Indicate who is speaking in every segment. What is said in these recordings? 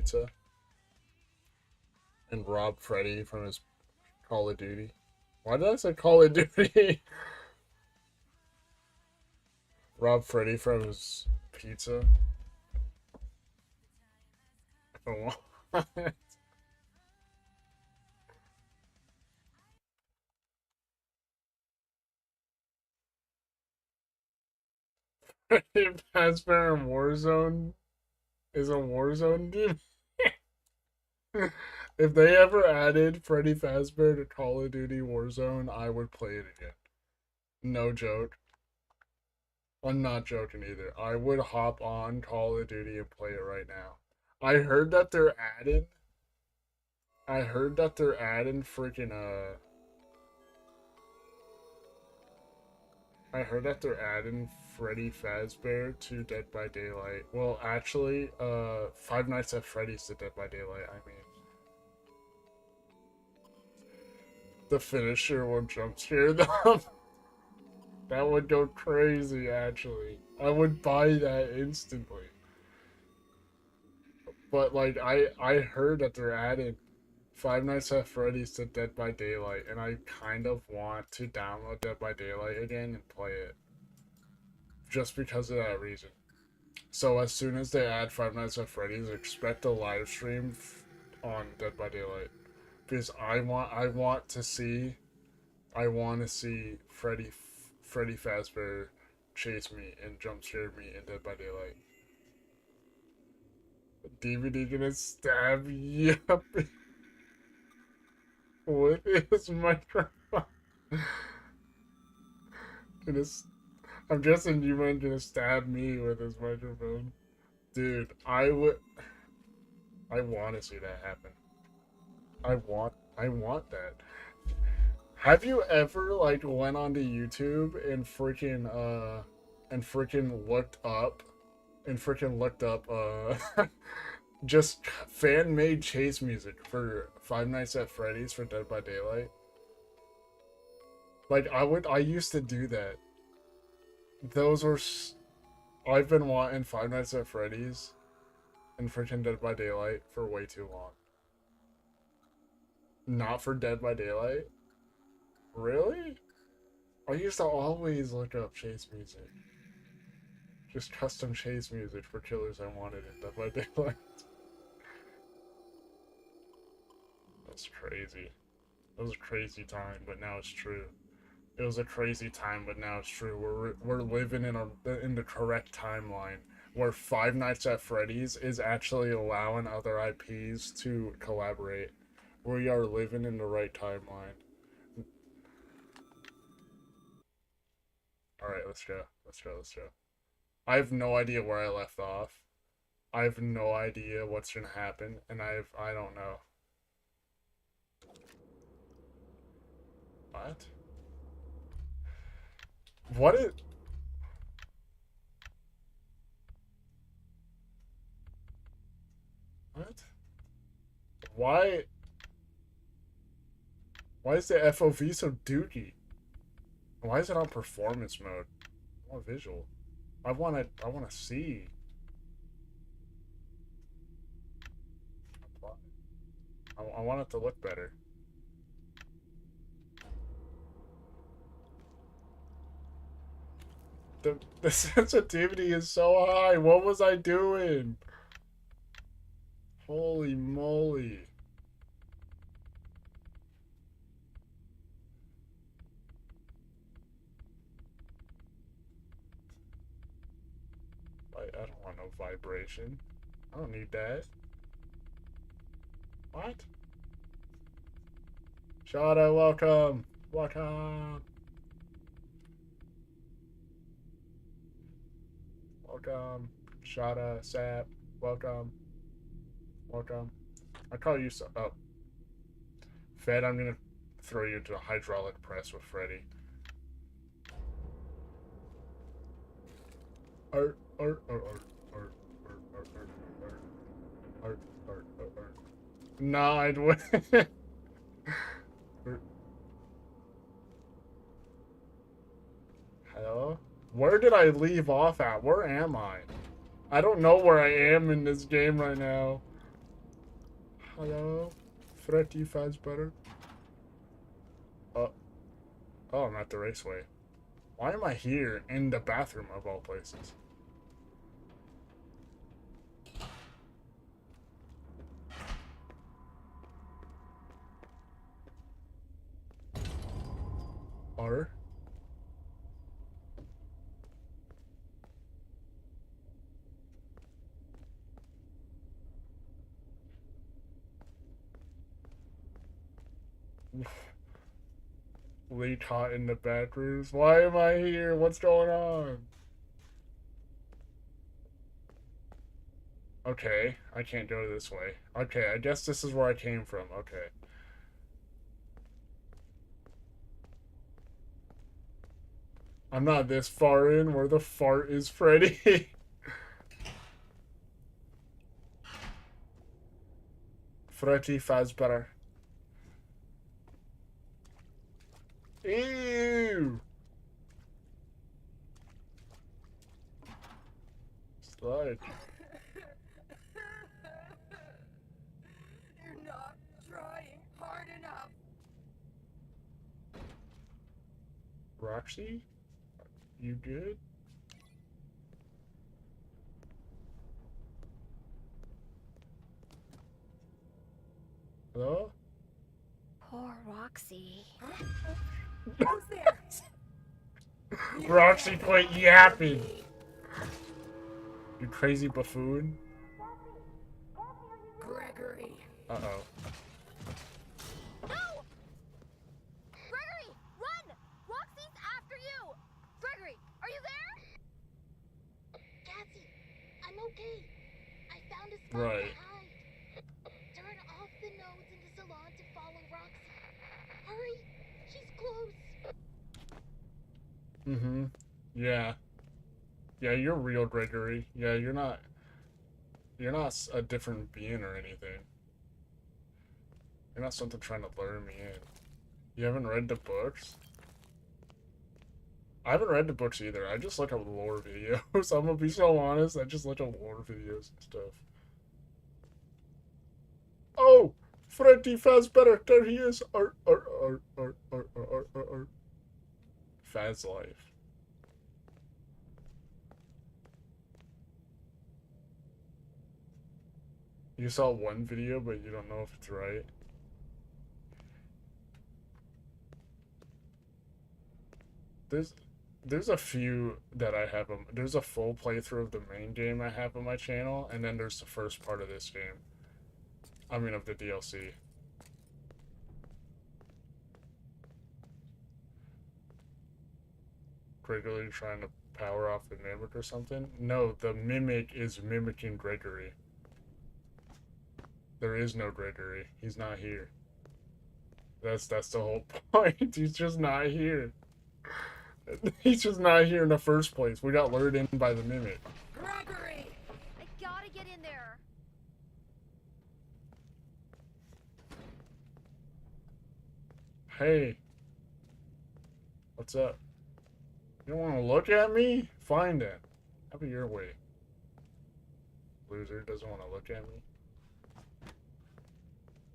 Speaker 1: pizza and rob Freddy from his Call of Duty. Why did I say Call of Duty? Rob Freddy from his pizza. Oh, what? Freddy Fazbear in Warzone is a Warzone dude. If they ever added Freddy Fazbear to Call of Duty Warzone, I would play it again. No joke. I'm not joking either. I would hop on Call of Duty and play it right now. I heard that they're adding. I heard that they're adding freaking I heard that they're adding Freddy Fazbear to Dead by Daylight. Well, actually, Five Nights at Freddy's to Dead by Daylight. I mean, the finisher will jump scare them. That would go crazy. Actually, I would buy that instantly. But like, I heard that they're adding Five Nights at Freddy's to Dead by Daylight, and I kind of want to download Dead by Daylight again and play it. Just because of that reason. So as soon as they add Five Nights at Freddy's, expect a live stream on Dead by Daylight. Because I want to see Freddy Fazbear chase me and jump scare me in Dead by Daylight. DVD gonna stab you up with his microphone. I'm guessing you weren't gonna stab me with his microphone. Dude, I want to see that happen. I want that. Have you ever like went onto YouTube and freaking looked up just fan-made chase music for Five Nights at Freddy's for Dead by Daylight? Like I used to do that. Those were I've been wanting Five Nights at Freddy's and freaking Dead by Daylight for way too long. Not for Dead by Daylight? Really? I used to always look up chase music. Just custom chase music for killers I wanted in Dead by Daylight. That's crazy. That was a crazy time, but now it's true. It was a crazy time, but now it's true. We're living in the correct timeline where Five Nights at Freddy's is actually allowing other IPs to collaborate. We are living in the right timeline. All right, let's go. Let's go. Let's go. I have no idea where I left off. I have no idea what's gonna happen, and I don't know. What? What is... What? Why is the FOV so dookie? Why is it on performance mode? I want visual. I wanna see. I want it to look better. The sensitivity is so high. What was I doing? Holy moly. I don't want no vibration. I don't need that. What? Shada, welcome. Welcome. Welcome. Shada, Sap, welcome. Welcome. I call you so. Oh. Fed, I'm gonna throw you into a hydraulic press with Freddy. Art. No, I'd win. Hello? Where did I leave off at? Where am I? I don't know where I am in this game right now. Hello? Freddy Fazbear? Oh, oh, I'm at the raceway. Why am I here in the bathroom of all places? R? Lee caught in the bathrooms. Why am I here? What's going on? Okay, I can't go this way. Okay, I guess this is where I came from. Okay. I'm not this far in. Where the fart is Freddy? Freddy Fazbear. Ew! Slide.
Speaker 2: You're not trying hard enough.
Speaker 1: Roxy? You good? Hello?
Speaker 3: Poor Roxy.
Speaker 2: Who's there?
Speaker 1: Roxy, quit yapping! You crazy buffoon.
Speaker 2: Gregory.
Speaker 1: Uh-oh.
Speaker 3: No! Gregory, run! Roxy's after you! Gregory, are you there?
Speaker 4: Cassie, I'm okay. I found a spot
Speaker 1: Right.
Speaker 4: to hide. Turn off the nodes in the salon to follow Roxy. Hurry, she's close.
Speaker 1: Mm-hmm. Yeah. Yeah, you're real, Gregory. Yeah, you're not a different being or anything. You're not something trying to lure me in. You haven't read the books? I haven't read the books either. I just look at lore videos. I'm gonna be so honest. I just look at lore videos and stuff. Oh! Freddy Fazbear! There he is! Faz life. You saw one video, but you don't know if it's right. There's a few that I have. There's a full playthrough of the main game I have on my channel, and then there's the first part of this game. I mean, of the DLC. Gregory trying to power off the mimic or something? No, the mimic is mimicking Gregory. There is no Gregory. He's not here. That's the whole point. He's just not here. He's just not here in the first place. We got lured in by the mimic.
Speaker 2: Gregory!
Speaker 3: I gotta get in there.
Speaker 1: Hey. What's up? You don't want to look at me? Fine then. Have it your way. Loser doesn't want to look at me.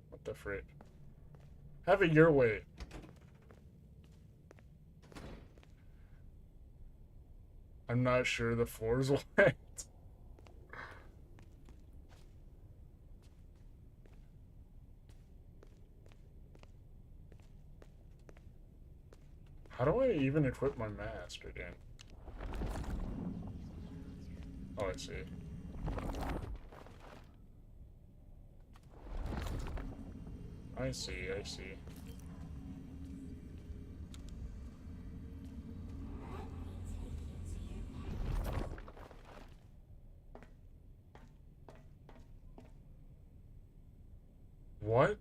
Speaker 1: What the frick? Have it your way. I'm not sure the floor's wet. How do I even equip my mask again? Oh, I see. I see, I see. What?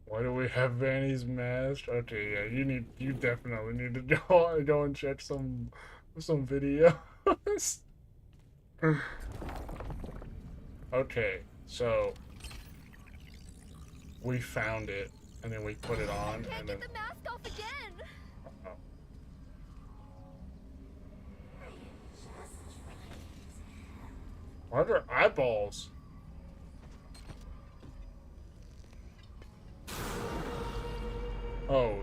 Speaker 1: Why do we have Vanny's mask? Okay, yeah, you definitely need to go and check some videos. Okay, so we found it and then we put it on
Speaker 3: Can't
Speaker 1: and
Speaker 3: get
Speaker 1: then
Speaker 3: the mask off again.
Speaker 1: Why are there eyeballs? Oh.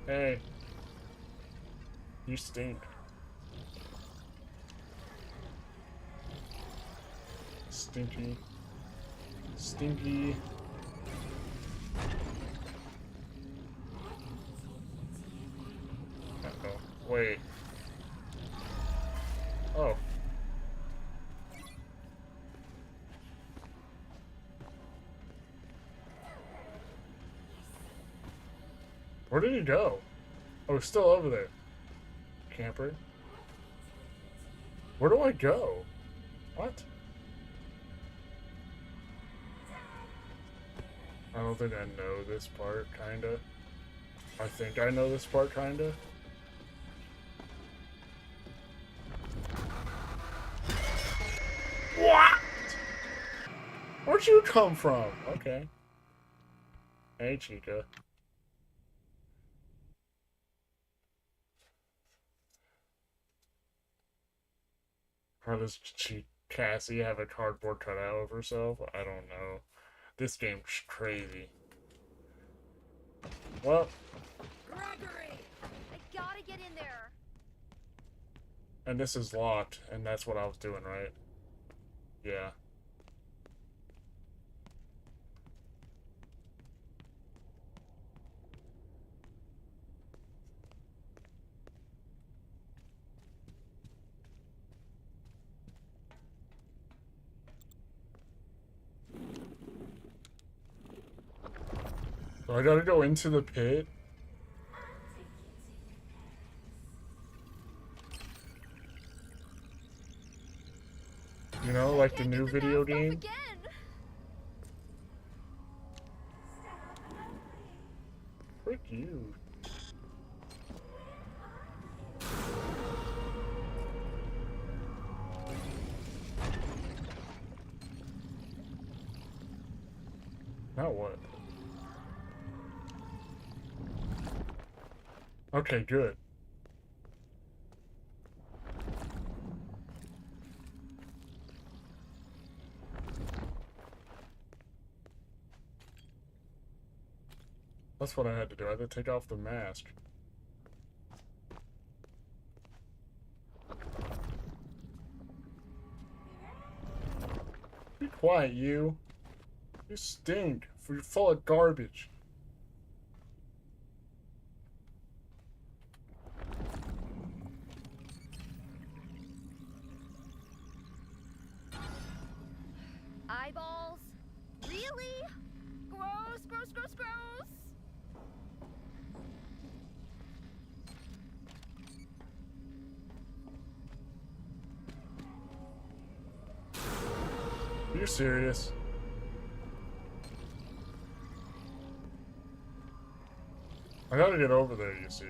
Speaker 1: Hey. You stink. Stinky. Stinky. Uh-oh. Wait. Oh. Where did he go? Oh, he's still over there. Camper. Where do I go? What? I don't think I know this part, kinda. I think I know this part, kinda. What? Where'd you come from? Okay. Hey, Chica. How does Cassie have a cardboard cutout of herself? I don't know. This game's crazy. Well,
Speaker 2: Gregory!
Speaker 3: I gotta get in there.
Speaker 1: and this is locked, and that's what I was doing, right? Yeah. So I gotta go into the pit? You know, like the
Speaker 3: Can't
Speaker 1: new
Speaker 3: get the
Speaker 1: video
Speaker 3: mask off
Speaker 1: game?
Speaker 3: again.
Speaker 1: Frick you. Now what? Okay, good. That's what I had to do. I had to take off the mask. Be quiet, you. You stink. You're full of garbage.
Speaker 3: Eyeballs? Really? Gross, gross, gross, gross.
Speaker 1: Are you serious? I gotta get over there, you see.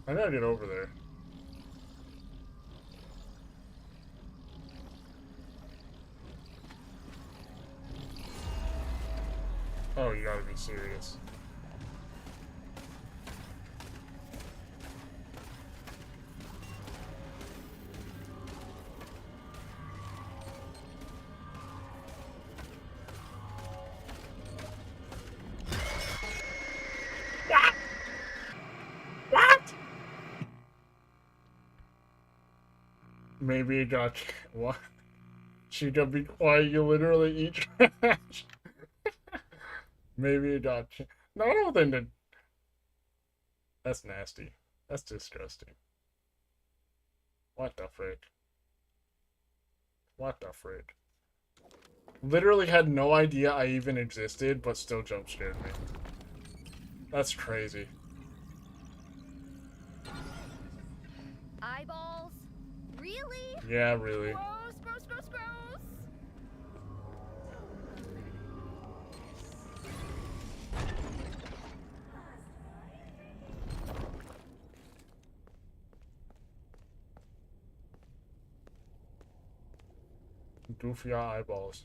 Speaker 1: I gotta get over there. Oh, you gotta be serious. What? What? Maybe it got... What? She gotta be quiet, you literally eat trash. Maybe it got... No, I don't think that... That's nasty. That's disgusting. What the frick? What the frick? Literally had no idea I even existed, but still jump scared me. That's crazy.
Speaker 3: Eyeballs? Really?
Speaker 1: Yeah, really.
Speaker 3: Gross, gross, gross, gross.
Speaker 1: Goofy eyeballs.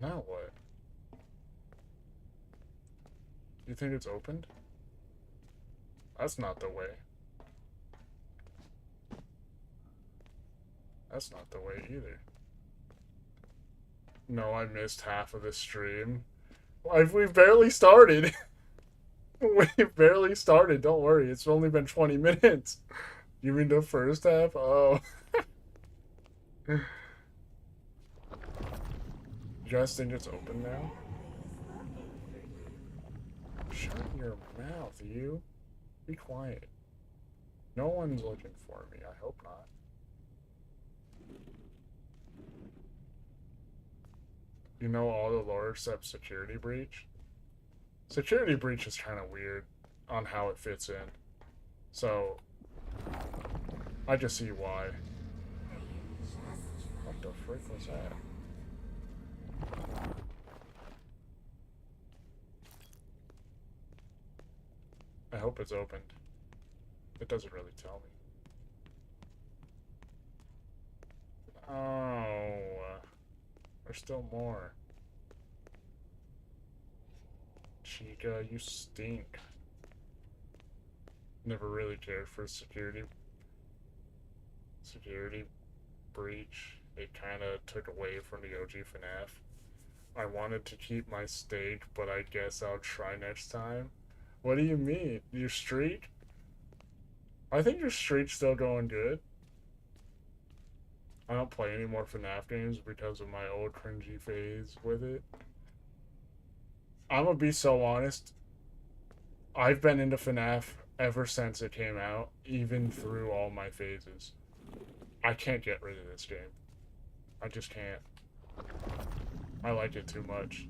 Speaker 1: Now what? You think it's opened? That's not the way. That's not the way either. No, I missed half of the stream. We've barely started. We've barely started. Don't worry. It's only been 20 minutes. You mean the first half? Oh. You guys think it's open now? Shut your mouth, you. Be quiet. No one's looking for me. I hope not. You know all the lore except Security Breach? Security Breach is kind of weird on how it fits in. So, I just see why. What the frick was that? I hope it's opened. It doesn't really tell me. Oh, there's still more. Chica, you stink. Never really cared for security breach. It kind of took away from the OG FNAF. I wanted to keep my stake, but I guess I'll try next time. What do you mean? Your streak? I think your streak's still going good. I don't play any more FNAF games because of my old cringy phase with it. I'm gonna be so honest. I've been into FNAF ever since it came out, even through all my phases. I can't get rid of this game. I just can't. I like it too much.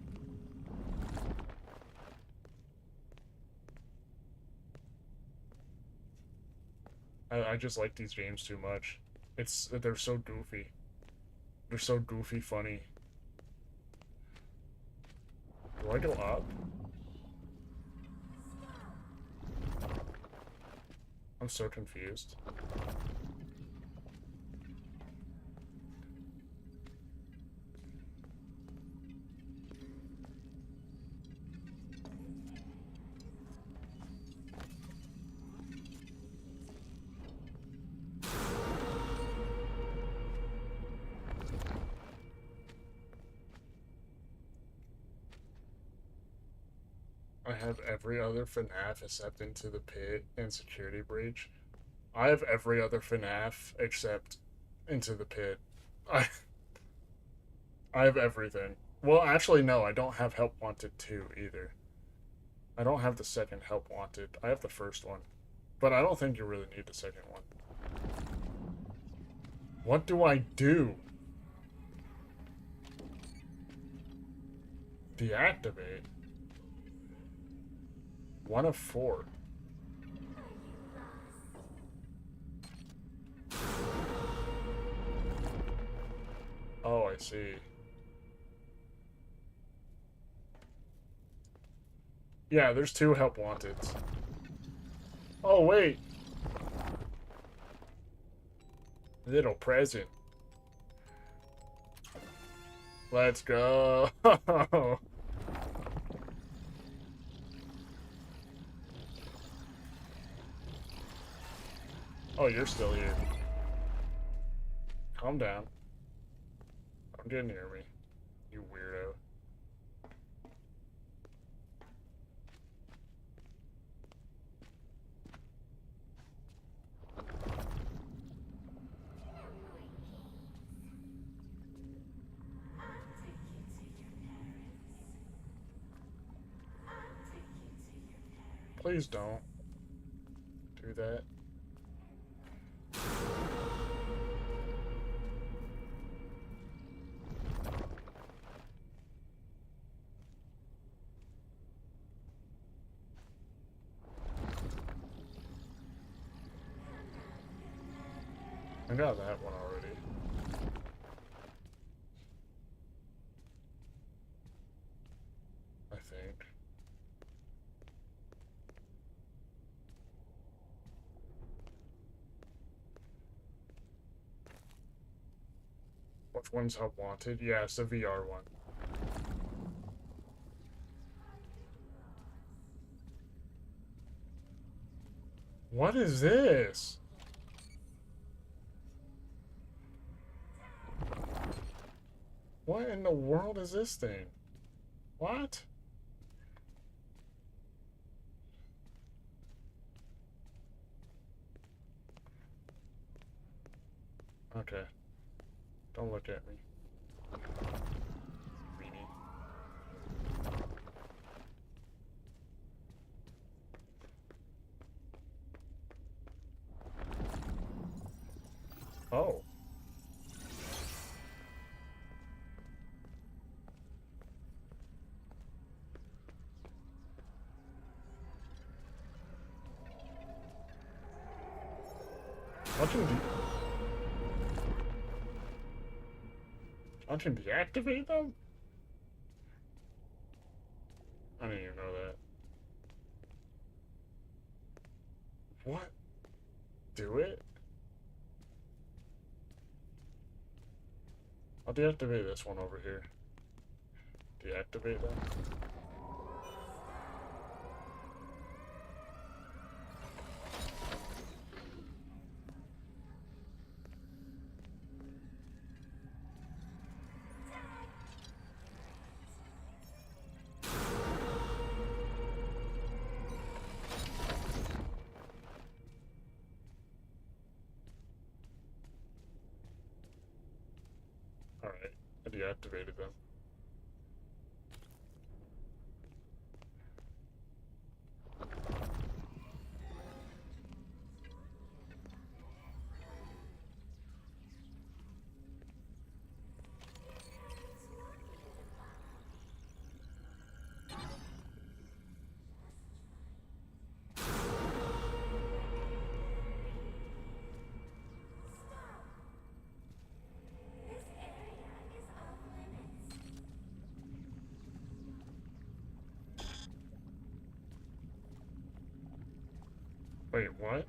Speaker 1: I just like these games too much. They're so goofy. They're so goofy funny. Do I go up? I'm so confused. I have every other FNAF except Into the Pit and Security Breach. I have every other FNAF except Into the Pit. I have everything. Well, actually, no, I don't have Help Wanted 2 either. I don't have the second Help Wanted. I have the first one. But I don't think you really need the second one. What do I do? Deactivate? 1 of 4. Oh, I see. Yeah, there's 2 Help Wanteds. Oh, wait. Little present. Let's go. Oh, you're still here. Calm down. Don't get near me, you weirdo. Please don't do that. I got that one already. I think. Which one's Help Wanted? Yeah, it's the VR one. What is this? What in the world is this thing? What? Okay. Don't look at me. Weenie. Oh. I can deactivate them? I didn't even know that. What? Do it? I'll deactivate this one over here. Deactivate them? Alright, I deactivated them. Wait, what?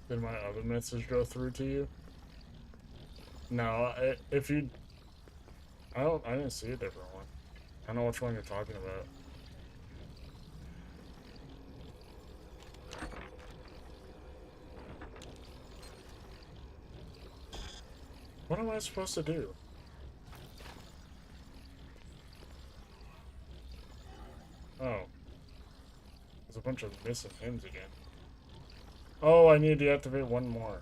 Speaker 1: Did my other message go through to you? No, if you... I didn't see a different one. I don't know which one you're talking about. What am I supposed to do? Oh. There's a bunch of missing hymns again. Oh, I need to deactivate one more.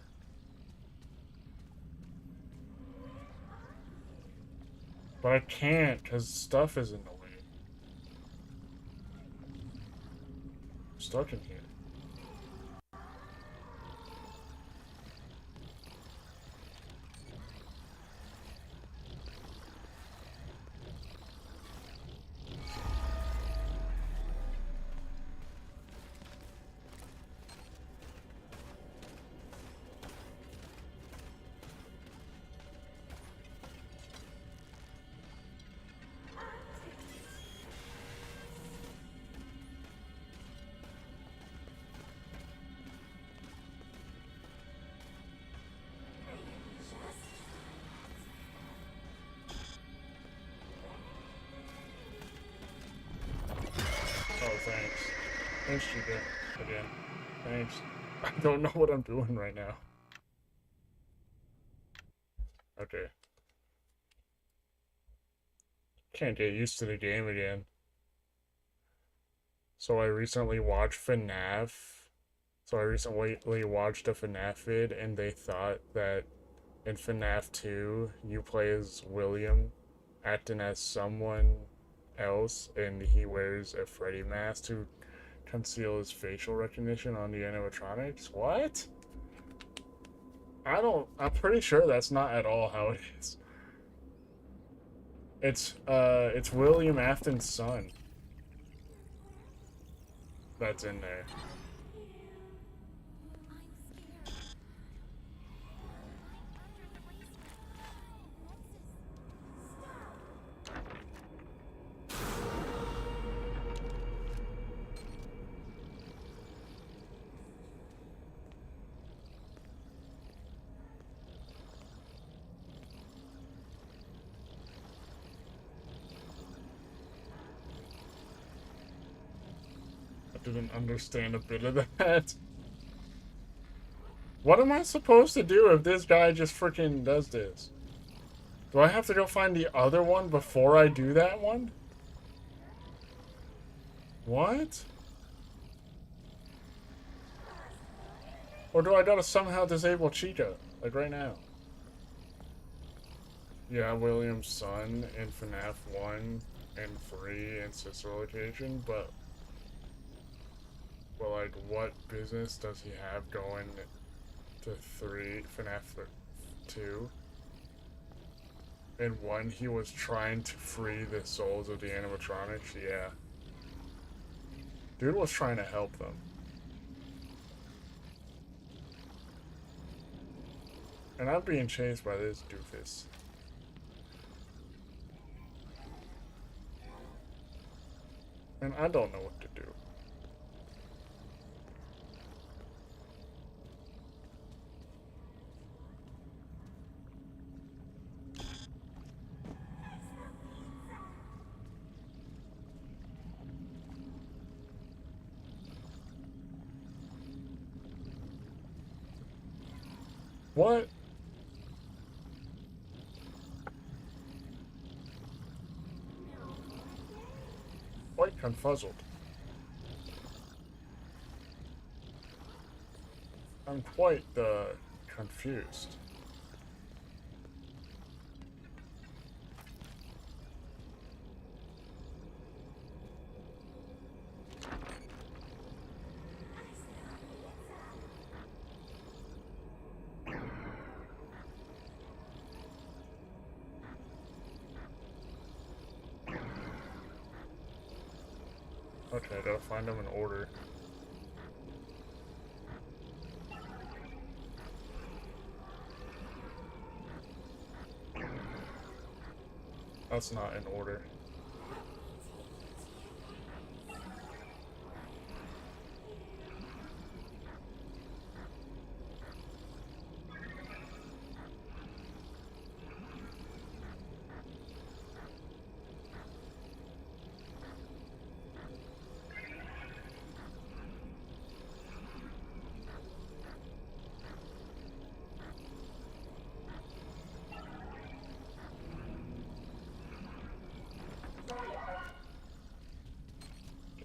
Speaker 1: But I can't, because stuff is in the way. I'm stuck in here. Oh, thanks. Thanks, Chica. Again. Thanks. I don't know what I'm doing right now. Okay. Can't get used to the game again. So I recently watched FNAF. So I recently watched a FNAF vid, and they thought that in FNAF 2, you play as William, acting as someone else, and he wears a Freddy mask to conceal his facial recognition on the animatronics. What? I'm pretty sure that's not at all how it is. It's William Afton's son that's in there. Didn't understand a bit of that. What am I supposed to do if this guy just freaking does this? Do I have to go find the other one before I do that one? What? Or do I gotta somehow disable Chica? Like right now? Yeah, William's son in FNAF 1 and 3 and sister location, but like what business does he have going to 3, FNAF 2? In 1 he was trying to free the souls of the animatronics, yeah. Dude was trying to help them. And I'm being chased by this doofus. And I don't know what to do. What? Quite confuzzled. I'm quite, confused. Okay, I gotta find them in order. That's not in order.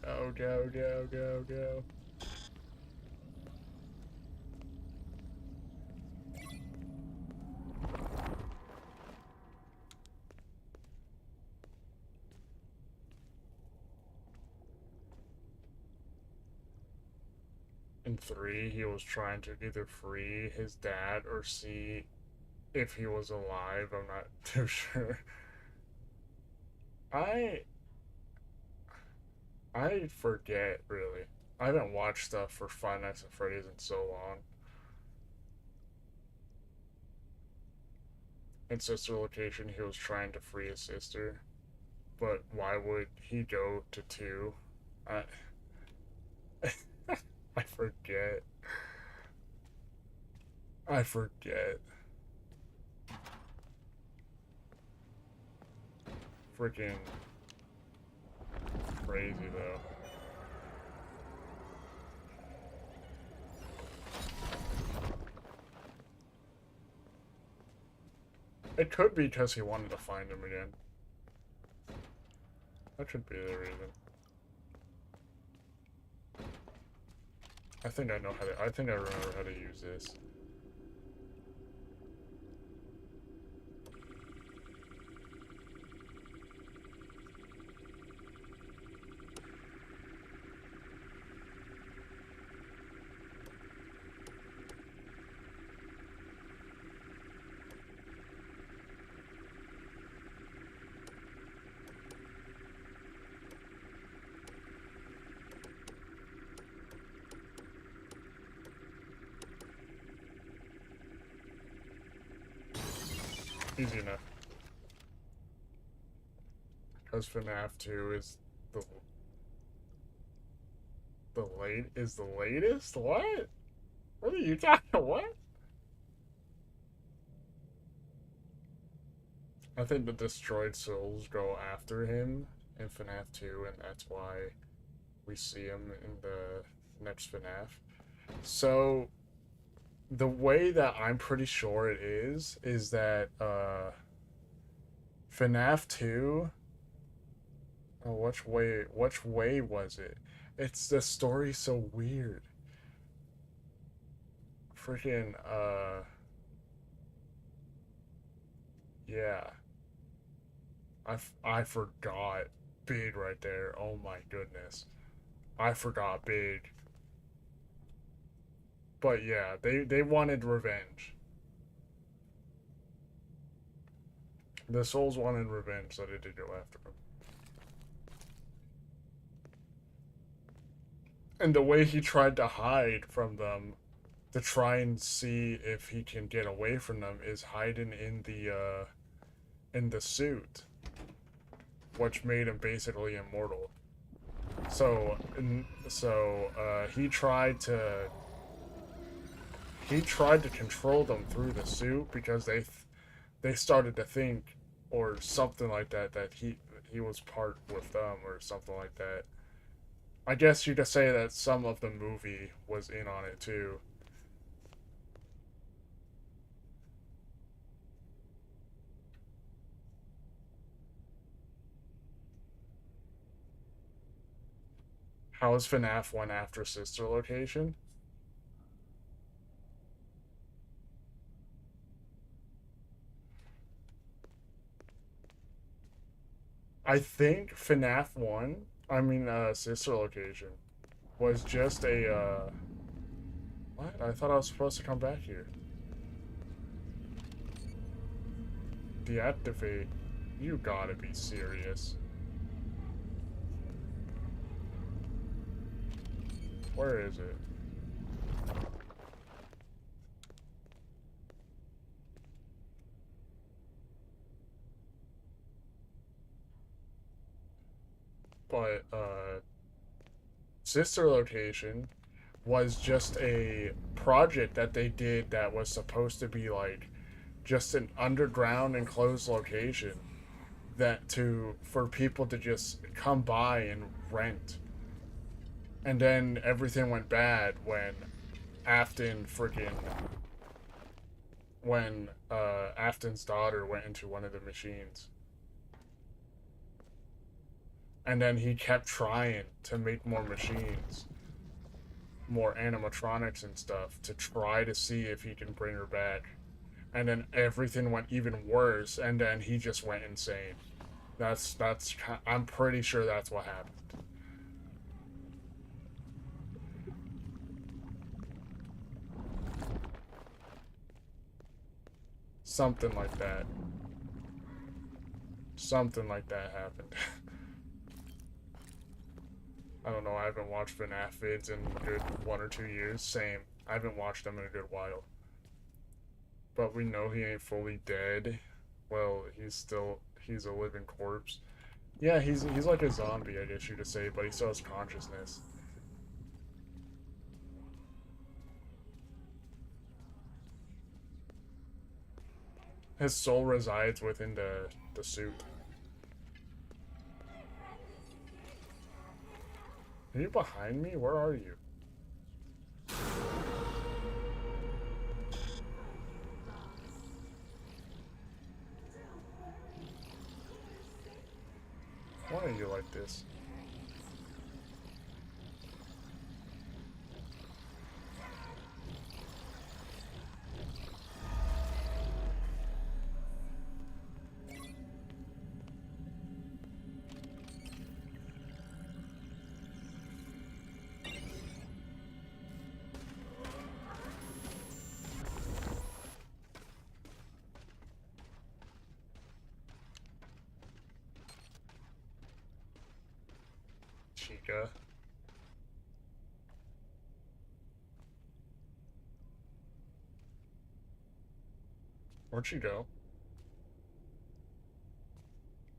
Speaker 1: Go, go, go, go, go. In 3, he was trying to either free his dad or see if he was alive. I'm not too sure. I forget, really. I haven't watched stuff for Five Nights at Freddy's in so long. In sister location, he was trying to free his sister. But why would he go to 2? I I forget. I forget. Freaking crazy, though. It could be because he wanted to find him again. That could be the reason. I think I know how to. I think I remember how to use this. Easy enough. Because FNAF 2 is the latest? What? What are you talking? What? I think the destroyed souls go after him in FNAF 2, and that's why we see him in the next FNAF. So the way that I'm pretty sure it is that FNAF 2. Oh, which way was it? It's the story so weird. Freaking yeah. I forgot big right there. Oh my goodness. I forgot big. But yeah, they wanted revenge. The souls wanted revenge, so they did go after him. And the way he tried to hide from them to try and see if he can get away from them is hiding in the suit, which made him basically immortal. So he tried to control them through the suit because they started to think or something like that that he was part with them or something like that. I guess you could say that some of the movie was in on it too. How is FNAF 1 after Sister Location? I think FNAF 1, I mean Sister Location, was just a what? I thought I was supposed to come back here. Deactivate? You gotta be serious. Where is it? But Sister Location was just a project that they did that was supposed to be like just an underground enclosed location that to for people to just come by and rent. And then everything went bad when Afton freaking when Afton's daughter went into one of the machines. And then he kept trying to make more machines, more animatronics and stuff to try to see if he can bring her back. And then everything went even worse, and then he just went insane. That's I'm pretty sure that's what happened. Something like that. Something like that happened. I don't know, I haven't watched FNAF vids in a good 1 or 2 years. Same. I haven't watched them in a good while. But we know he ain't fully dead. Well, he's a living corpse. Yeah, he's like a zombie, I guess you could say, but he still has consciousness. His soul resides within the suit. Are you behind me? Where are you? Why are you like this? Chica. Where'd she go?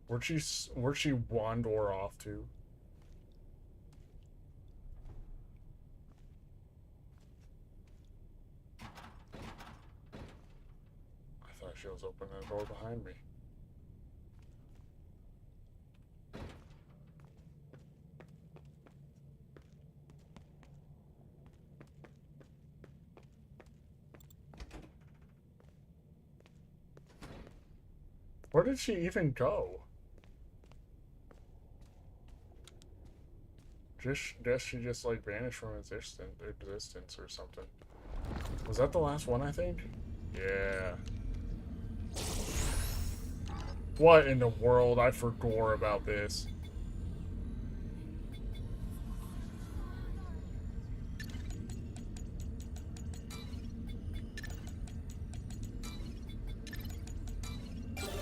Speaker 1: Where'd she wander off to? I thought she was opening the door behind me. Where did she even go? Guess she just like vanished from existence or something. Was that the last one, I think? Yeah. What in the world? I forgot about this.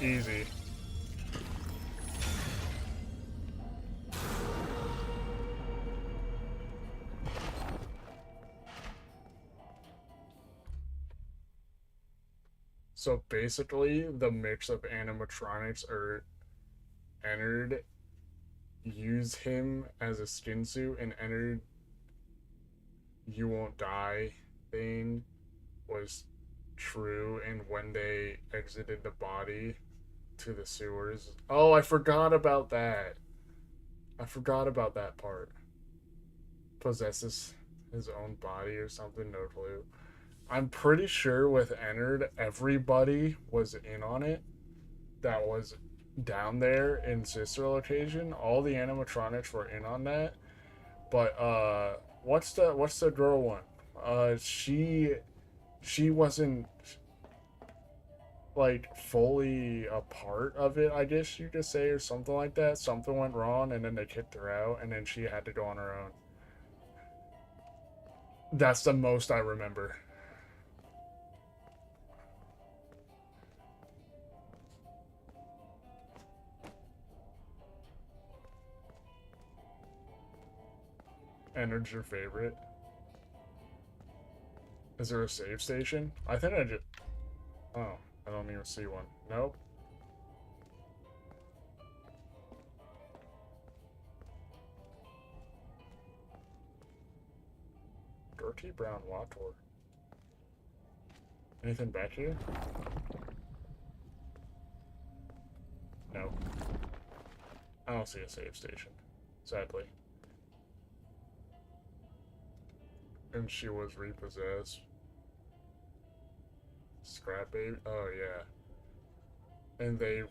Speaker 1: Easy. So basically, the mix of animatronics are entered, use him as a skin suit, and entered "You Won't Die" thing was true. And when they exited the body to the sewers, oh, I forgot about that. I forgot about that part. Possesses his own body or something. No clue. I'm pretty sure with Entered, everybody was in on it that was down there in Sister location. All the animatronics were in on that. But what's the girl one? She wasn't like fully a part of it, I guess you could say, or something like that. Something went wrong and then they kicked her out and then she had to go on her own. That's the most I remember. Entered's your favorite? Is there a save station? I think I just... Oh, I don't even see one. Nope. Dirty brown Wator. Anything back here? No. I don't see a save station, sadly. And she was repossessed. Scrap baby? Oh, yeah. And they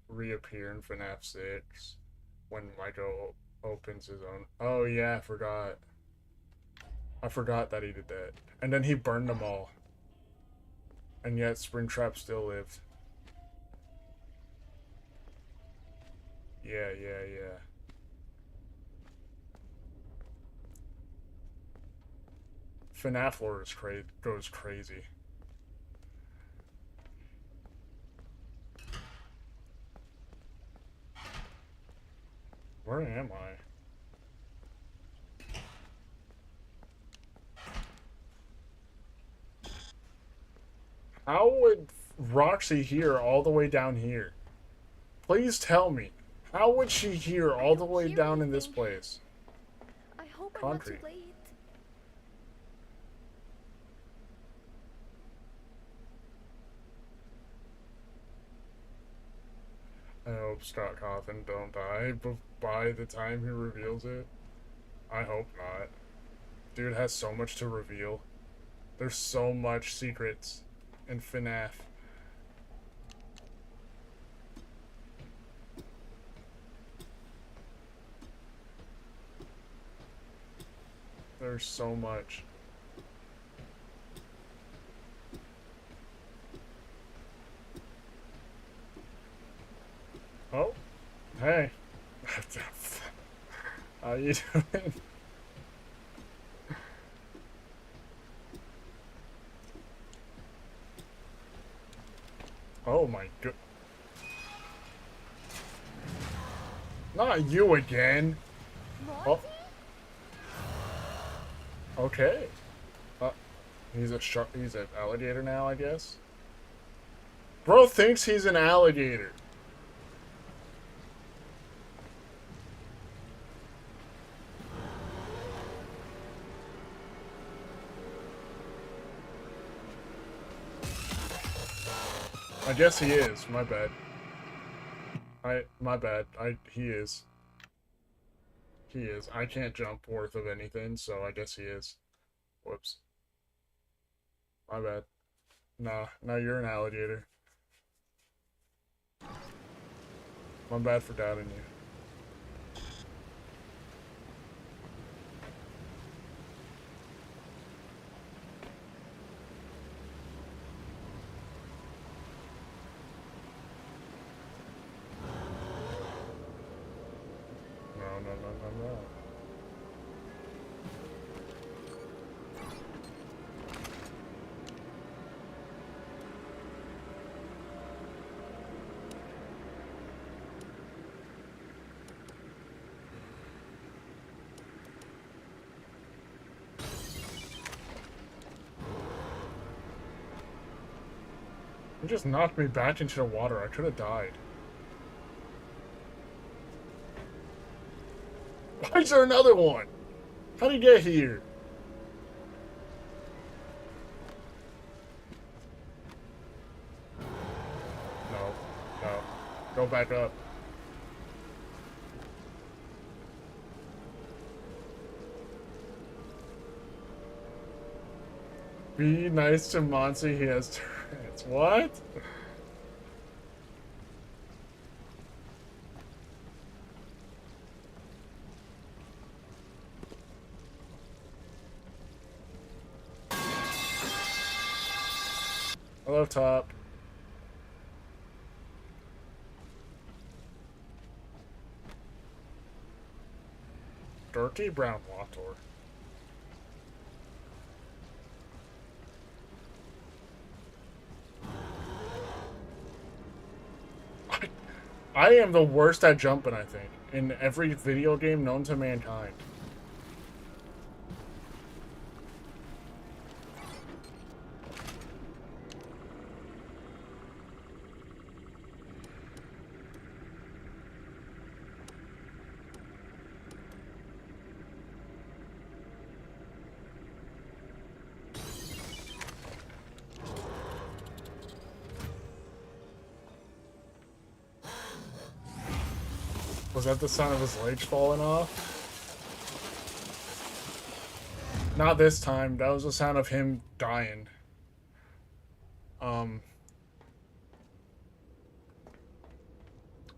Speaker 1: reappear in FNAF 6 when Michael opens his own. Oh, yeah, I forgot. I forgot that he did that. And then he burned them all. And yet Springtrap still lived. Yeah. FNAF lore is goes crazy. Where am I? How would Roxy hear all the way down here? Please tell me. How would she hear all the way down in this place?
Speaker 3: I hope
Speaker 1: Concrete.
Speaker 3: I'm not too late.
Speaker 1: I hope Scott Cawthon don't die by the time he reveals it. I hope not. Dude has so much to reveal. There's so much secrets in FNAF. There's so much. Oh, hey. How you doing? Oh my god. Not you again.
Speaker 3: Monty?
Speaker 1: Oh. Okay. He's an alligator now, I guess. Bro thinks he's an alligator. I guess he is. My bad. My bad. He is. He is. I can't jump worth of anything, so I guess he is. Whoops. My bad. Nah, no, you're an alligator. My bad for doubting you. No, no, no, no, no. He just knocked me back into the water. I could have died. Why is there another one? How'd he get here? No. No. Go back up. Be nice to Monty, he has turrets. What? Hello, top. Dirty brown water. I am the worst at jumping, I think, in every video game known to mankind. Was that the sound of his legs falling off? Not this time. That was the sound of him dying.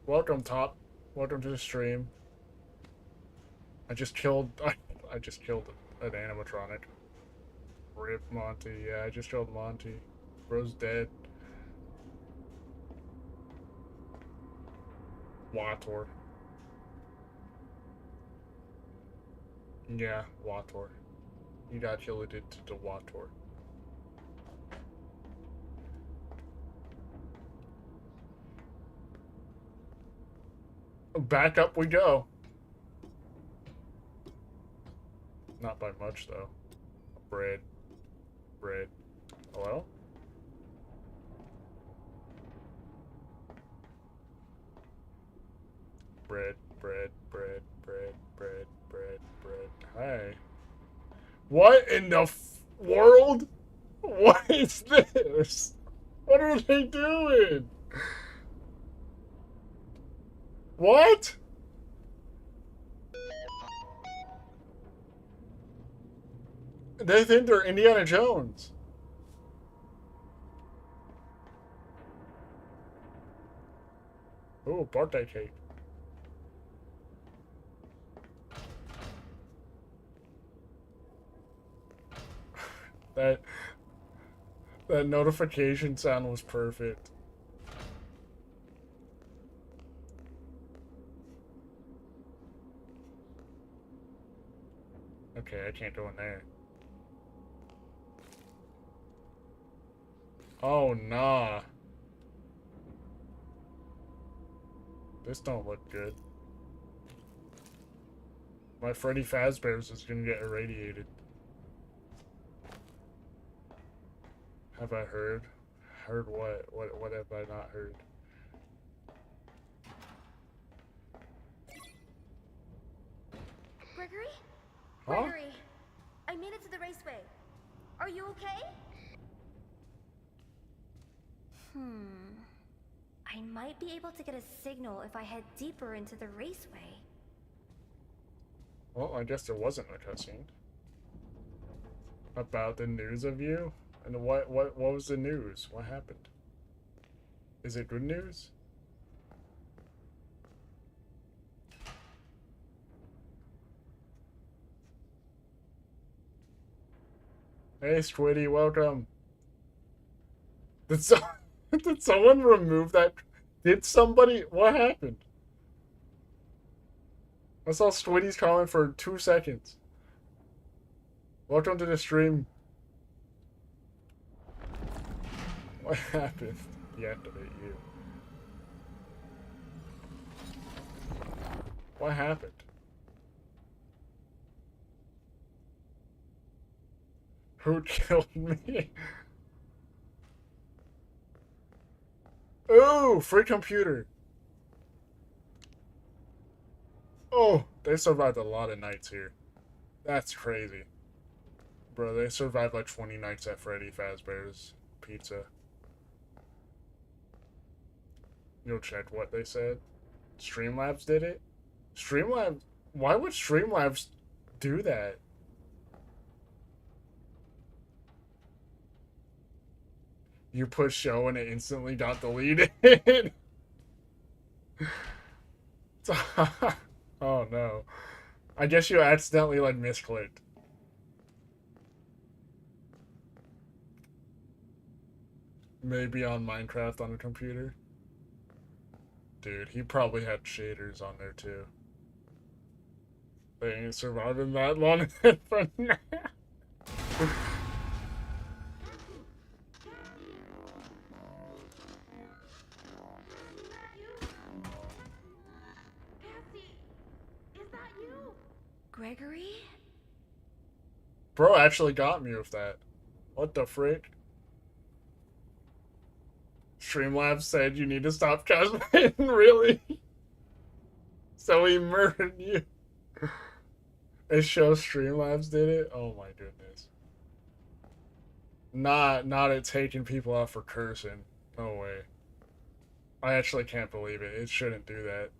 Speaker 1: Welcome, Top. Welcome to the stream. I just killed an animatronic. Rip Monty. Yeah, I just killed Monty. Bro's dead. Wator. Yeah, Wator. You got killed into the Wator. Back up we go. Not by much, though. Bread. Bread. Hello? Bread, bread, bread, bread, bread, bread, bread. Hi. What in the world? What is this? What are they doing? What? They think they're Indiana Jones. Ooh, birthday cake. That notification sound was perfect. Okay, I can't go in there. Oh, nah. This don't look good. My Freddy Fazbear's is gonna get irradiated. Have I heard? Heard what? What have I not heard?
Speaker 3: Gregory?
Speaker 1: Huh?
Speaker 3: Gregory, I made it to the raceway. Are you okay? I might be able to get a signal if I head deeper into the raceway.
Speaker 1: Well, I guess there wasn't a cutscene. About the news of you? And what was the news? What happened? Is it good news? Hey, Squiddy, welcome. Did, so did someone remove that? Did somebody? What happened? I saw Squiddy's comment for 2 seconds. Welcome to the stream. What happened? Deactivate you. What happened? Who killed me? Ooh, free computer. Oh, they survived a lot of nights here. That's crazy. Bro, they survived like 20 nights at Freddy Fazbear's Pizza. You'll check what they said. Streamlabs did it? Streamlabs? Why would Streamlabs do that? You put show and it instantly got deleted. Oh no. I guess you accidentally like misclicked. Maybe on Minecraft on a computer. Dude, he probably had shaders on there too. They ain't surviving that long for now.
Speaker 3: Gregory?
Speaker 1: Bro actually got me with that. What the frick? Streamlabs said you need to stop cosplaying, really? So he murdered you. It shows Streamlabs did it? Oh my goodness. Not it taking people out for cursing. No way. I actually can't believe it. It shouldn't do that.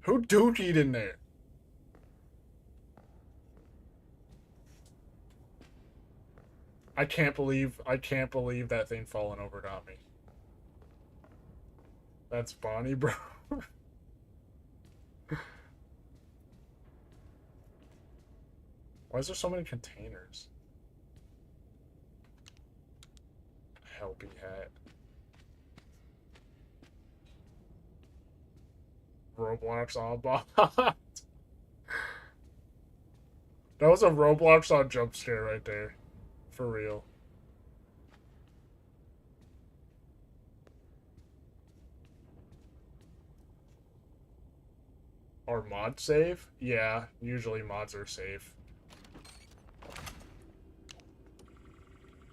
Speaker 1: Who dookied in there? I can't believe that thing falling over got me. That's Bonnie, bro. Why is there so many containers? Helpy hat. Roblox all bot. That was a Roblox on jump scare right there. For real. Are mods safe? Yeah, usually mods are safe.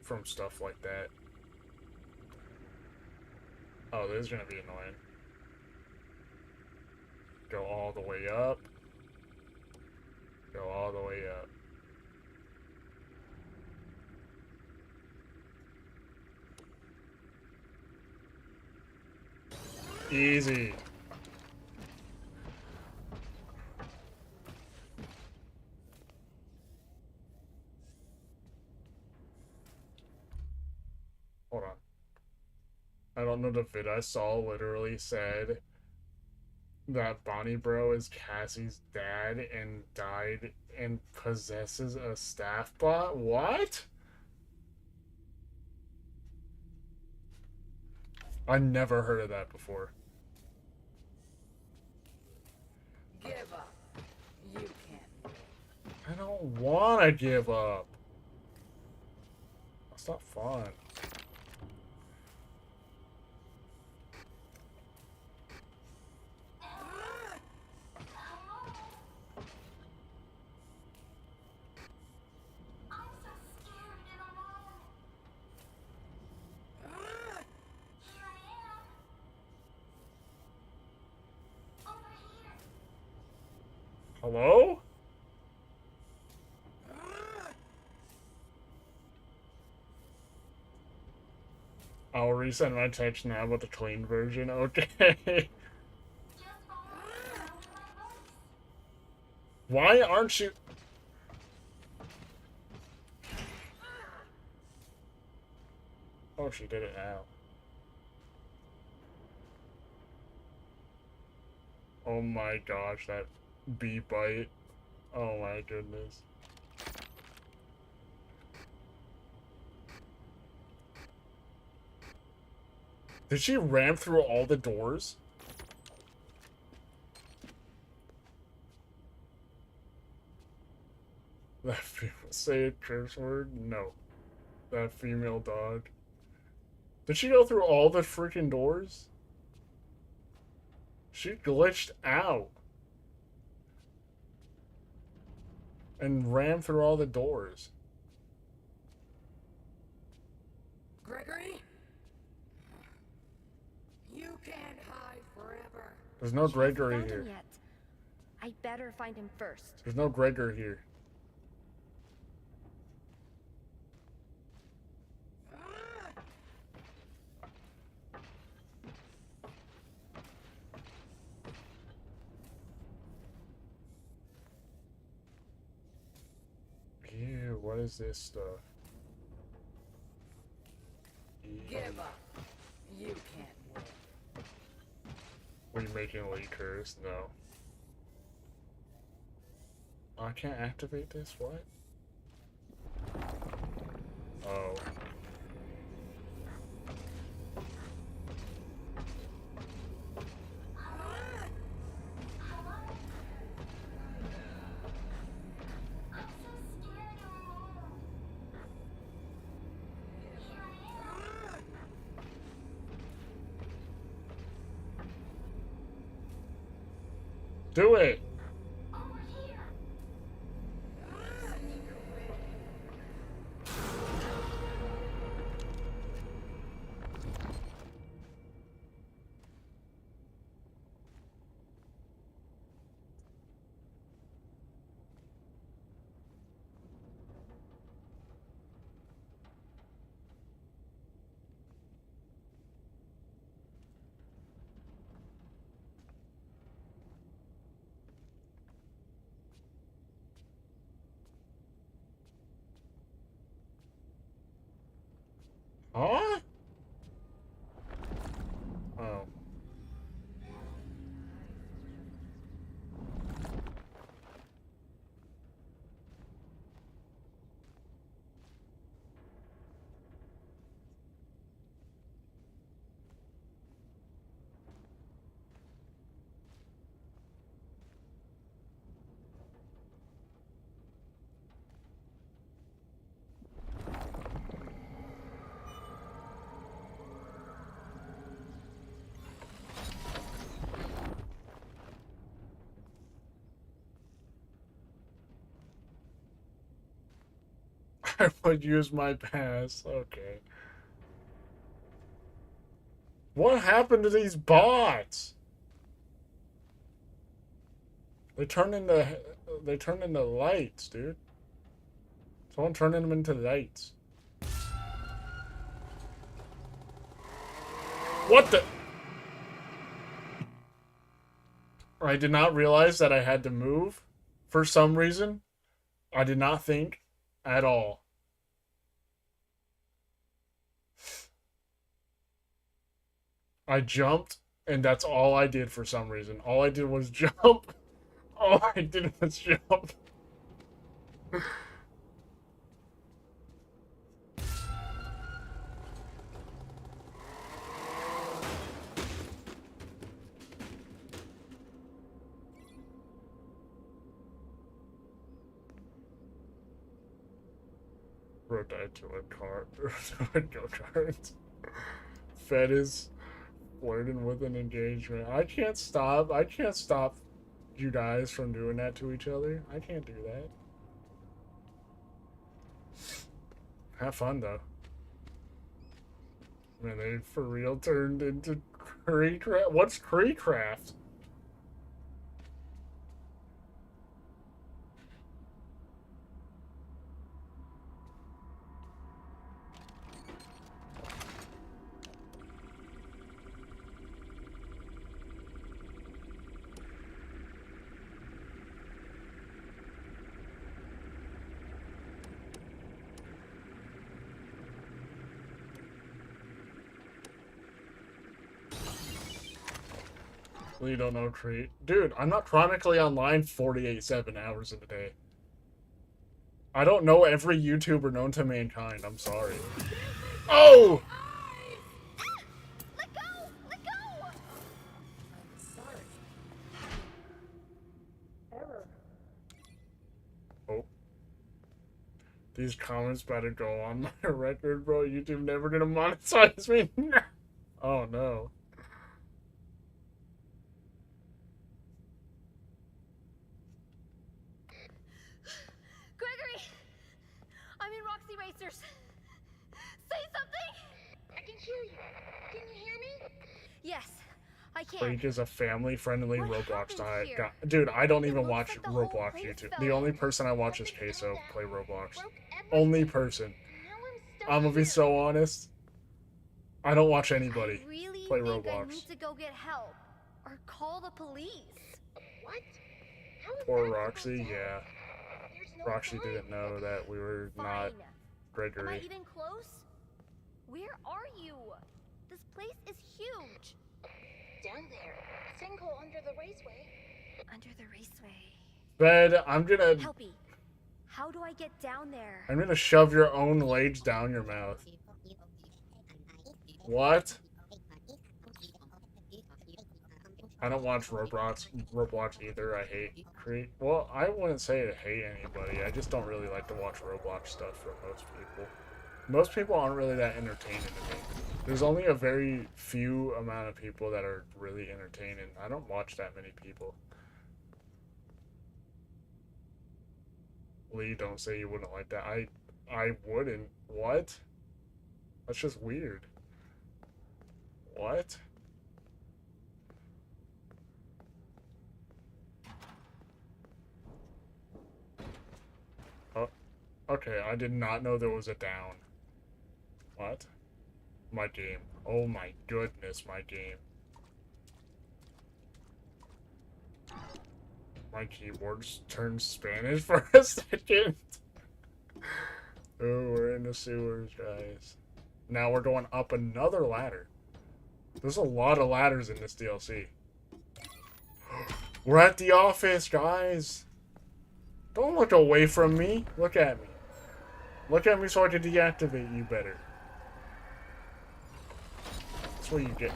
Speaker 1: From stuff like that. Oh, this is gonna be annoying. Go all the way up. Go all the way up. Easy. Hold on. I don't know, the vid I saw literally said that Bonnie Bro is Cassie's dad and died and possesses a staff bot? What? I never heard of that before.
Speaker 2: Give up. You can't.
Speaker 1: I don't want to give up. That's not fun. Hello? I'll resend my text now with the clean version. Okay. Why aren't you... Oh, she did it now. Oh my gosh, that bee bite. Oh my goodness. Did she ram through all the doors? That female, say a curse word? No. That female dog. Did she go through all the freaking doors? She glitched out. And ran through all the doors.
Speaker 2: Gregory? You can't hide forever.
Speaker 1: There's no
Speaker 3: She hasn't
Speaker 1: Gregory
Speaker 3: found
Speaker 1: here.
Speaker 3: him yet. I better find him first.
Speaker 1: There's no Gregor here. Ew, what is this stuff?
Speaker 2: Give up. You can't win.
Speaker 1: Were you making leakers? No. I can't activate this? What? Oh. Do it! Huh? Oh. I would use my pass. Okay. What happened to these bots? They turn into lights, dude. Someone turning them into lights. What the? I did not realize that I had to move for some reason. I did not think at all. I jumped, and that's all I did for some reason. All I did was jump. All I did was jump. Rode that to a car. To a go-kart. Fed is flirting with an engagement. I can't stop you guys from doing that to each other. I can't do that. Have fun though. Man, they for real turned into Creecraft. What's Creecraft? You don't know Crete. Dude, I'm not chronically online 48/7 hours in a day. I don't know every YouTuber known to mankind. I'm sorry. Oh!
Speaker 4: Let go! Let go!
Speaker 2: Sorry.
Speaker 1: Oh. These comments better go on my record, bro. YouTube never gonna monetize me. Oh no.
Speaker 4: Gregory! I'm in Roxy Racers. Say something! I can hear you. Can you hear me? Yes, I can.
Speaker 1: Freak is a family-friendly
Speaker 4: What
Speaker 1: Roblox
Speaker 4: happened
Speaker 1: diet.
Speaker 4: here?
Speaker 1: Dude, I don't
Speaker 4: It
Speaker 1: even
Speaker 4: looks
Speaker 1: watch
Speaker 4: like the whole
Speaker 1: Roblox
Speaker 4: place
Speaker 1: YouTube.
Speaker 4: fell
Speaker 1: The only
Speaker 4: in.
Speaker 1: person I watch is
Speaker 4: Something
Speaker 1: Queso
Speaker 4: fell
Speaker 1: play
Speaker 4: down,
Speaker 1: Roblox.
Speaker 4: broke
Speaker 1: Only
Speaker 4: everything.
Speaker 1: person.
Speaker 4: Now I'm stuck
Speaker 1: I'm gonna be
Speaker 4: here.
Speaker 1: so honest. I don't watch anybody
Speaker 4: I really
Speaker 1: play
Speaker 4: think I
Speaker 1: Roblox.
Speaker 4: need to go get help or call the police. What? How is
Speaker 1: Poor
Speaker 4: that
Speaker 1: Roxy,
Speaker 4: supposed to
Speaker 1: yeah.
Speaker 4: help? There's no
Speaker 1: Roxy
Speaker 4: fine.
Speaker 1: didn't know that we were not
Speaker 4: Fine. Am I
Speaker 1: Gregory.
Speaker 4: even close? Where are you? This place is huge. Down there. Sinkhole under the raceway. Under the raceway.
Speaker 1: Bed, I'm gonna
Speaker 4: Helpy. How do I get down there?
Speaker 1: I'm gonna shove your own legs down your mouth. What? I don't watch Roblox either. I hate Crete. Well, I wouldn't say I hate anybody. I just don't really like to watch Roblox stuff for most people. Most people aren't really that entertaining to me. There's only a very few amount of people that are really entertaining. I don't watch that many people. Lee, don't say you wouldn't like that. I wouldn't. What? That's just weird. What? Oh, okay. I did not know there was a down. What? My game. Oh my goodness, my game. My keyboard turned Spanish for a second. Oh, we're in the sewers, guys. Now we're going up another ladder. There's a lot of ladders in this DLC. We're at the office, guys. Don't look away from me. Look at me. Look at me so I can deactivate you better. That's what you get.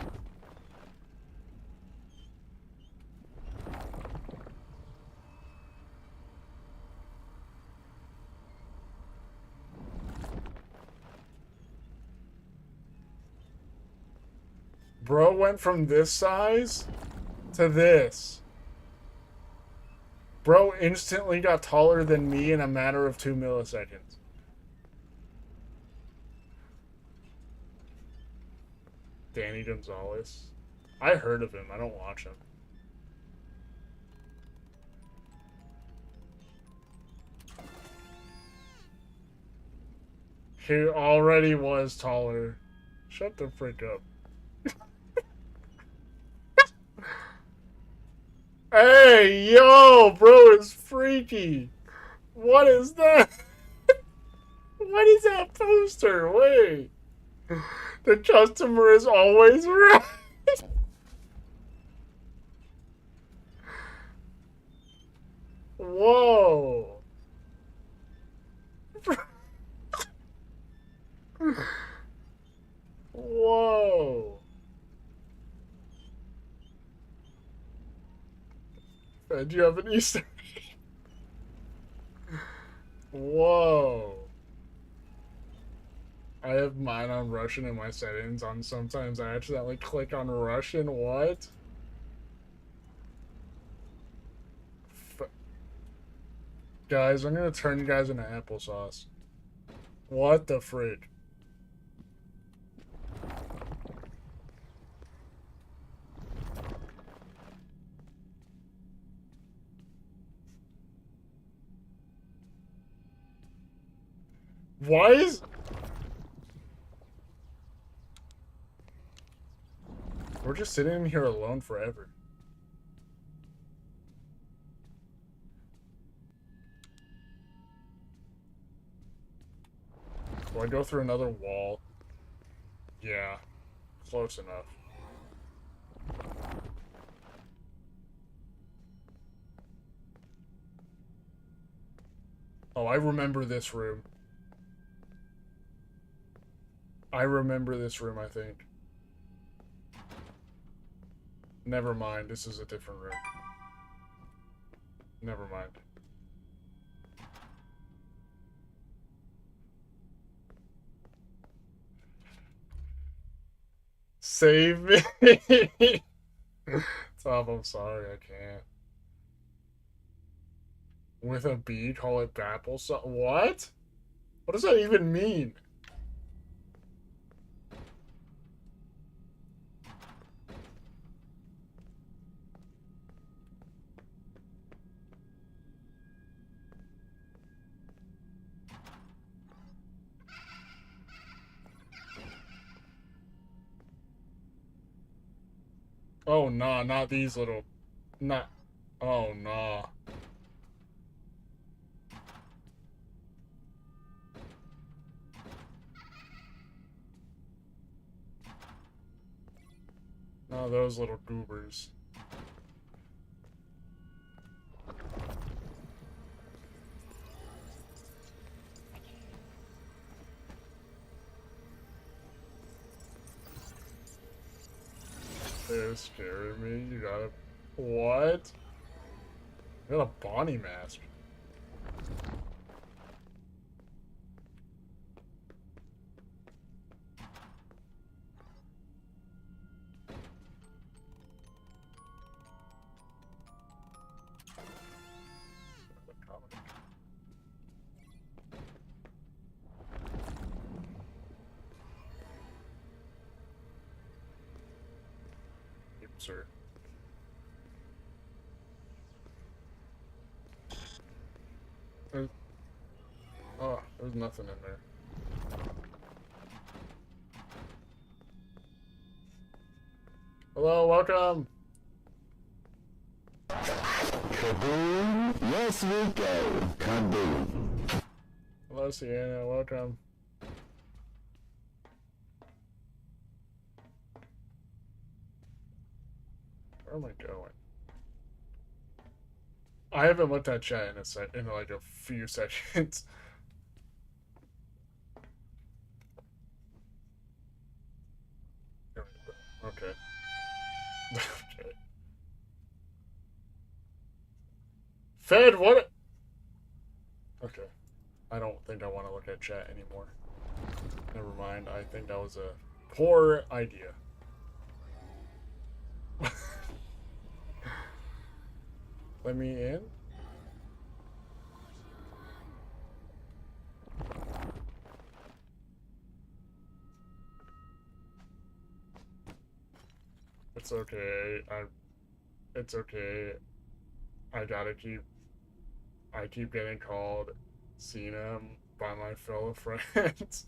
Speaker 1: Bro went from this size to this. Bro instantly got taller than me in a matter of 2 milliseconds. Danny Gonzalez. I heard of him. I don't watch him. He already was taller. Shut the frick up. Hey, yo, bro is freaky. What is that? What is that poster? Wait. The customer is always right. Whoa. Whoa. Do you have an Easter egg? Whoa. I have mine on Russian in my settings. On sometimes I accidentally click on Russian. What? Guys, I'm gonna turn you guys into applesauce. What the frick? Why is... We're just sitting in here alone forever. Will I go through another wall? Yeah. Close enough. Oh, I remember this room. I remember this room, I think. Never mind, this is a different room. Never mind. Save me! Tom, I'm sorry, I can't. With a B, call it Babel? So what? What does that even mean? Oh, nah, not these little... Not... Oh, nah. No, those little goobers. They're scaring me. You got a... What? You got a Bonnie mask. Sir. Oh, there's nothing in there. Hello, welcome.
Speaker 5: Kaboom! Yes, we go. Kaboom.
Speaker 1: Hello, Sienna, welcome. Where am I going? I haven't looked at chat in like a few seconds. Okay. Okay. Fed, what? Okay. I don't think I want to look at chat anymore. Never mind. I think that was a poor idea. Let me in. It's okay. It's okay. I keep getting called Cena by my fellow friends.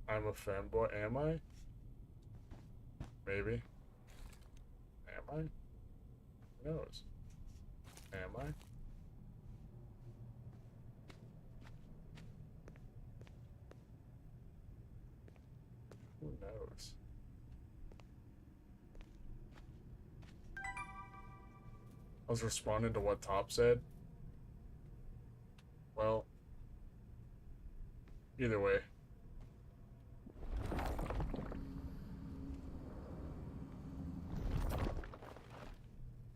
Speaker 1: I'm a fanboy. Am I? Maybe. Am I? Who knows? Am I? Who knows? I was responding to what Top said. Well, either way.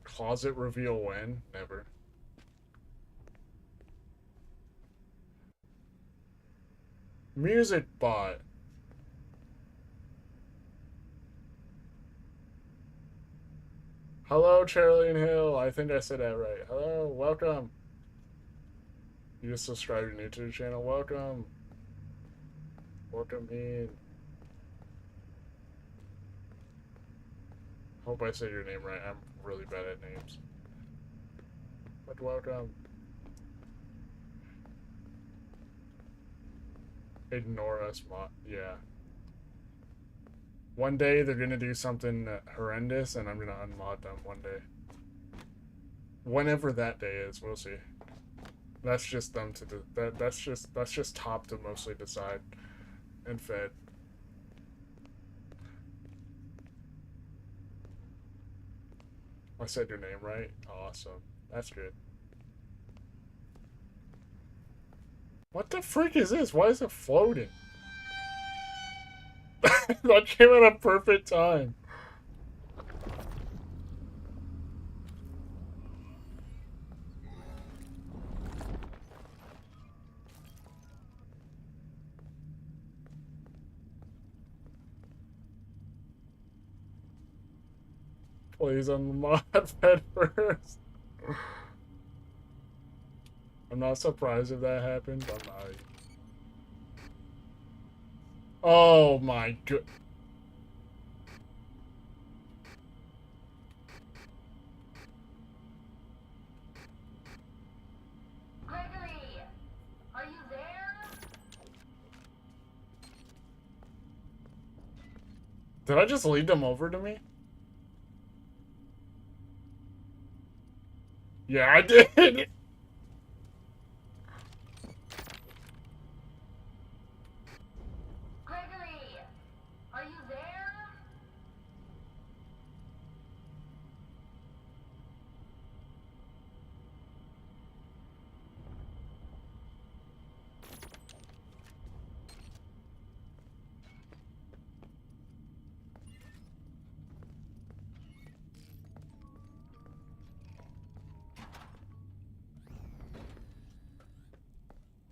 Speaker 1: Closet reveal when? Never. Music bot. Hello, Charlene Hill. I think I said that right. Hello, welcome. You just subscribed to your YouTube channel. Welcome. Welcome in. Hope I said your name right. I'm really bad at names. But welcome. Ignore us, yeah. One day they're gonna do something horrendous, and I'm gonna unmod them one day. Whenever that day is, we'll see. That's just them to do. That's just Top to mostly decide, and Fed. I said your name right. Awesome. That's good. What the frick is this? Why is it floating? That came at a perfect time. Please on the mod bed first. I'm not surprised if that happened. I'm not. Oh my god.
Speaker 4: Gregory, are you there?
Speaker 1: Did I just lead them over to me? Yeah, I did.
Speaker 4: Gregory, are you there?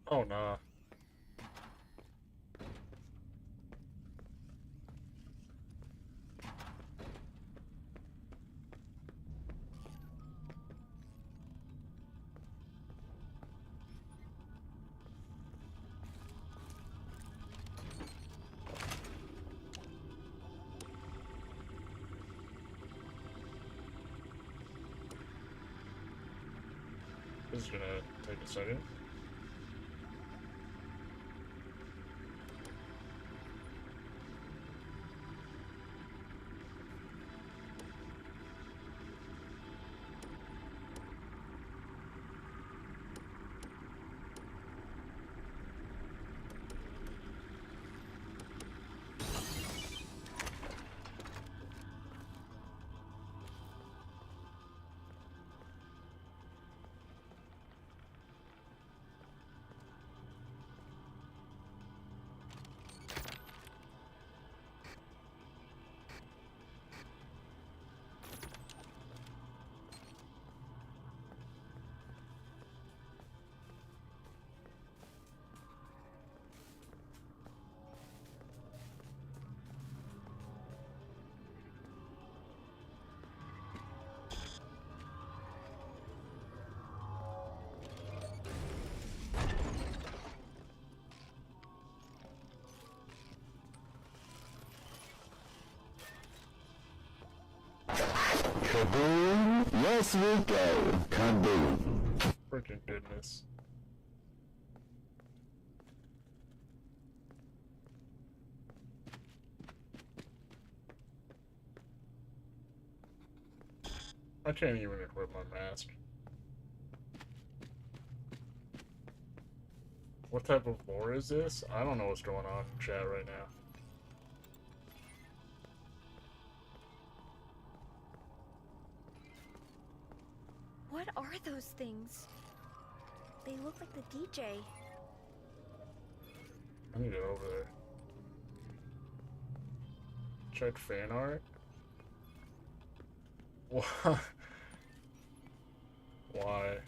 Speaker 1: Oh nah. This is gonna take a second.
Speaker 5: Kaboom! Yes, we go. Kaboom!
Speaker 1: Freaking goodness. I can't even equip my mask. What type of lore is this? I don't know what's going on in chat right now.
Speaker 4: What are those things? They look like the DJ.
Speaker 1: I need to go over there. Check fan art? What? Why?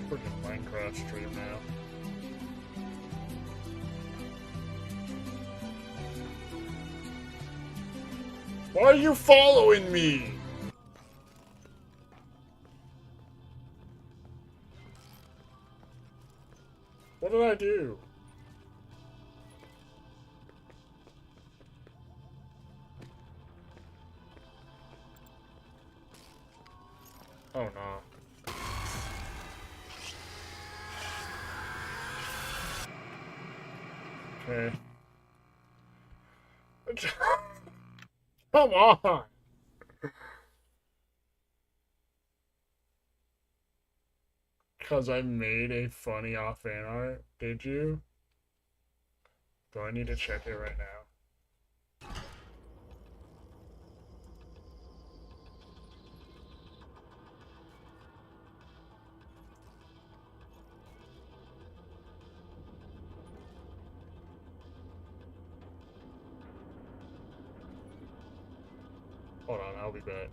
Speaker 1: Freaking Minecraft stream now. Why are you following me? What did I do? Oh no. Okay. Come on! Because I made a funny off fan art. Did you? Do I need to check it right now? Hold on, I'll be back.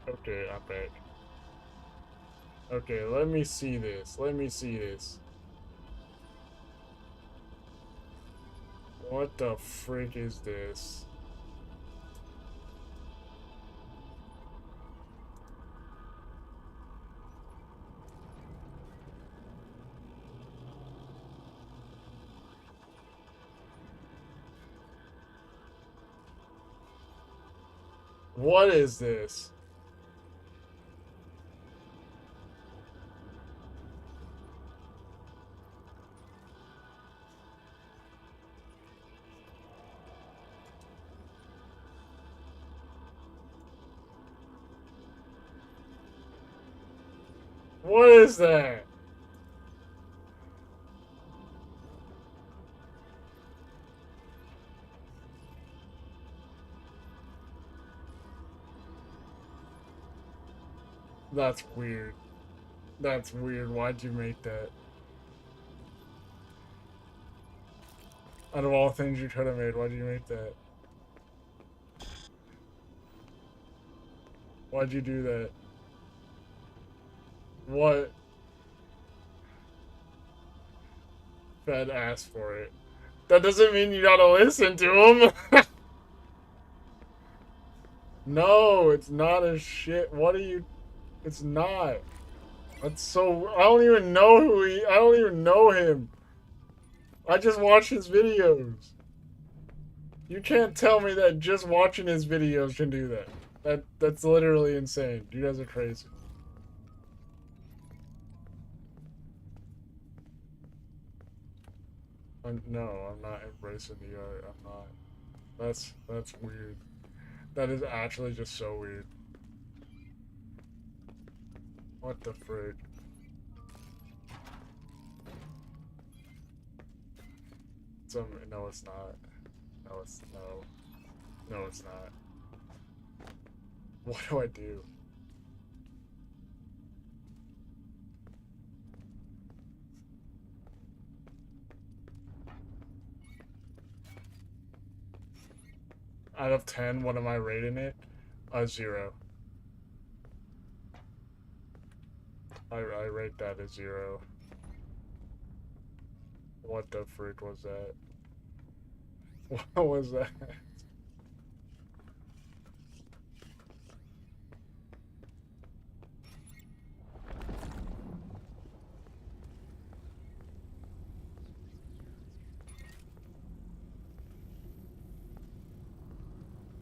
Speaker 1: Okay, I'm back. Okay, let me see this. Let me see this. What the frick is this? What is this? What is that? That's weird. That's weird. Why'd you make that? Out of all things you could have made, why'd you make that? Why'd you do that? What? Fed asked for it. That doesn't mean you gotta listen to him. No, it's not a shit. What are you? It's not. That's so. I don't even know who he. I don't even know him. I just watch his videos. You can't tell me that just watching his videos can do that. That's literally insane. You guys are crazy. No, I'm not embracing the art. I'm not. That's weird. That is actually just so weird. What the frick? No, it's not. No, no, it's not. What do I do? Out of 10, what am I rating it? A 0. I rate that a 0. What the frick was that? What was that?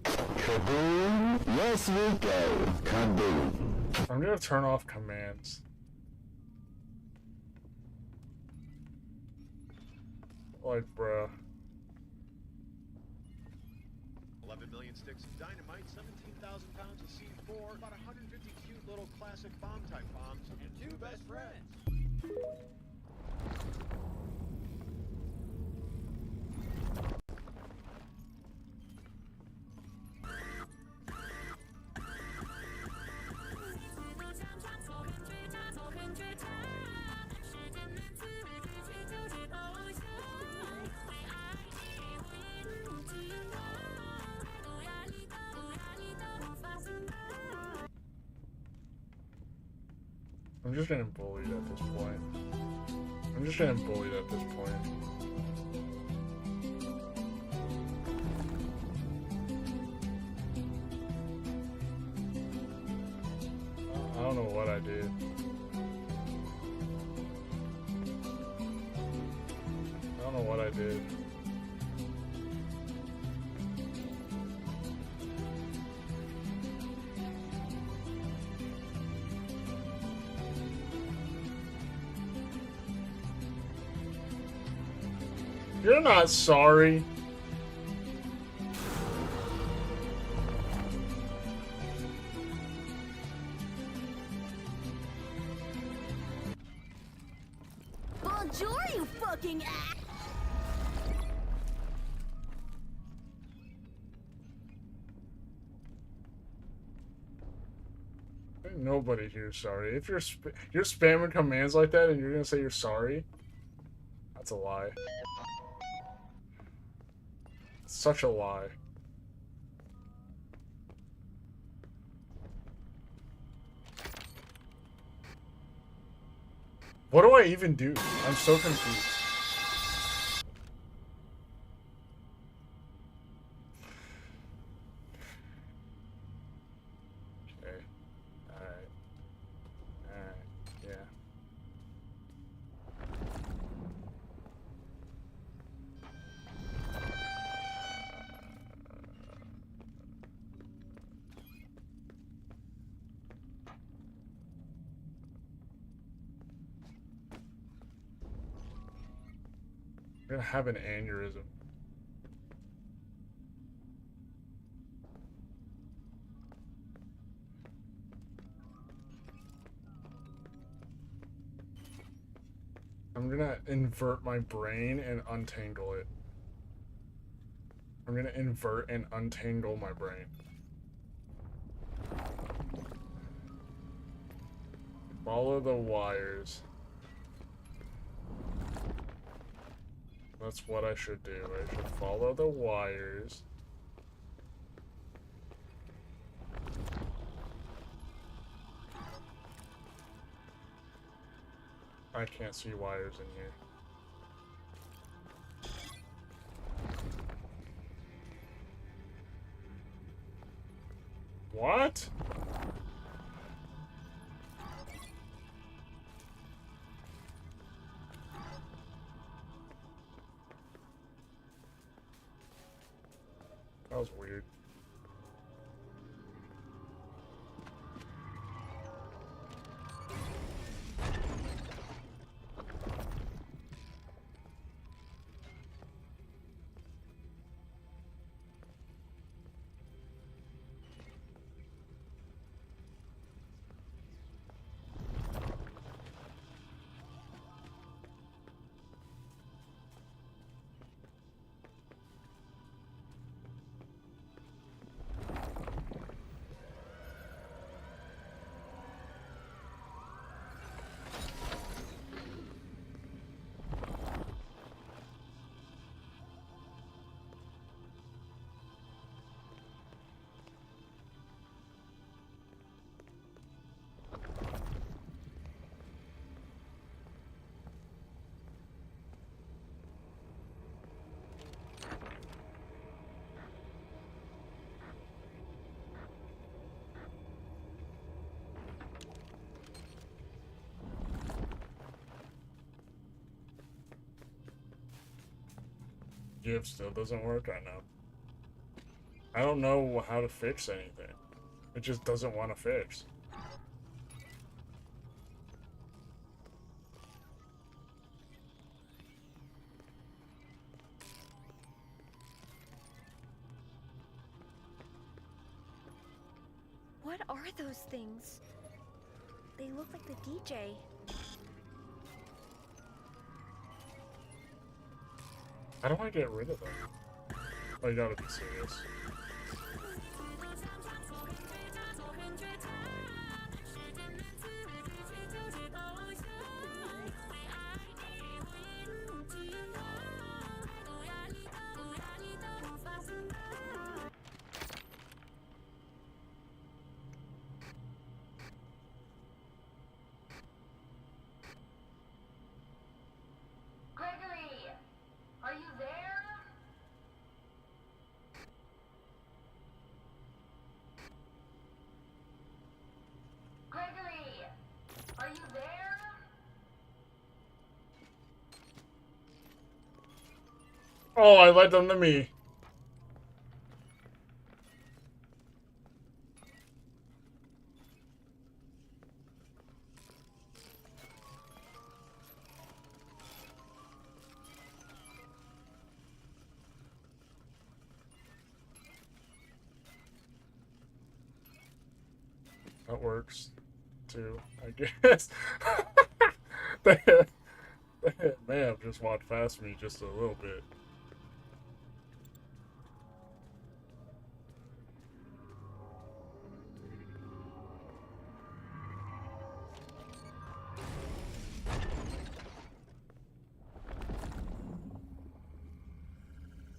Speaker 5: Kaboom! Yes, we go. Kaboom.
Speaker 1: I'm gonna turn off commands. Like, bruh.
Speaker 6: 11 million sticks of dynamite, 17,000 pounds of C4, about 150 cute little classic bomb-type bombs, and 2 best friends.
Speaker 1: I'm just getting bullied at this point. I'm just getting bullied at this point. I don't know what I did. I don't know what I did. You're not sorry.
Speaker 4: Bonjour, you fucking ass!
Speaker 1: Ain't nobody here sorry. If you're spamming commands like that and you're gonna say you're sorry, that's a lie. Such a lie. What do I even do? I'm so confused. Okay. Alright. Alright. Yeah. I'm gonna have an aneurysm. I'm gonna invert my brain and untangle it. I'm gonna invert and untangle my brain. Follow the wires. That's what I should do. I should follow the wires. I can't see wires in here. What? That was weird. GIF still doesn't work right now. I don't know how to fix anything. It just doesn't want to fix.
Speaker 4: What are those things? They look like the DJ.
Speaker 1: How do I get rid of them? Oh, you gotta be serious. Oh, I led them to me. That works, too, I guess. they may have just walked past me just a little bit.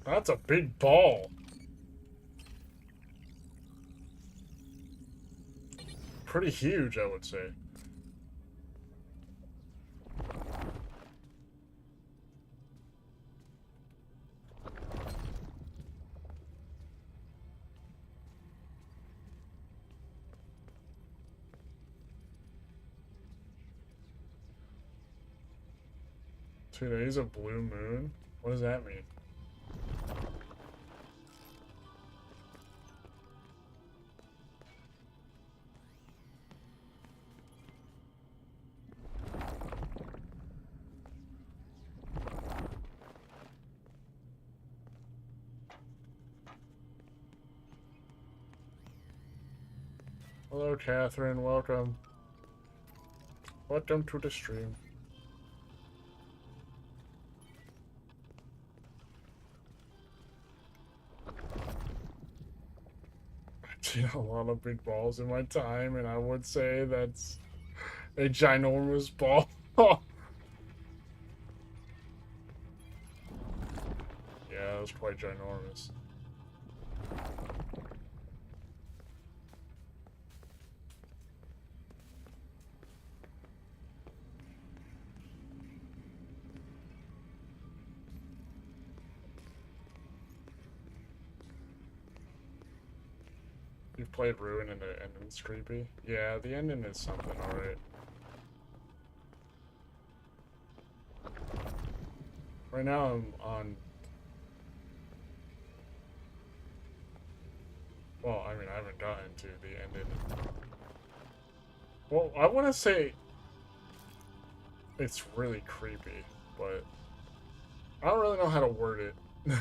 Speaker 1: That's a big ball. Pretty huge, I would say. Today's a blue moon? What does that mean? Hello, Catherine. Welcome. Welcome to the stream. I've seen a lot of big balls in my time, and I would say that's a ginormous ball. Yeah, it was quite ginormous. You've played Ruin and the ending's creepy? Yeah, the ending is something, alright. Right now I'm on... Well, I mean, I haven't gotten to the ending. Well, I want to say it's really creepy, but I don't really know how to word it.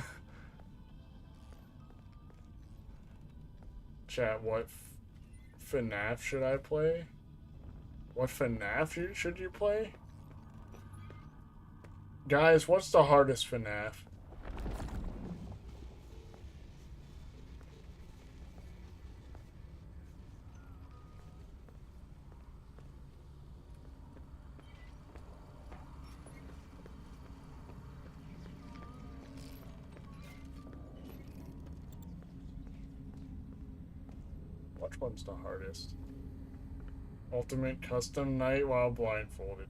Speaker 1: Chat, what FNAF should I play? What FNAF should you play? Guys, what's the hardest FNAF? Which one's the hardest? Ultimate custom night while blindfolded.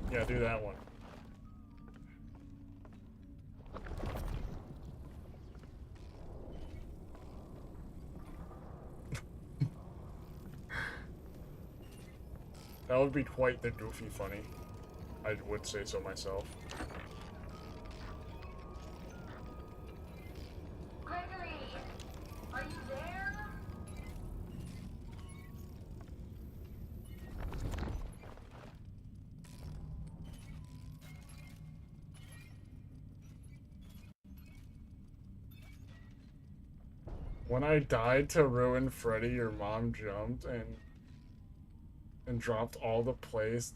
Speaker 1: Yeah, do that one. That would be quite the goofy funny. I would say so myself.
Speaker 2: Gregory, are you there?
Speaker 1: When I died to ruin Freddy, your mom jumped and dropped all the plates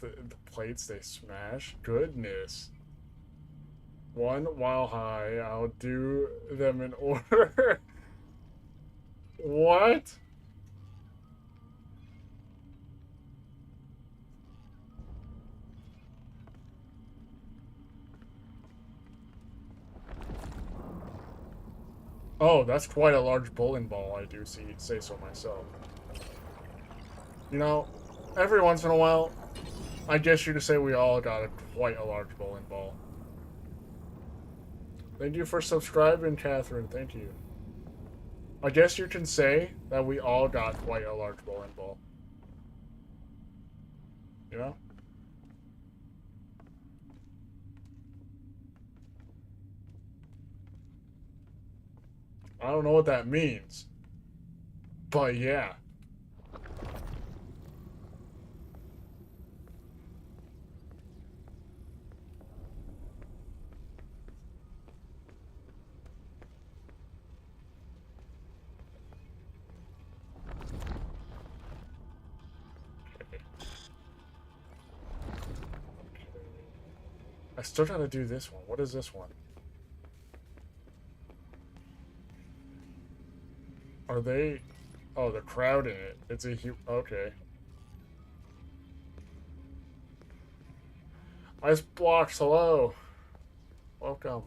Speaker 1: they smashed. Goodness. One while high, I'll do them in order. What? Oh, that's quite a large bowling ball, I do say so myself. You know, every once in a while, I guess you could say we all got quite a large bowling ball. Thank you for subscribing, Catherine. Thank you. I guess you can say that we all got quite a large bowling ball. You know? I don't know what that means. But yeah. I still gotta do this one. What is this one? Are they... Oh, they're crowding it. It's a huge... Okay. Ice blocks, hello. Welcome.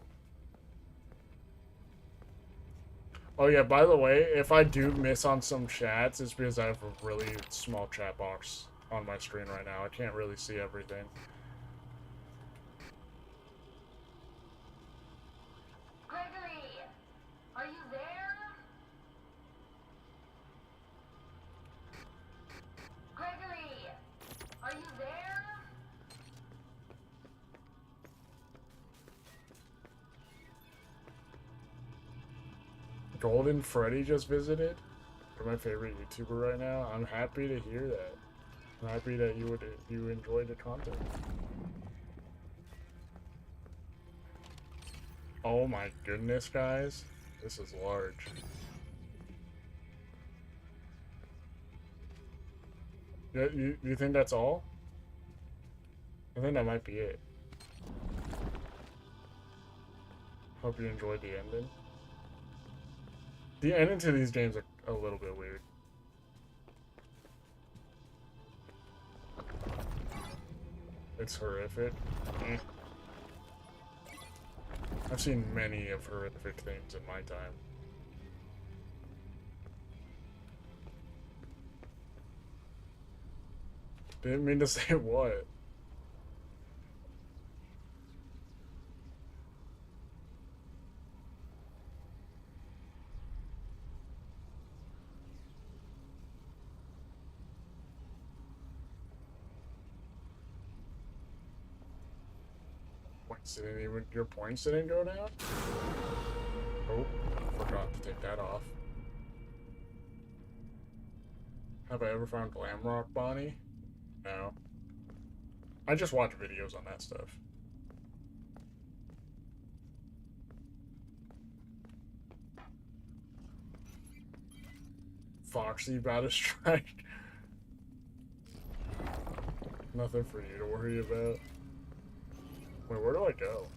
Speaker 1: Oh yeah, by the way, if I do miss on some chats, it's because I have a really small chat box on my screen right now. I can't really see everything.
Speaker 2: Gregory, are you there? Gregory, are you there?
Speaker 1: Golden Freddy just visited. You're my favorite YouTuber right now. I'm happy to hear that. I'm happy that you enjoyed the content. Oh my goodness, guys. This is large. You think that's all? I think that might be it. Hope you enjoyed the ending. The ending to these games are a little bit weird. It's horrific. I've seen many of horrific things in my time. Didn't mean to say what. Your points didn't go down? Oh, forgot to take that off. Have I ever found Glamrock Bonnie? No. I just watch videos on that stuff. Foxy about to strike. Nothing for you to worry about. Wait, where do I go?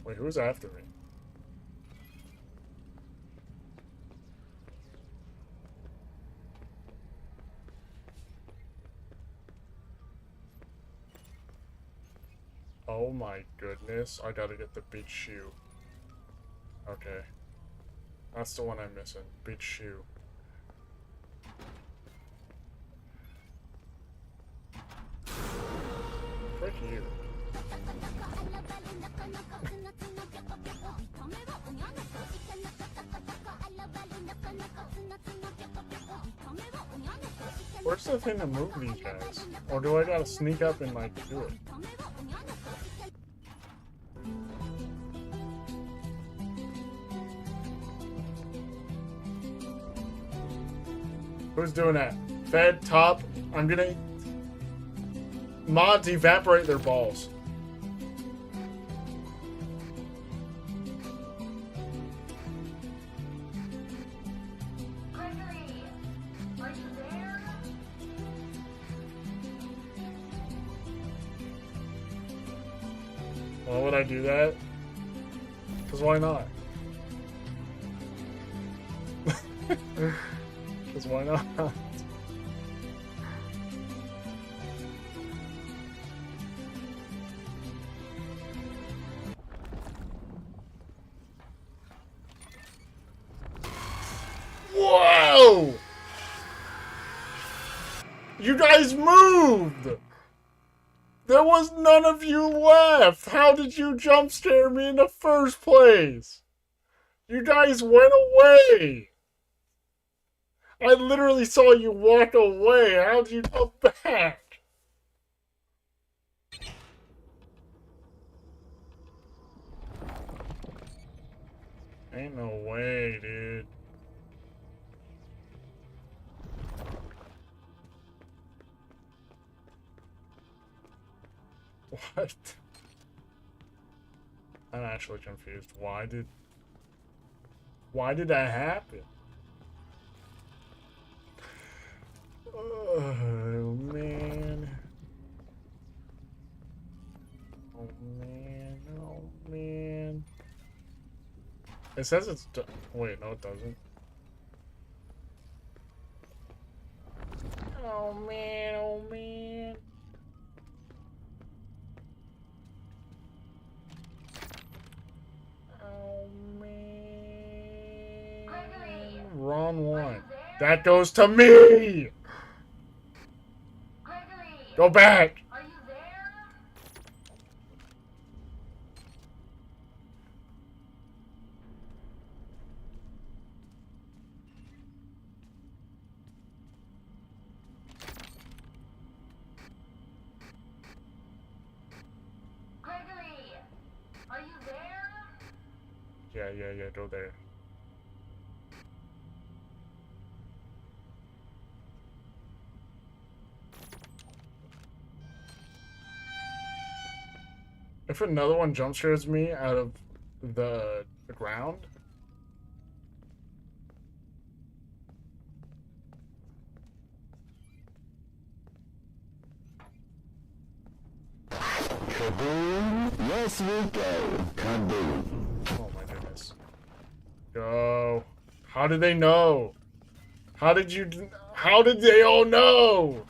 Speaker 1: Wait, who's after me? Oh my goodness, I gotta get the beach shoe. Okay. That's the one I'm missing. Beach shoe. Frick you. Where's the thing to move these guys? Or do I gotta sneak up and like do it? Who's doing that? Fed, top, I'm gonna... Mods evaporate their balls.
Speaker 2: Gregory, are you there?
Speaker 1: Why would I do that? Because why not? Because why not? Whoa! You guys moved! There was none of you left! How did you jump scare me in the first place? You guys went away! I literally saw you walk away. How did you come back? Ain't no way, dude. What? I'm actually confused. Why did that happen? Oh man. Oh man. Oh man. It says it's wait, no it doesn't. Oh man, oh man. Oh man.
Speaker 2: Gregory!
Speaker 1: Wrong
Speaker 2: Are
Speaker 1: one.
Speaker 2: you there?
Speaker 1: That goes to me!
Speaker 2: Gregory!
Speaker 1: Go back!
Speaker 2: Are you there? Gregory! Are you there?
Speaker 1: Yeah, go there. If another one jump scares me out of the ground,
Speaker 5: Kaboom! Yes, we go. Kaboom!
Speaker 1: oh my goodness. Go. How did they know? How did they all know?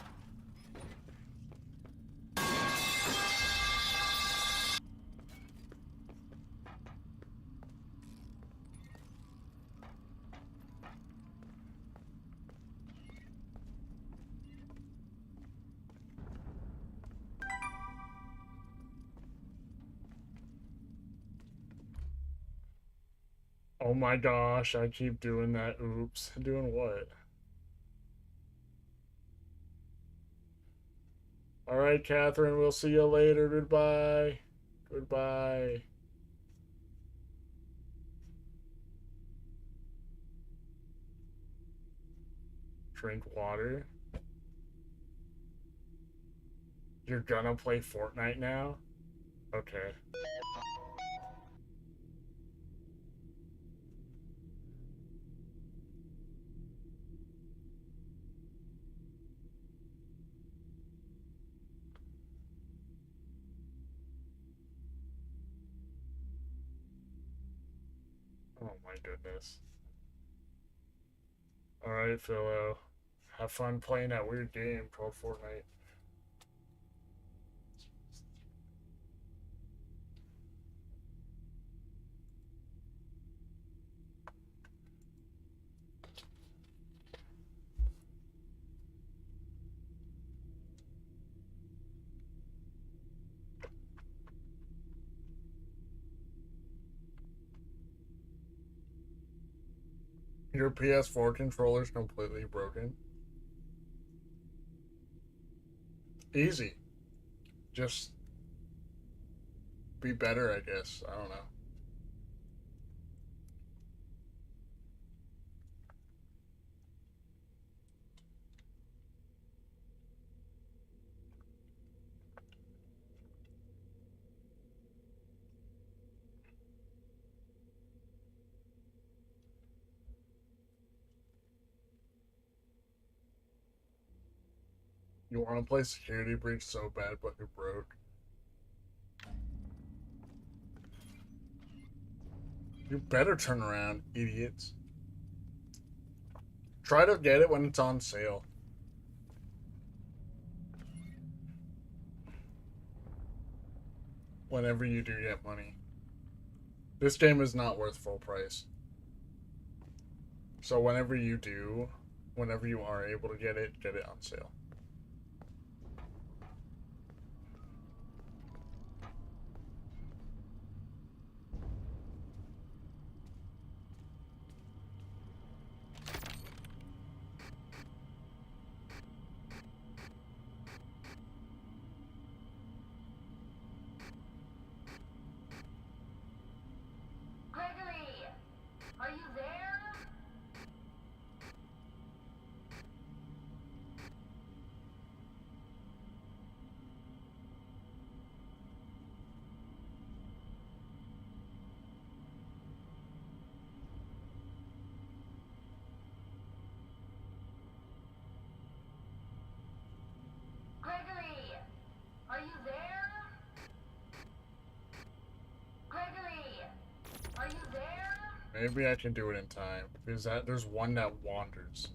Speaker 1: Oh my gosh, I keep doing that. Oops. Doing what? Alright, Catherine, we'll see you later. Goodbye. Goodbye. Drink water. You're gonna play Fortnite now? Okay. Oh my goodness. Alright, Philo. Have fun playing that weird game called Fortnite. Your PS4 controller's completely broken. Easy. Just be better, I guess. I don't know. You want to play Security Breach so bad, but you're broke. You better turn around, idiots. Try to get it when it's on sale. Whenever you do get money. This game is not worth full price. So whenever you are able to get it on sale.
Speaker 2: Gregory! Are you there?
Speaker 1: Maybe I can do it in time. Because there's one that wanders.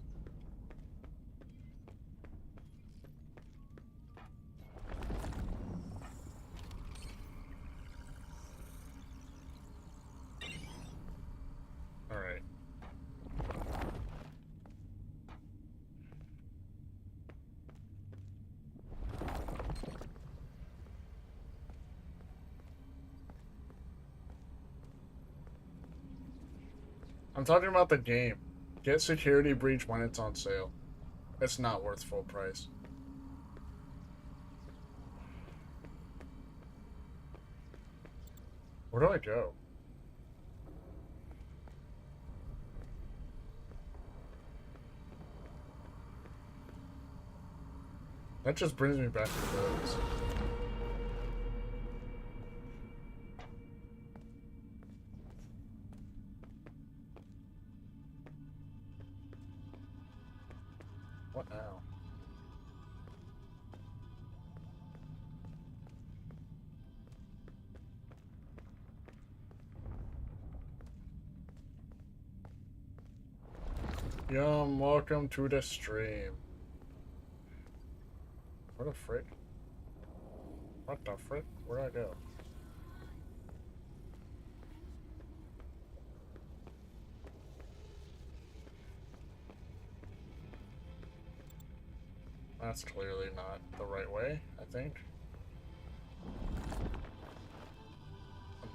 Speaker 1: Alright. I'm talking about the game. Get Security Breach when it's on sale. It's not worth full price. Where do I go? That just brings me back to those. What now? Yum, welcome to the stream. What the frick? What the frick? Where'd I go? That's clearly not the right way, I think.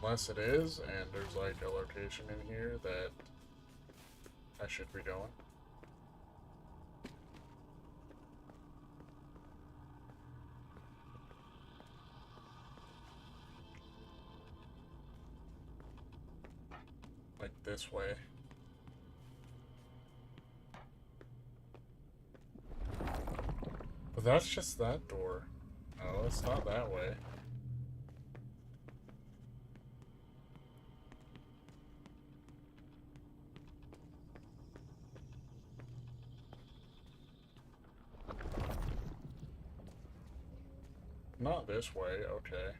Speaker 1: Unless it is, and there's like a location in here that I should be going. Like this way. But that's just that door. No, it's not that way. Not this way, okay.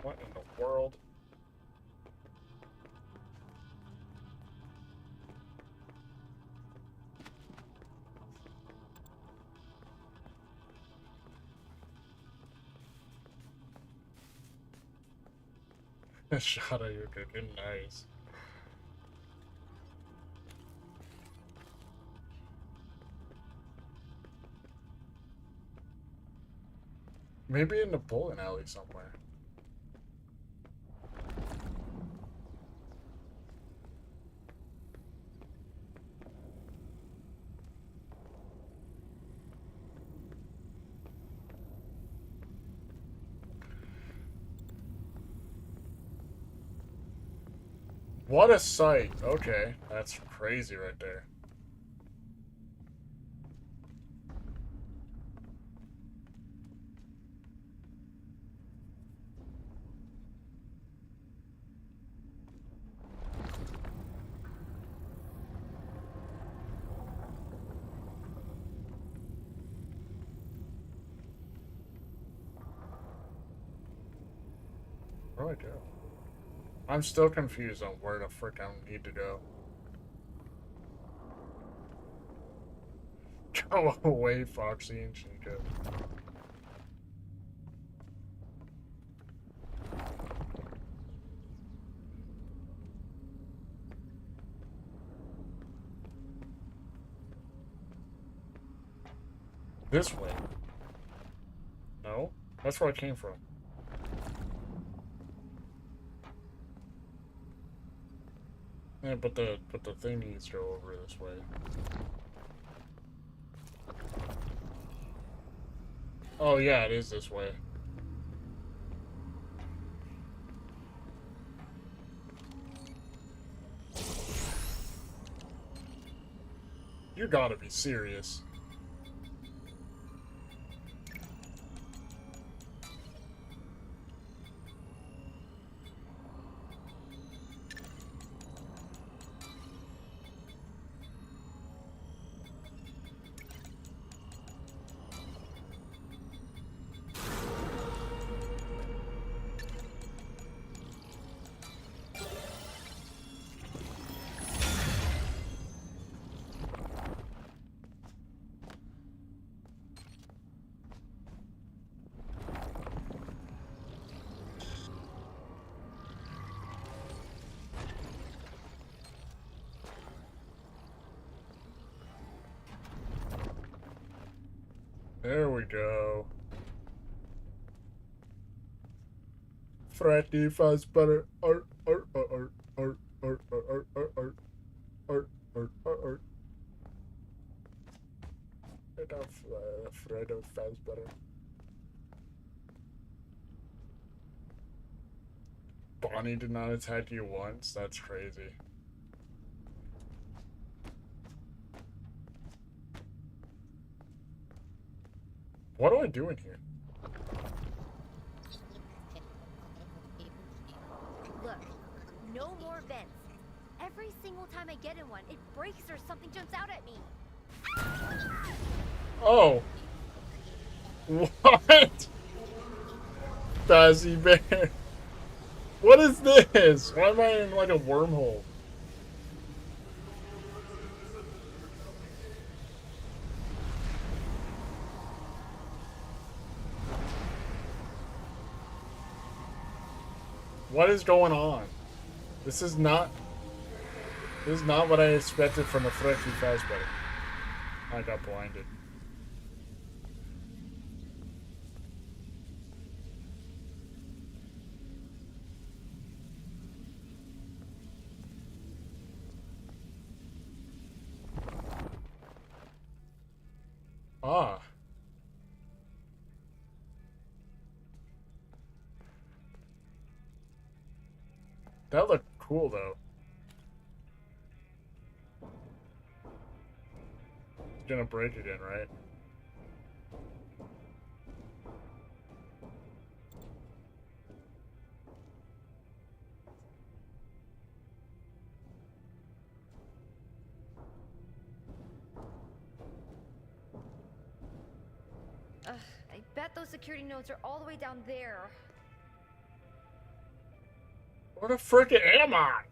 Speaker 1: What in the world? Shot at your cooking, nice. Maybe in the bowling alley somewhere. What a sight. Okay, that's crazy right there. Where do I go? I'm still confused on where the frick I need to go. Go away, Foxy and Chico. This way. No? That's where I came from. Yeah, but the thing needs to go over this way. Oh yeah, it is this way. You gotta be serious. There we go. Freddy Fazbear. Art. Fredo Fazbear. Bonnie did not attack you once? That's crazy. What do I do in here?
Speaker 4: Look, no more vents. Every single time I get in one, it breaks or something jumps out at me.
Speaker 1: Oh. What? Bazzy Bear. What is this? Why am I in like a wormhole? What is going on? This is not what I expected from a Freddy Fazbear. I got blinded. Ah. That looked cool though. Gonna break again, right?
Speaker 4: I bet those security nodes are all the way down there.
Speaker 1: Where the frick am I?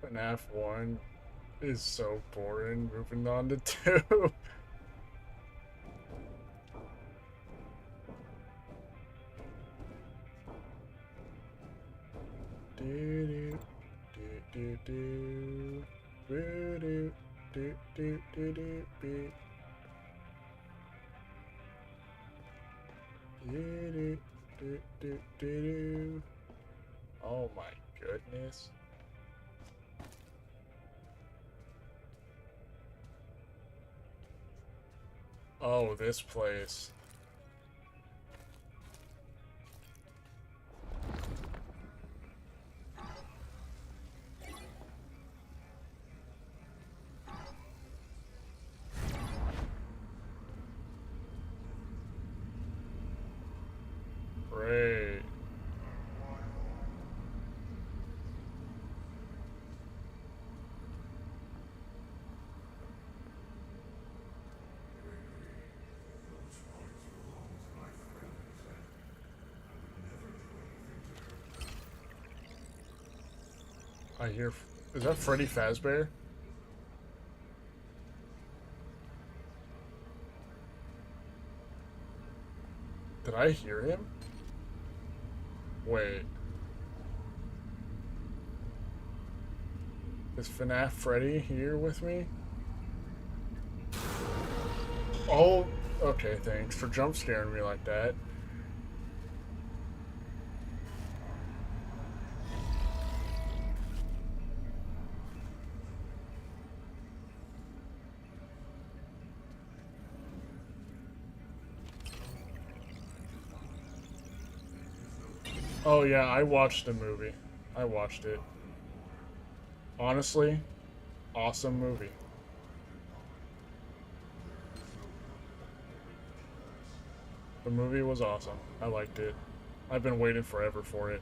Speaker 1: FNAF 1 is so boring. Moving on to 2. Oh my goodness. Oh, this place. Great. I hear. Is that Freddy Fazbear? Did I hear him? Wait. Is FNAF Freddy here with me? Oh, okay, thanks for jump scaring me like that. Oh yeah, I watched the movie. I watched it. Honestly, awesome movie. The movie was awesome. I liked it. I've been waiting forever for it.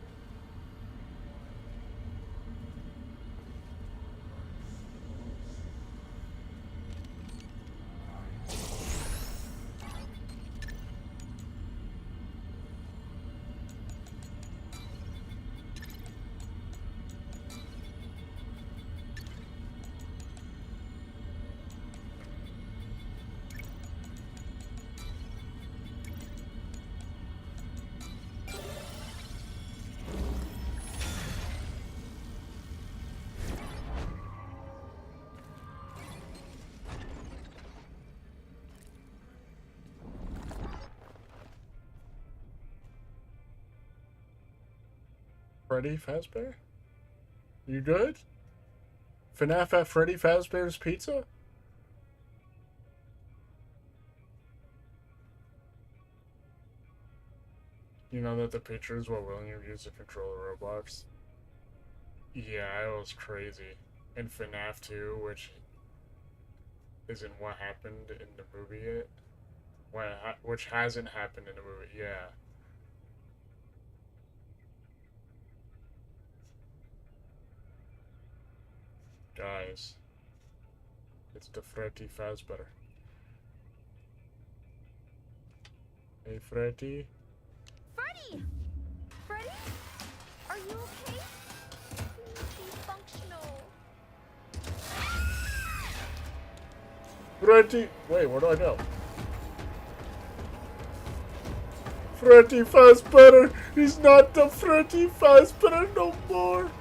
Speaker 1: Freddy Fazbear? You good? FNAF at Freddy Fazbear's Pizza? You know that the pictures were willing to use to control the Roblox? Yeah, it was crazy. In FNAF 2, which isn't what happened in the movie yet. Which hasn't happened in the movie, yeah. Guys, it's the Freddy Fazbear. Hey, Freddy.
Speaker 4: Freddy! Freddy? Are you okay? Please be functional.
Speaker 1: Freddy! Wait, where do I go? Freddy Fazbear! He's not the Freddy Fazbear no more!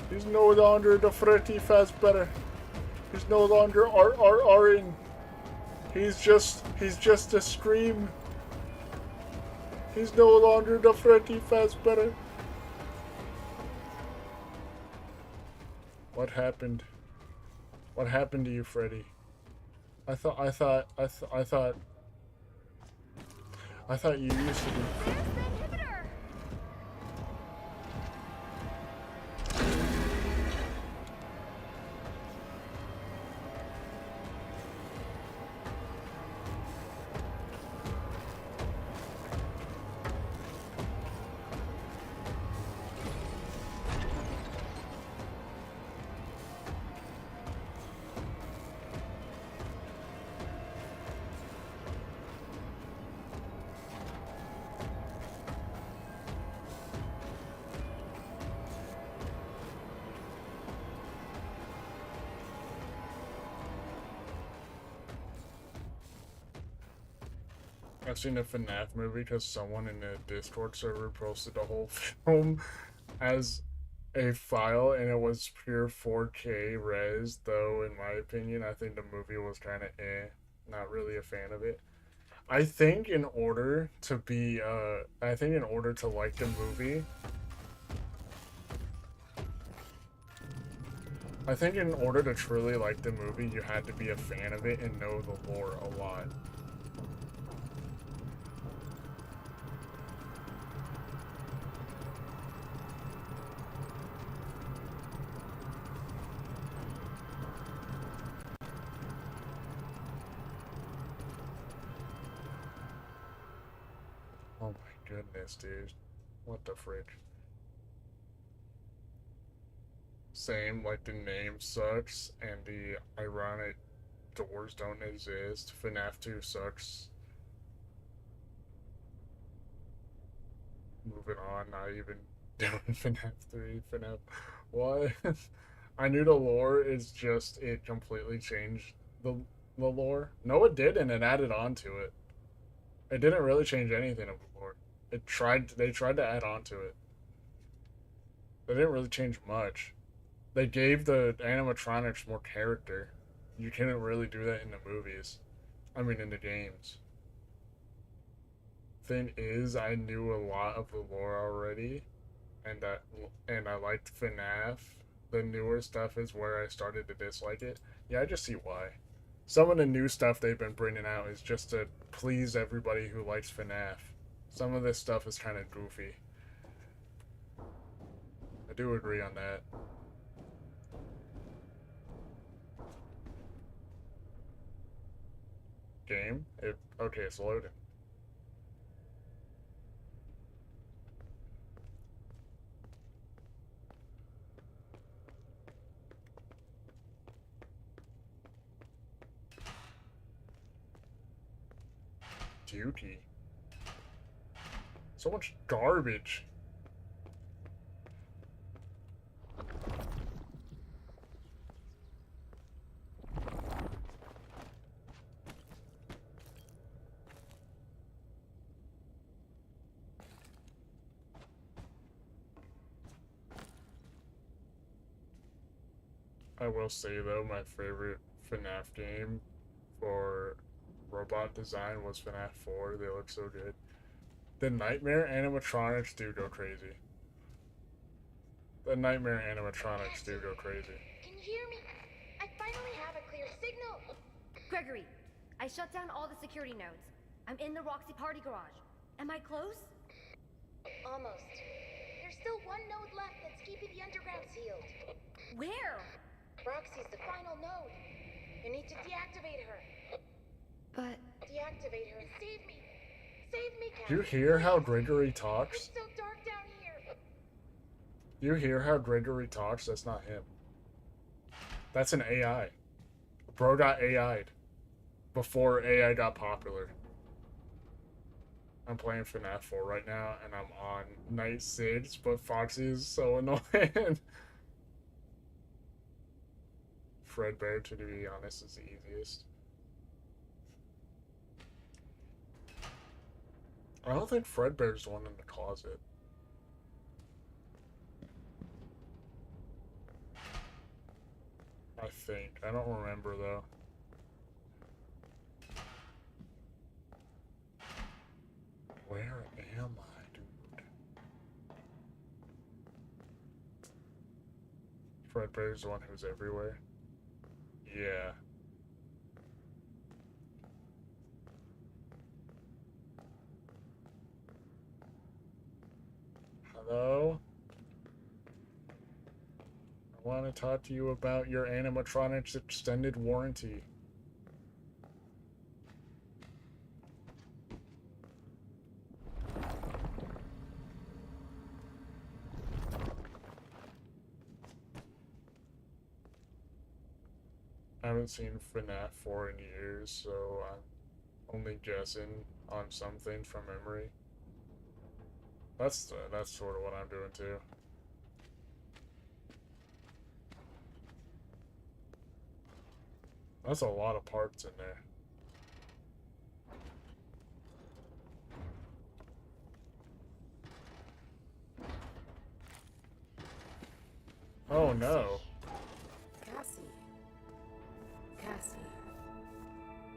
Speaker 1: He's no longer the Freddy Fazbear. He's no longer RRRing. He's just a scream. He's no longer the Freddy Fazbear. What happened? What happened to you, Freddy? I thought you used to be.
Speaker 4: There's the inhibitor!
Speaker 1: I've seen a FNAF movie because someone in the Discord server posted the whole film as a file and it was pure 4K res, though in my opinion I think the movie was kind of not really a fan of it. I think in order to be in order to like the movie, I think in order to truly like the movie you had to be a fan of it and know the lore a lot. Oh my goodness, dude. What the frick? Same, like the name sucks and the ironic doors don't exist. FNAF 2 sucks. Moving on, not even doing FNAF 3, FNAF. What? I knew the lore is just it completely changed the lore. No, it didn't, it added on to it. It didn't really change anything of the lore. They tried to add on to it. They didn't really change much. They gave the animatronics more character. You couldn't really do that in the movies. I mean, in the games. Thing is, I knew a lot of the lore already, and I liked FNAF. The newer stuff is where I started to dislike it. Yeah, I just see why. Some of the new stuff they've been bringing out is just to please everybody who likes FNAF. Some of this stuff is kind of goofy. I do agree on that. Game? Okay, it's loading. Dookie. So much garbage. I will say though, my favorite FNAF game for robot design was FNAF 4. They look so good. The nightmare animatronics do go crazy. The nightmare animatronics do go crazy.
Speaker 4: Can you hear me? I finally have a clear signal.
Speaker 3: Gregory, I shut down all the security nodes. I'm in the Roxy party garage. Am I close?
Speaker 4: Almost. There's still one node left that's keeping the underground sealed.
Speaker 3: Where?
Speaker 4: Roxy's the final node. You need to deactivate her.
Speaker 3: But
Speaker 4: Deactivate her and save me. Save me, Cat.
Speaker 1: Do you hear how Gregory talks?
Speaker 4: It's so dark down here.
Speaker 1: You hear how Gregory talks? That's not him. That's an AI. Bro got AI'd before AI got popular. I'm playing FNAF 4 right now, and I'm on night 6, but Foxy is so annoying. Fredbear, to be honest, is the easiest. I don't think Fredbear's the one in the closet. I think. I don't remember, though. Where am I, dude? Fredbear's the one who's everywhere. Yeah. Hello? I want to talk to you about your animatronics extended warranty. I haven't seen FNAF 4 in years, so I'm only guessing on some things from memory. That's sort of what I'm doing too. That's a lot of parts in there. Oh no.
Speaker 7: Cassie.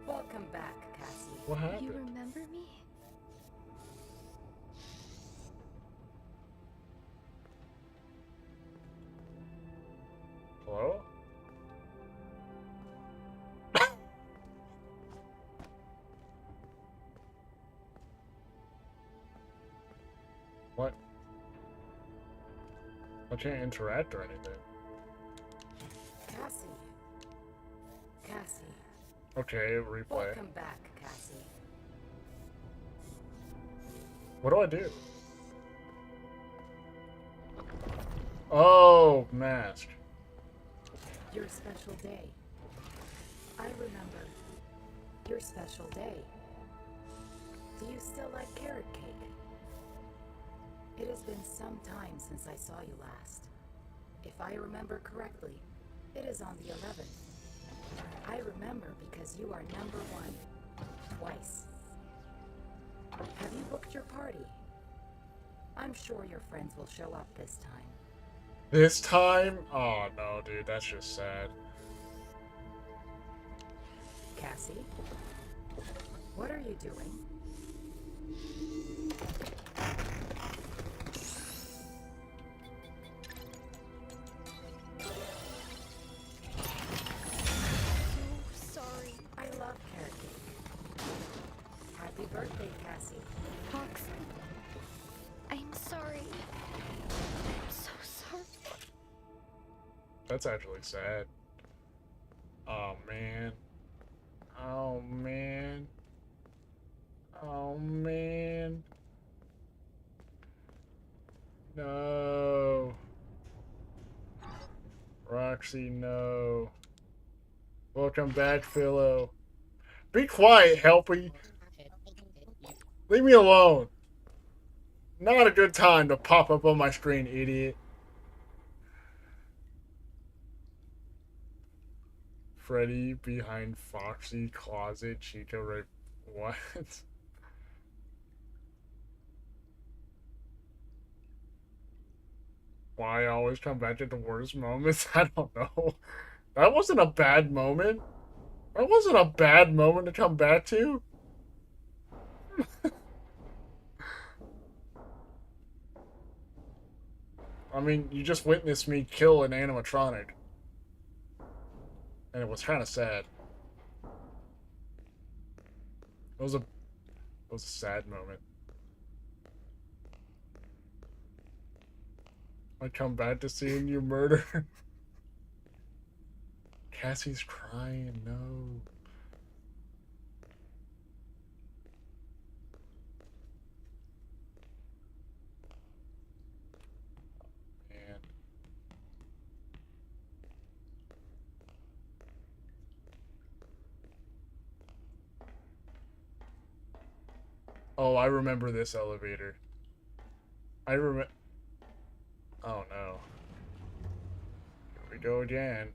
Speaker 7: Welcome back, Cassie.
Speaker 1: What happened?
Speaker 3: You remember me?
Speaker 1: Hello? What? I can't interact or anything.
Speaker 7: Cassie.
Speaker 1: Okay, replay.
Speaker 7: Welcome back, Cassie.
Speaker 1: What do I do? Oh, mask.
Speaker 7: Your special day. I remember. Your special day. Do you still like carrot cake? It has been some time since I saw you last. If I remember correctly, it is on the 11th. I remember because you are number 1. Twice. Have you booked your party? I'm sure your friends will show up this time.
Speaker 1: This time? Oh no, dude, that's just sad.
Speaker 7: Cassie? What are you doing?
Speaker 4: Sorry.
Speaker 7: I love carrot cake. Happy birthday, Cassie.
Speaker 4: Fox. I'm sorry. I'm so sorry.
Speaker 1: That's actually sad. Oh man. Oh man. Oh man. No. Roxy, no. Welcome back, Philo. Be quiet, Helpy. Leave me alone. Not a good time to pop up on my screen, idiot. Freddy behind Foxy closet, Chica right. What? Why I always come back at the worst moments? I don't know. That wasn't a bad moment. That wasn't a bad moment to come back to. I mean, you just witnessed me kill an animatronic. And it was kind of sad. It was a sad moment. I come back to seeing you murder. Cassie's crying, no. Man. Oh, I remember this elevator. I remember. Oh no. Here we go again.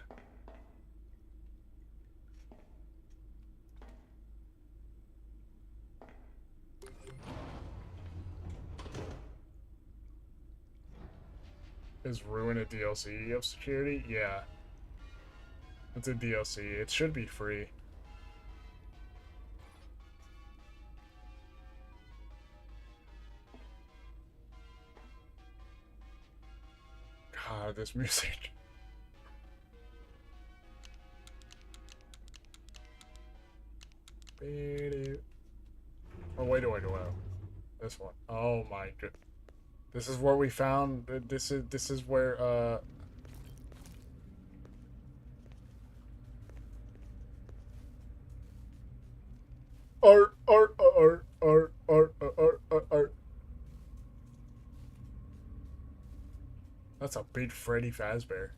Speaker 1: Is Ruin a DLC of security? Yeah. It's a DLC. It should be free. God, this music. Oh, wait, do I go out? This one. Oh my god. This is where we found. This is where art. That's a big Freddy Fazbear.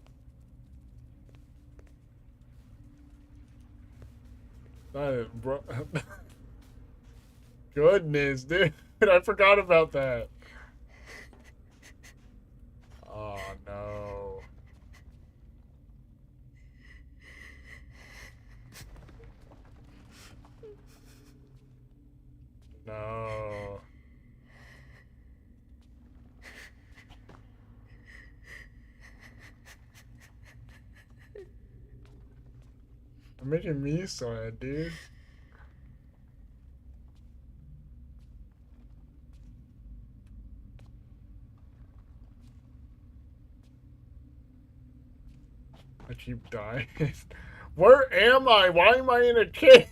Speaker 1: That is, bro. Goodness, dude. I forgot about that. Oh, no. No. You're making me sad, dude. I keep dying. Where am I? Why am I in a cave?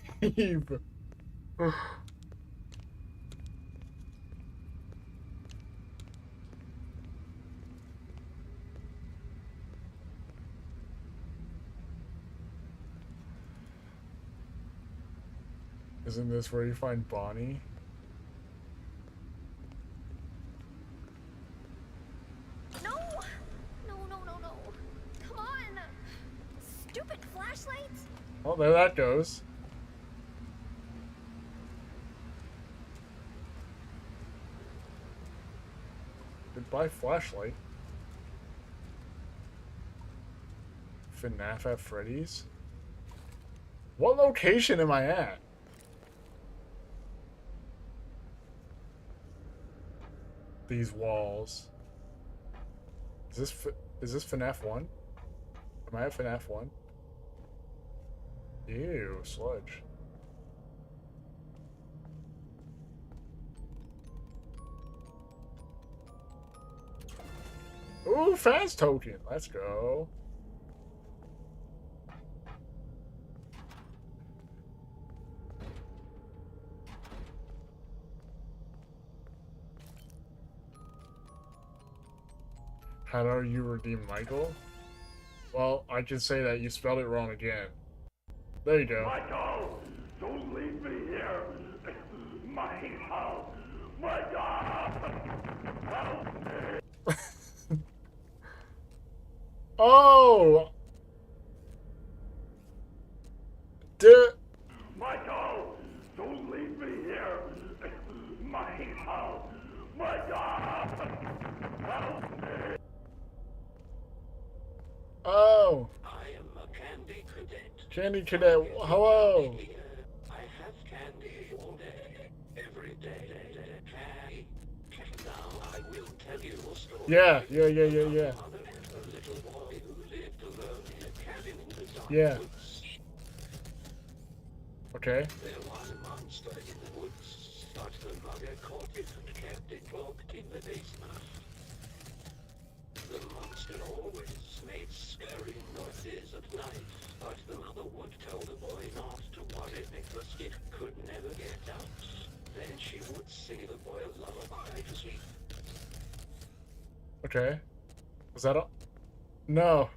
Speaker 1: Isn't this where you find Bonnie?
Speaker 4: No! No. Come on! Stupid flashlights!
Speaker 1: Oh, there that goes. Goodbye, flashlight. FNAF at Freddy's? What location am I at? These walls. Is this FNAF 1? Am I at FNAF 1? Ew, sludge. Ooh, fast token. Let's go. How do you redeem Michael? Well, I can say that you spelled it wrong again. There you go.
Speaker 8: Michael, don't leave me here. Michael, Michael, help me.
Speaker 1: Oh!
Speaker 8: Michael, don't leave me here. Michael, Michael, help me.
Speaker 1: Oh!
Speaker 8: I am a candy cadet.
Speaker 1: Candy Cadet, hello!
Speaker 8: I have candy all day, every day. Now I will tell you a story.
Speaker 1: Yeah.
Speaker 8: A little boy who lived alone in a cabin in the dark
Speaker 1: Yeah.
Speaker 8: woods.
Speaker 1: Okay.
Speaker 8: There was a monster in the woods, but the mother caught it and kept it locked in the basement. The monster always made scary noises at night, but the mother would tell the boy not to worry because it could never get out. Then she would sing the boy a lullaby to sleep.
Speaker 1: Okay. Was that all? No.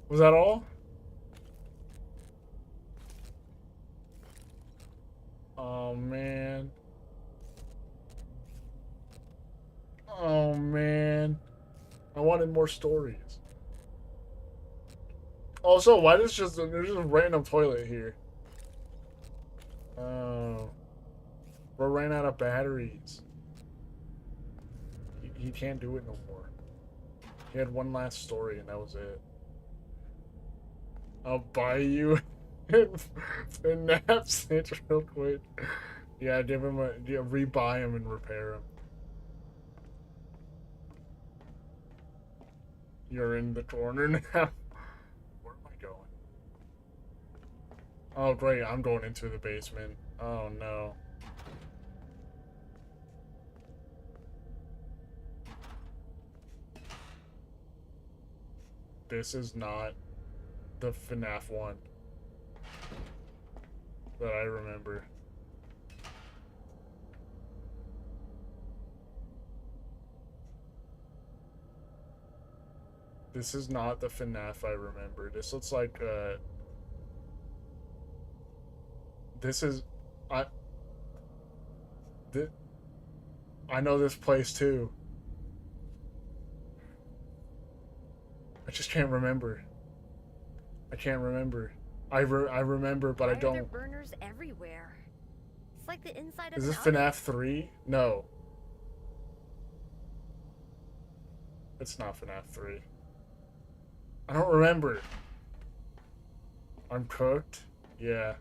Speaker 1: Was that all? Oh, man. Oh, man. I wanted more stories. Also, why there's just a random toilet here? Oh. We're running out of batteries. He can't do it no more. He had one last story and that was it. I'll buy you FNAF Cinch real quick. Yeah, give him a rebuy him and repair him. You're in the corner now. Where am I going? Oh great, I'm going into the basement. Oh no. This is not the FNAF 1 that I remember. This is not the FNAF I remember. This looks like, this is... I know this place too. I just can't remember. I can't remember. I remember, but I don't...
Speaker 3: Why are there burners everywhere? It's like the inside of
Speaker 1: Is
Speaker 3: an
Speaker 1: this
Speaker 3: oven.
Speaker 1: FNAF 3? No. It's not FNAF 3. I don't remember. I'm cooked? Yeah.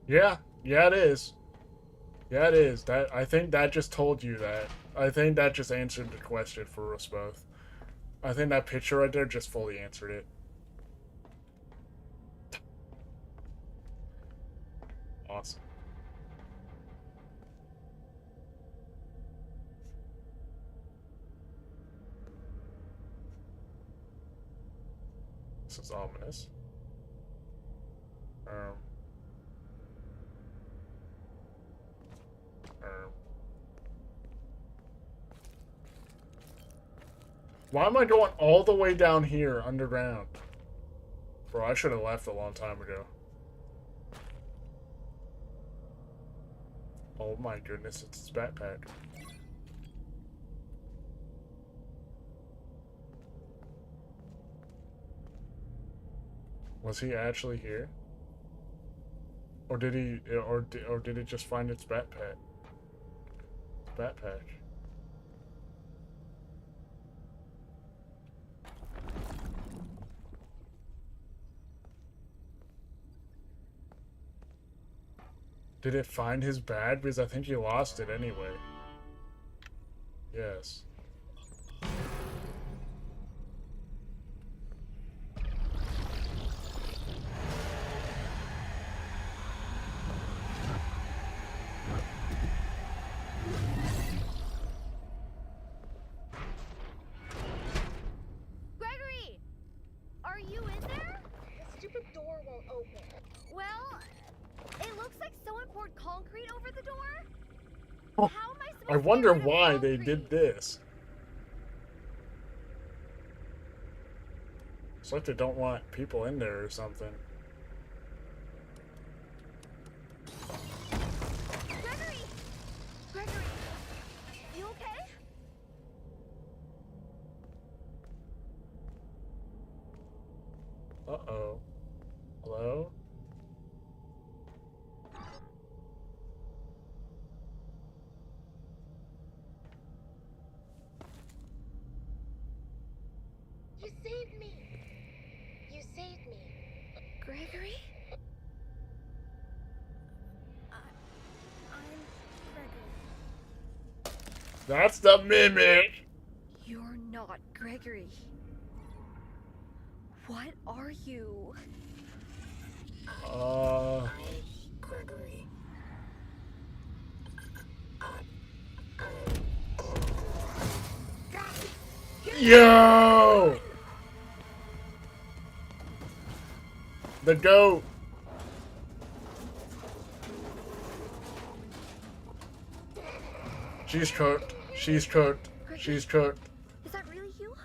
Speaker 1: Yeah, it is. Yeah, it is. I think that just told you that. I think that just answered the question for us both. I think that picture right there just fully answered it. Awesome. This is ominous. Why am I going all the way down here underground? Bro, I should have left a long time ago. Oh my goodness, it's his backpack. Was he actually here? Or did he, or did it just find its backpack? Backpack. Did it find his bag? Because I think he lost it anyway. Yes.
Speaker 4: Gregory! Are you in there?
Speaker 2: The stupid door won't open.
Speaker 4: Well, it looks like someone poured concrete over the door.
Speaker 1: Oh,
Speaker 4: How am I supposed
Speaker 1: I
Speaker 4: to
Speaker 1: wonder
Speaker 4: get rid of
Speaker 1: why they
Speaker 4: concrete?
Speaker 1: did this. It's like they don't want people in there or something.
Speaker 4: Gregory! Gregory! You okay?
Speaker 1: Uh-oh. Hello?
Speaker 2: You saved me. You saved me.
Speaker 4: Gregory? I'm Gregory.
Speaker 1: That's the mimic!
Speaker 4: You're not Gregory. What are you?
Speaker 7: Gregory.
Speaker 1: Yo! The goat! She's cooked. She's cooked. She's cooked.
Speaker 4: Is that really you?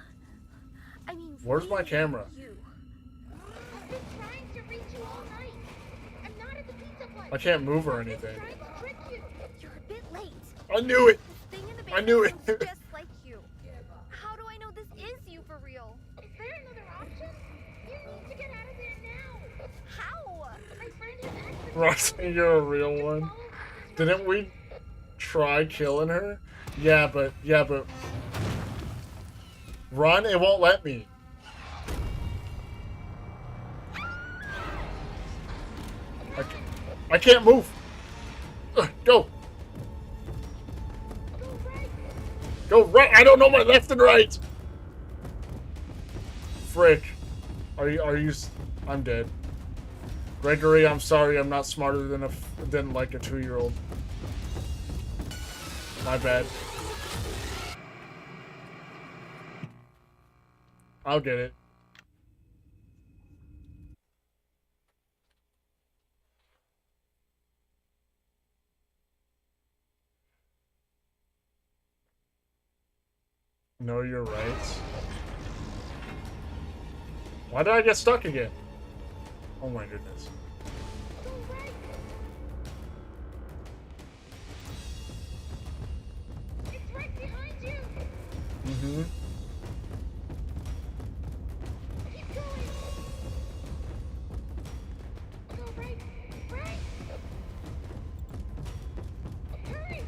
Speaker 4: I mean,
Speaker 1: Where's my
Speaker 4: really
Speaker 1: camera?
Speaker 4: You.
Speaker 2: I've been trying to reach you all night. I'm not at the pizza place.
Speaker 1: I can't move or
Speaker 2: I've been
Speaker 1: anything.
Speaker 2: trying to trick you.
Speaker 4: You're a bit late.
Speaker 1: I knew it!
Speaker 4: This thing in the
Speaker 1: I knew
Speaker 4: basement
Speaker 1: it.
Speaker 4: looks just like you. How do I know this is you for real?
Speaker 2: Is there another option? You need to get out of there now.
Speaker 4: How?
Speaker 2: My friend has access to
Speaker 1: Roxanne, you're a real one. Didn't we try killing her? Yeah, but run, it won't let me. I can't move. Go. Go right. I don't know my left and right. Frick. Are you I'm dead. Gregory, I'm sorry. I'm not smarter than like a 2-year-old. My bad. I'll get it. No, you're right. Why did I get stuck again? Oh my goodness.
Speaker 2: It's right behind you.
Speaker 1: Mm-hmm.
Speaker 2: Keep going. Go right. Right. Hurry.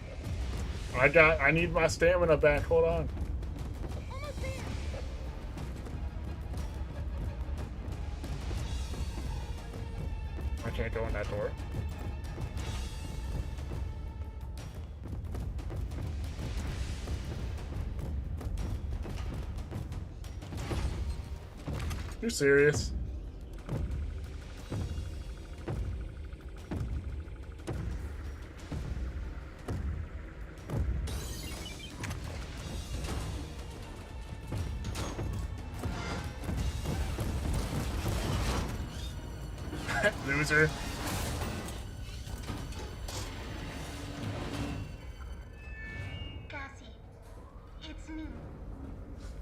Speaker 1: I need my stamina back. Hold on.
Speaker 2: Almost there.
Speaker 1: I can't go in that door. You serious? Loser.
Speaker 2: Cassie, it's me.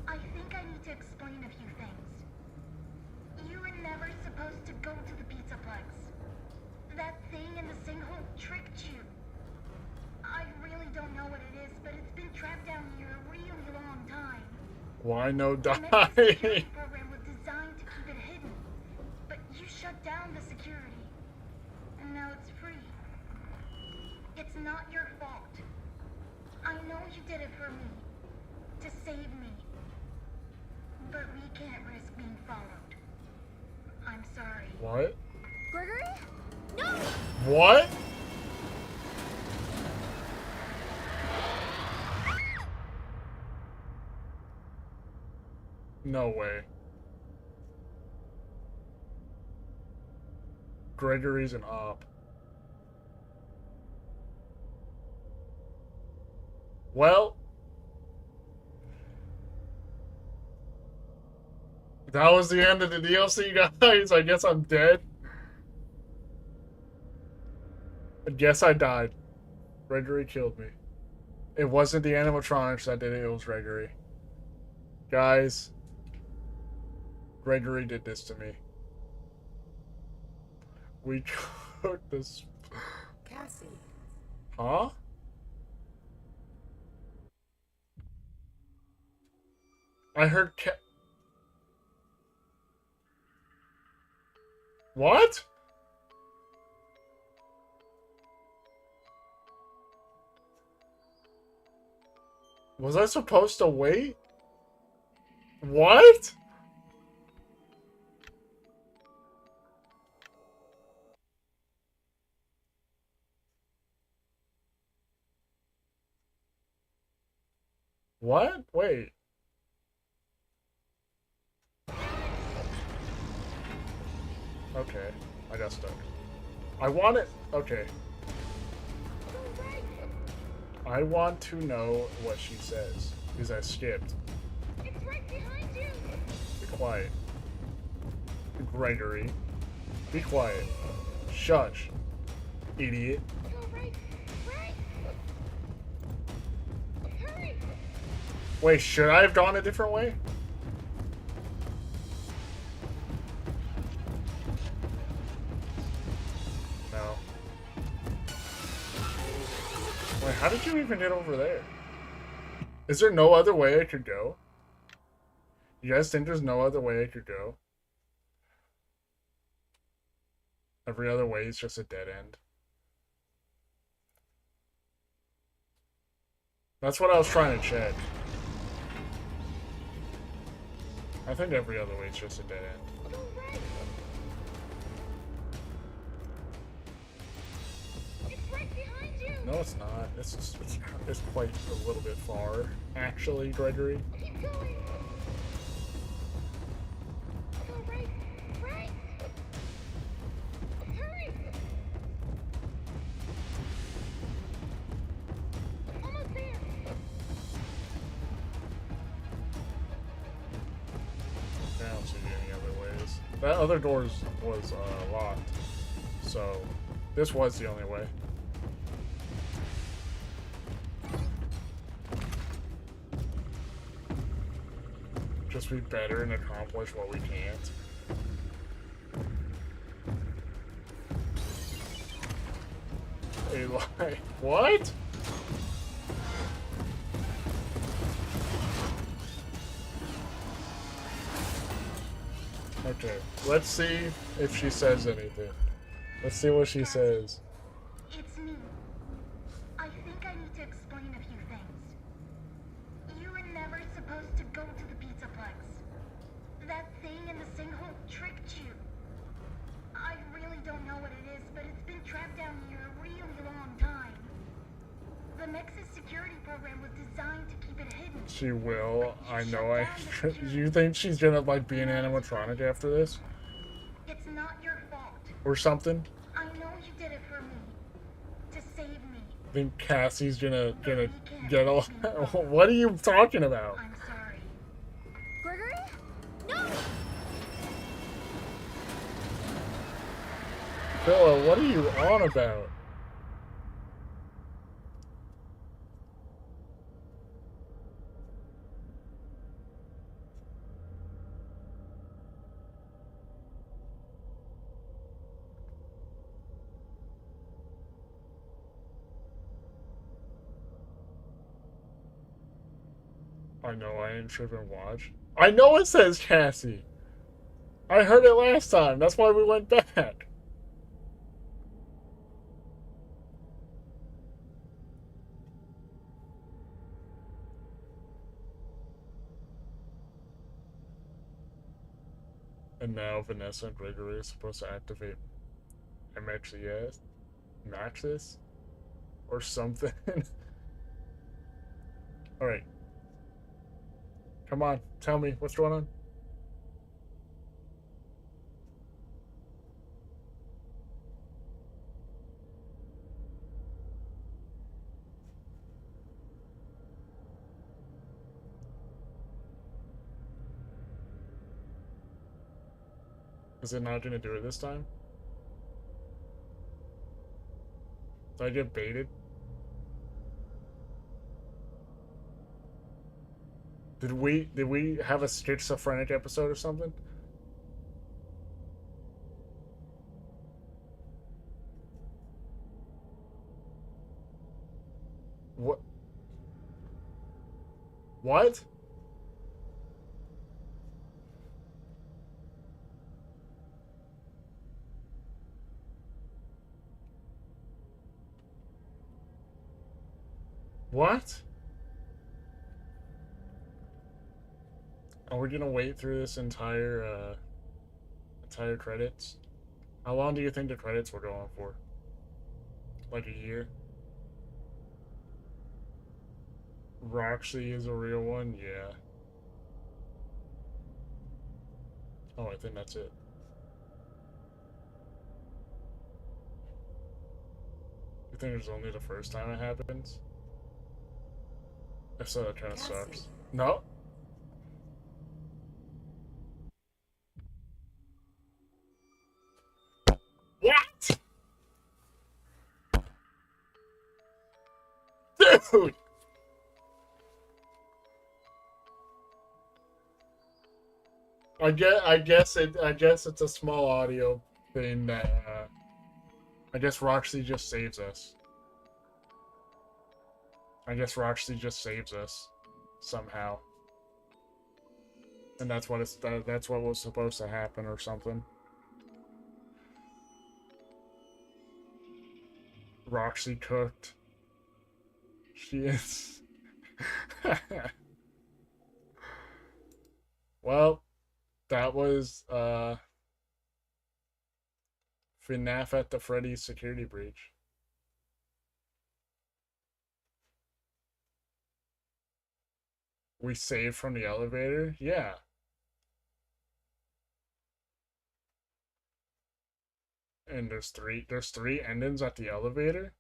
Speaker 2: I think I need to explain a few things. You were never supposed to go to the Pizzaplex. That thing in the sinkhole tricked you. I really don't know what it is, but it's been trapped down here a really long time.
Speaker 1: Why no
Speaker 2: The security
Speaker 1: die?
Speaker 2: program was designed to keep it hidden, but you shut down the security, and now it's free. It's not your fault. I know you did it for me, to save me, but we can't risk being followed. I'm sorry.
Speaker 1: What?
Speaker 4: Gregory? No!
Speaker 1: What? No way. Gregory's an op. Well, that was the end of the DLC, guys. I guess I'm dead. I guess I died. Gregory killed me. It wasn't the animatronics that did it, it was Gregory. Guys, Gregory did this to me. We cooked this.
Speaker 7: Cassie,
Speaker 1: Huh? I heard What? Was I supposed to wait? What? What? Wait. Okay. I got stuck. I want it. Okay. I want to know what she says. Because I skipped.
Speaker 4: It's right behind you.
Speaker 1: Be quiet. Gregory. Be quiet. Shush. Idiot.
Speaker 4: Go right. Hurry.
Speaker 1: Wait, should I have gone a different way? No. Wait, how did you even get over there? Is there no other way I could go? You guys think there's no other way I could go? Every other way is just a dead end. That's what I was trying to check. I think every other way is just a dead end.
Speaker 4: Go right. It's right behind you.
Speaker 1: No, it's not. It's quite a little bit far, actually, Gregory.
Speaker 4: Keep going. Go right. Hurry. Almost there.
Speaker 1: I don't see any other ways. That other door was locked, so this was the only way. Just be better and accomplish what we can't. Hey, like, what? Okay, let's see if she says anything. Let's see what she says.
Speaker 2: It's me. I think I need to explain a few things. You were never supposed to go to the Pizzaplex. That thing in the sinkhole tricked you. I really don't know what it is, but it's been trapped down here a really long time. The Nexus security program was designed to keep it hidden.
Speaker 1: She will. I know. You think she's gonna like be an animatronic after this,
Speaker 2: It's not your fault.
Speaker 1: or something?
Speaker 2: I know you did it for me. To save me.
Speaker 1: I think Cassie's gonna get all. What are you talking about?
Speaker 2: I'm sorry.
Speaker 4: Gregory? No!
Speaker 1: Phila, what are you on about? I know I ain't tripping watch. I know it says Cassie. I heard it last time. That's why we went back. And now Vanessa and Gregory are supposed to activate MXES? Maxis? Or something? Alright. Come on, tell me, what's going on? Is it not going to do it this time? Did I get baited? Did we have a schizophrenic episode or something? What? What? What? Are we gonna wait through this entire credits? How long do you think the credits were going for? Like a year? Roxy is a real one? Yeah. Oh, I think that's it. You think it's only the first time it happens? If so, that kind of sucks. No? What? Dude! I guess it's a small audio thing that I guess Roxy just saves us. I guess Roxy just saves us somehow. And that's what that's what was supposed to happen or something. Roxy cooked. She is. Well, that was FNAF at the Freddy's Security Breach. We saved from the elevator? Yeah. And there's three endings at the elevator?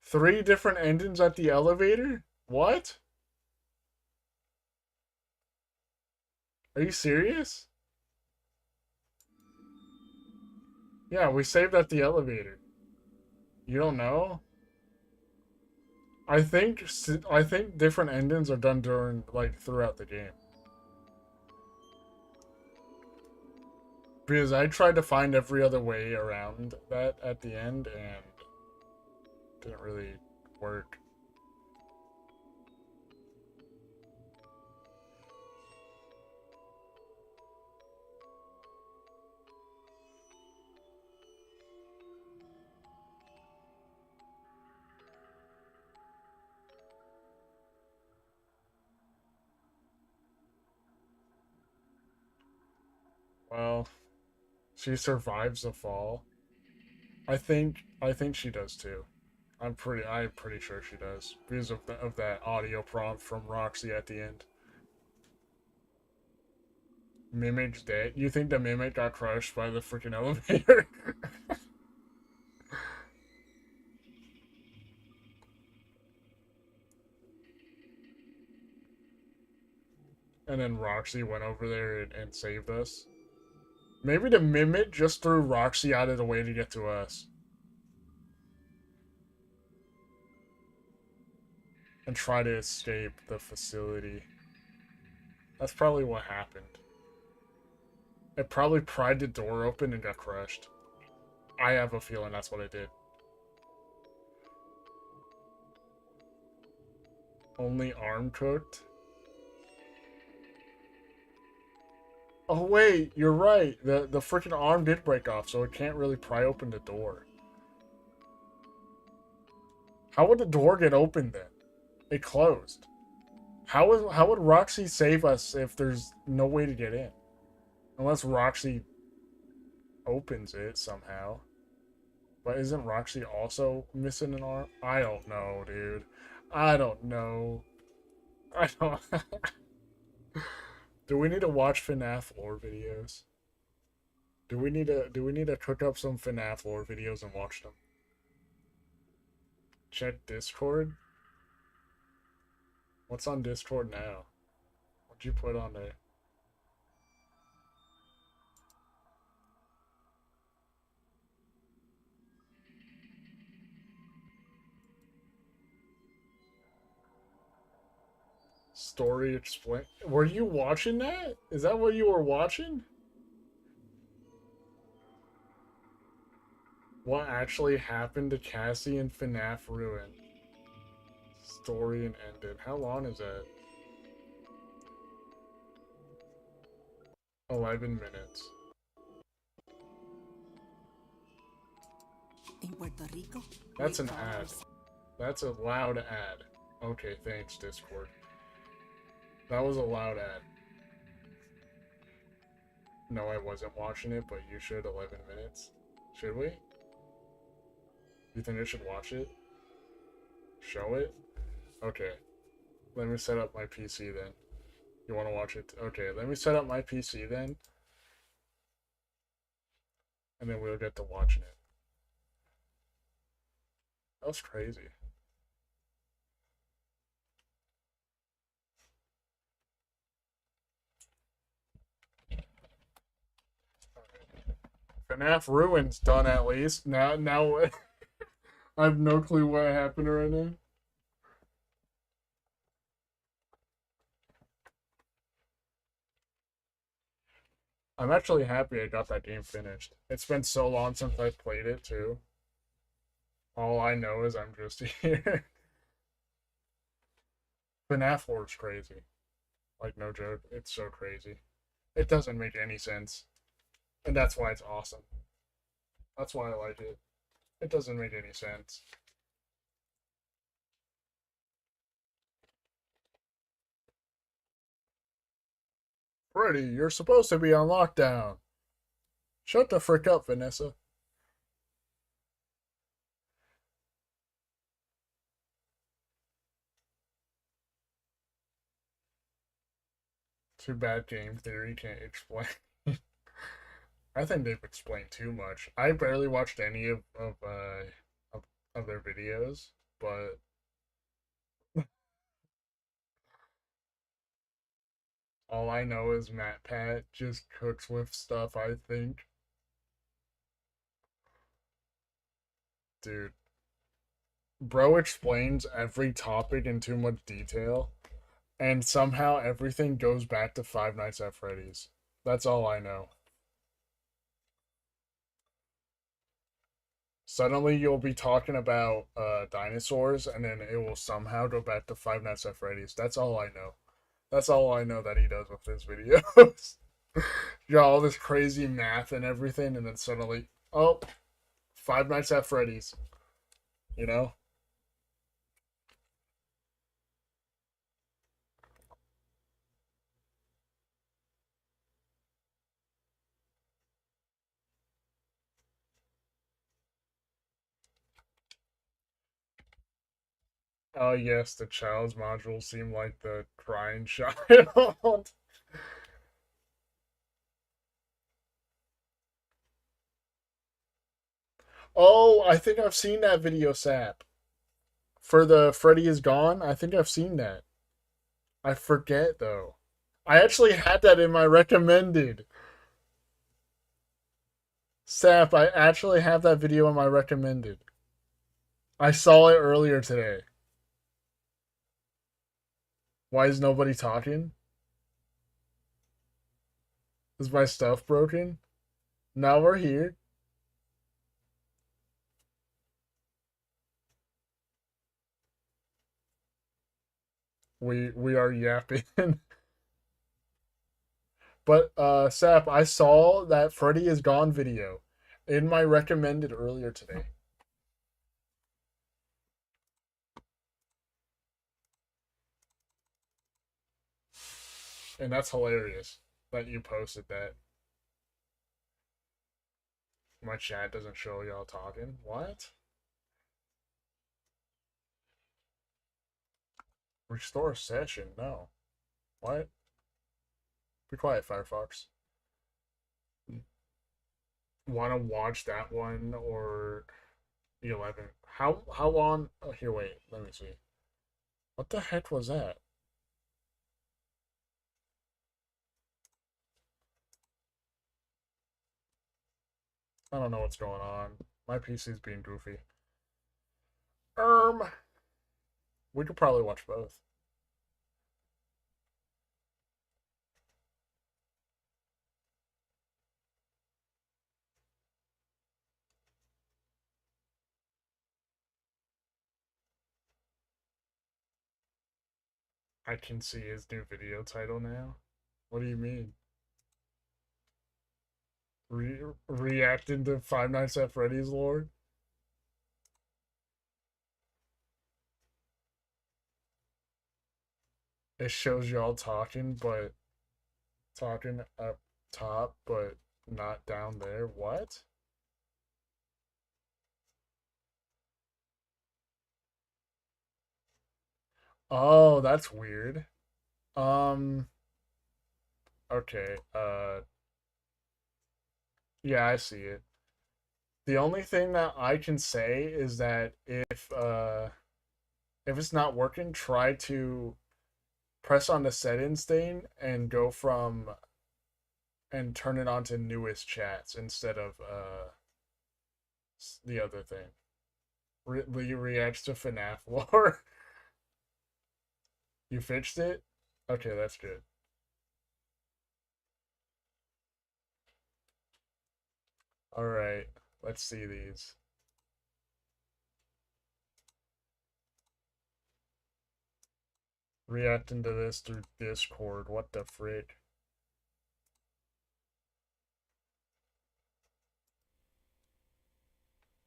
Speaker 1: 3 different endings at the elevator? What? Are you serious? Yeah, we saved at the elevator. You don't know? I think different endings are done during throughout the game. Because I tried to find every other way around that at the end and didn't really work. Well, she survives the fall. I think she does too. I'm pretty sure she does because of that audio prompt from Roxy at the end. Mimic's dead. You think the Mimic got crushed by the freaking elevator? And then Roxy went over there and saved us. Maybe the Mimic just threw Roxy out of the way to get to us. And try to escape the facility. That's probably what happened. It probably pried the door open and got crushed. I have a feeling that's what it did. Only arm cooked? Oh wait, you're right. The freaking arm did break off, so it can't really pry open the door. How would the door get open then? It closed. How would Roxy save us if there's no way to get in? Unless Roxy opens it somehow. But isn't Roxy also missing an arm? I don't know, dude. I don't know. I don't. Do we need to watch FNAF lore videos? Do we need to cook up some FNAF lore videos and watch them? Check Discord. What's on Discord now? What'd you put on there? Story explain. Were you watching that? Is that what you were watching? What actually happened to Cassie in FNAF Ruin? story and ended. How long is that? 11 minutes.
Speaker 9: In Puerto Rico,
Speaker 1: That's an ad. That's a loud ad. Okay, thanks, Discord. That was a loud ad. No, I wasn't watching it, but you should. 11 minutes. Should we? You think I should watch it? Show it? Okay. Let me set up my PC then. You want to watch it? Okay, let me set up my PC then. And then we'll get to watching it. That was crazy. FNAF Ruin's done at least. Now I have no clue what happened right now. I'm actually happy I got that game finished. It's been so long since I played it too. All I know is I'm just here. FNAF 4 is crazy. Like, no joke. It's so crazy. It doesn't make any sense. And that's why it's awesome. That's why I like it. It doesn't make any sense. Freddy, you're supposed to be on lockdown. Shut the frick up, Vanessa. Too bad game theory can't explain. I think they've explained too much. I barely watched any of their videos, but all I know is Matt Pat just cooks with stuff, I think. Dude. Bro explains every topic in too much detail, and somehow everything goes back to Five Nights at Freddy's. That's all I know. Suddenly you'll be talking about dinosaurs, and then it will somehow go back to Five Nights at Freddy's. That's all I know. That's all I know that he does with his videos. You got all this crazy math and everything, and then suddenly, oh, Five Nights at Freddy's. You know? Oh yes, the child's module seemed like the crying child. Oh, I think I've seen that video, Sap. For the Freddy is Gone, I think I've seen that. I forget though. I actually had that in my recommended. Sap, I actually have that video in my recommended. I saw it earlier today. Why is nobody talking? Is my stuff broken? Now we're here. We are yapping. But Sap, I saw that Freddy is Gone video in my recommended earlier today. And that's hilarious that you posted that. My chat doesn't show y'all talking. What? Restore session? No. What? Be quiet, Firefox. Want to watch that one or the 11th? How long? Oh, here, wait. Let me see. What the heck was that? I don't know what's going on. My PC's being goofy. We could probably watch both. I can see his new video title now. What do you mean? Reacting to Five Nights at Freddy's lore? It shows y'all talking up top, but not down there. What? Oh, that's weird. Okay, yeah, I see it. The only thing that I can say is that if it's not working, try to press on the settings thing and go from and turn it on to newest chats instead of the other thing. Reacts to FNAF lore. You fixed it? Okay, that's good. Alright, let's see these. Reacting to this through Discord. What the frick?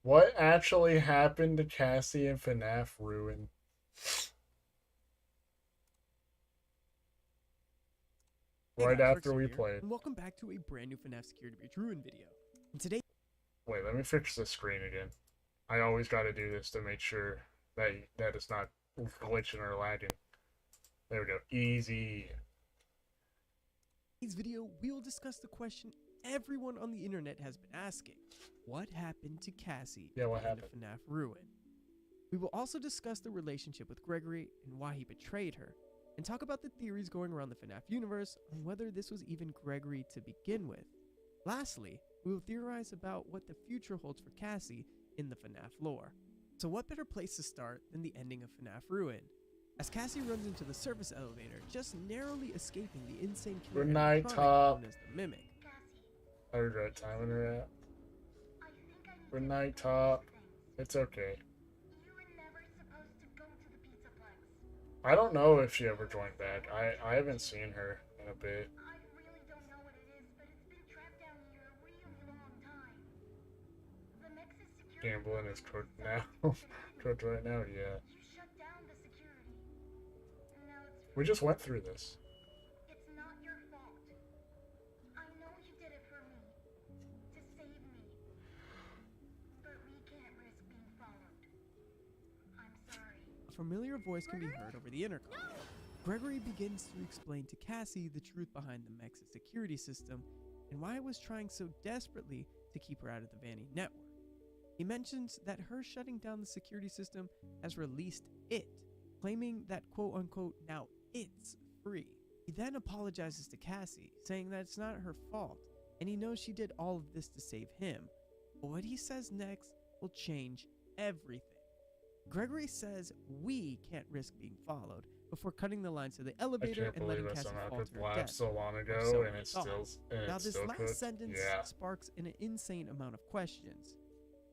Speaker 1: What actually happened to Cassie and FNAF Ruin? Right after we played.
Speaker 9: And welcome back to a brand new FNAF Security Breach Ruin video. And today...
Speaker 1: Wait, let me fix the screen again. I always gotta do this to make sure that it's not glitching or lagging. There we go. Easy.
Speaker 9: In today's video, we will discuss the question everyone on the internet has been asking. What happened to Cassie
Speaker 1: Yeah, what
Speaker 9: at the
Speaker 1: happened?
Speaker 9: FNAF Ruin? We will also discuss the relationship with Gregory and why he betrayed her, and talk about the theories going around the FNAF universe on whether this was even Gregory to begin with. Lastly, we will theorize about what the future holds for Cassie in the FNAF lore. So what better place to start than the ending of FNAF Ruin? As Cassie runs into the service elevator, just narrowly escaping the insane killer
Speaker 1: Good night,
Speaker 9: animatronic
Speaker 1: Top.
Speaker 9: known as the Mimic.
Speaker 1: I regret timing her out. Good night, Top. It's okay.
Speaker 2: You were never supposed to go to the Pizzaplex.
Speaker 1: I don't know if she ever joined back. I haven't seen her in a bit.
Speaker 2: I really don't know what it is, but it's been trapped down here a really long time. The Nexus security...
Speaker 1: Gambling is cooked now. Cooked right now, yeah.
Speaker 2: You shut down the security. And now it's...
Speaker 1: We just went through this.
Speaker 2: It's not your fault. I know you did it for me. To save me. But we can't risk being followed. I'm sorry.
Speaker 9: A familiar voice can be heard over the intercom. Gregory begins to explain to Cassie the truth behind the Nexus security system and why it was trying so desperately to keep her out of the Vanny network. He mentions that her shutting down the security system has released it, claiming that quote-unquote now it's free. He then apologizes to Cassie, saying that it's not her fault, and he knows she did all of this to save him. But what he says next will change everything. Gregory says we can't risk being followed before cutting the lines to the
Speaker 1: I
Speaker 9: elevator
Speaker 1: can't
Speaker 9: and
Speaker 1: believe
Speaker 9: letting
Speaker 1: I
Speaker 9: Cassie
Speaker 1: somehow
Speaker 9: fall
Speaker 1: could
Speaker 9: to her
Speaker 1: laugh
Speaker 9: death.
Speaker 1: so long
Speaker 9: Or
Speaker 1: ago
Speaker 9: so
Speaker 1: and
Speaker 9: we
Speaker 1: it's
Speaker 9: thought.
Speaker 1: still
Speaker 9: Now this last
Speaker 1: cooked.
Speaker 9: sentence
Speaker 1: Yeah.
Speaker 9: sparks an insane amount of questions.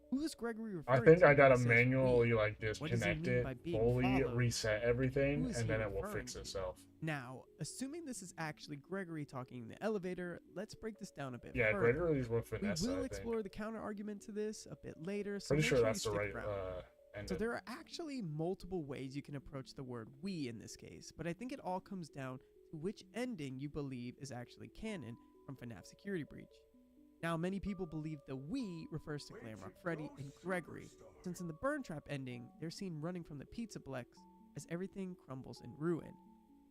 Speaker 9: Who is Gregory
Speaker 1: I
Speaker 9: referring
Speaker 1: think
Speaker 9: to
Speaker 1: I
Speaker 9: when
Speaker 1: gotta
Speaker 9: he says
Speaker 1: manually
Speaker 9: we?
Speaker 1: like
Speaker 9: What does he
Speaker 1: disconnect
Speaker 9: mean by
Speaker 1: it,
Speaker 9: being
Speaker 1: fully
Speaker 9: followed?
Speaker 1: reset everything,
Speaker 9: Who is
Speaker 1: and
Speaker 9: he
Speaker 1: then it will
Speaker 9: referring
Speaker 1: fix
Speaker 9: to?
Speaker 1: itself.
Speaker 9: Now, assuming this is actually Gregory talking in the elevator, let's break this down a bit
Speaker 1: Yeah,
Speaker 9: further.
Speaker 1: Gregory's with
Speaker 9: We
Speaker 1: Vanessa,
Speaker 9: will
Speaker 1: I think.
Speaker 9: explore the counter argument to this a bit later, so
Speaker 1: Pretty
Speaker 9: make
Speaker 1: sure
Speaker 9: sure
Speaker 1: that's
Speaker 9: you
Speaker 1: the
Speaker 9: stick
Speaker 1: right
Speaker 9: around.
Speaker 1: ending.
Speaker 9: So there are actually multiple ways you can approach the word we in this case, but I think it all comes down to which ending you believe is actually canon from FNAF Security Breach. Now, many people believe the we refers to Glamrock Freddy and Gregory, since in the Burn Trap ending, they're seen running from the Pizzaplex as everything crumbles in ruin.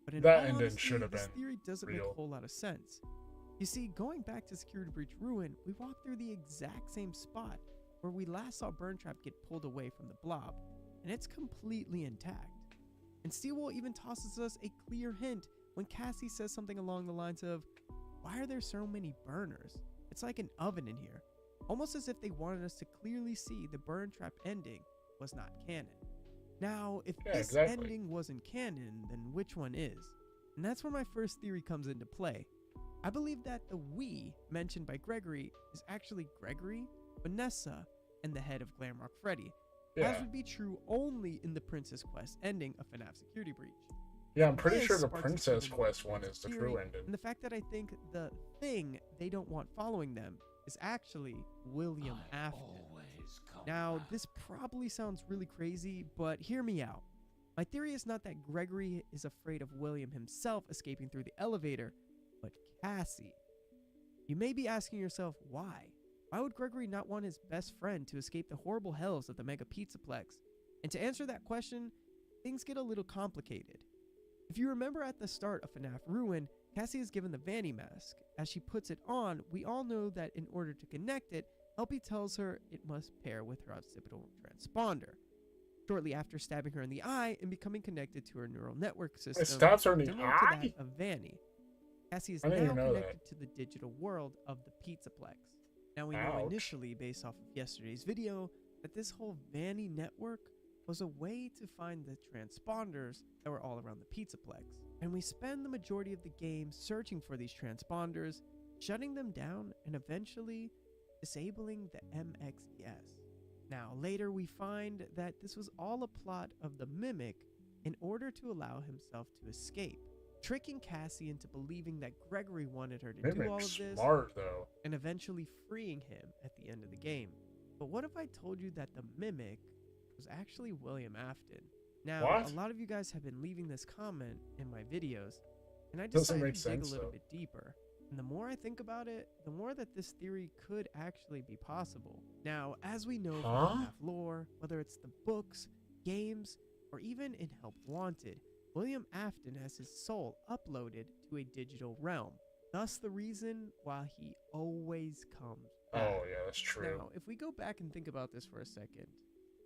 Speaker 9: But in
Speaker 1: That
Speaker 9: all
Speaker 1: ending
Speaker 9: honesty,
Speaker 1: should have
Speaker 9: this
Speaker 1: been
Speaker 9: theory doesn't make
Speaker 1: real.
Speaker 9: a whole lot of sense. You see, going back to Security Breach Ruin, we walked through the exact same spot where we last saw Burn Trap get pulled away from the blob, and it's completely intact. And Steelwall even tosses us a clear hint when Cassie says something along the lines of, "Why are there so many burners? It's like an oven in here." Almost as if they wanted us to clearly see the Burn Trap ending was not canon. Now, if
Speaker 1: Yeah,
Speaker 9: this
Speaker 1: exactly.
Speaker 9: ending wasn't canon, then which one is? And that's where my first theory comes into play. I believe that the we mentioned by Gregory is actually Gregory, Vanessa, and the head of Glamrock Freddy, as
Speaker 1: Yeah.
Speaker 9: would be true only in the Princess Quest ending of FNAF Security Breach.
Speaker 1: Yeah, I'm pretty sure
Speaker 9: This
Speaker 1: the
Speaker 9: sparks a
Speaker 1: Princess
Speaker 9: further
Speaker 1: Quest one
Speaker 9: theory,
Speaker 1: is the true ending.
Speaker 9: and the fact that I think the thing they don't want following them is actually William Afton. Now, this probably sounds really crazy, but hear me out. My theory is not that Gregory is afraid of William himself escaping through the elevator, but Cassie. You may be asking yourself, why? Why would Gregory not want his best friend to escape the horrible hells of the Mega Pizzaplex? And to answer that question, things get a little complicated. If you remember at the start of FNAF Ruin, Cassie is given the Vanny mask. As she puts it on, we all know that in order to connect it, Helpy tells her it must pair with her occipital transponder. Shortly after stabbing her in the eye and becoming connected to her neural network system,
Speaker 1: It stabs her in the
Speaker 9: similar to
Speaker 1: eye?
Speaker 9: that of Vanny. Cassie is
Speaker 1: I
Speaker 9: now
Speaker 1: didn't even know
Speaker 9: connected to the digital world of the Pizzaplex. Now we know
Speaker 1: Ouch.
Speaker 9: initially, based off of yesterday's video, that this whole Vanny network was a way to find the transponders that were all around the Pizzaplex. And we spend the majority of the game searching for these transponders, shutting them down, and eventually disabling the MXES. Now, later we find that this was all a plot of the Mimic in order to allow himself to escape, tricking Cassie into believing that Gregory wanted her to do all of
Speaker 1: Mimic's
Speaker 9: this,
Speaker 1: smart, though.
Speaker 9: and eventually freeing him at the end of the game. But what if I told you that the Mimic was actually William Afton? Now,
Speaker 1: What?
Speaker 9: a lot of you guys have been leaving this comment in my videos, and I
Speaker 1: Doesn't
Speaker 9: decided
Speaker 1: make
Speaker 9: to dig
Speaker 1: sense,
Speaker 9: a little
Speaker 1: though.
Speaker 9: bit deeper. And the more I think about it, the more that this theory could actually be possible. Now, as we know from FNAF lore, whether it's the books, games, or even in Help Wanted, William Afton has his soul uploaded to a digital realm. Thus the reason why he always comes back.
Speaker 1: Oh, yeah, that's true.
Speaker 9: Now, if we go back and think about this for a second,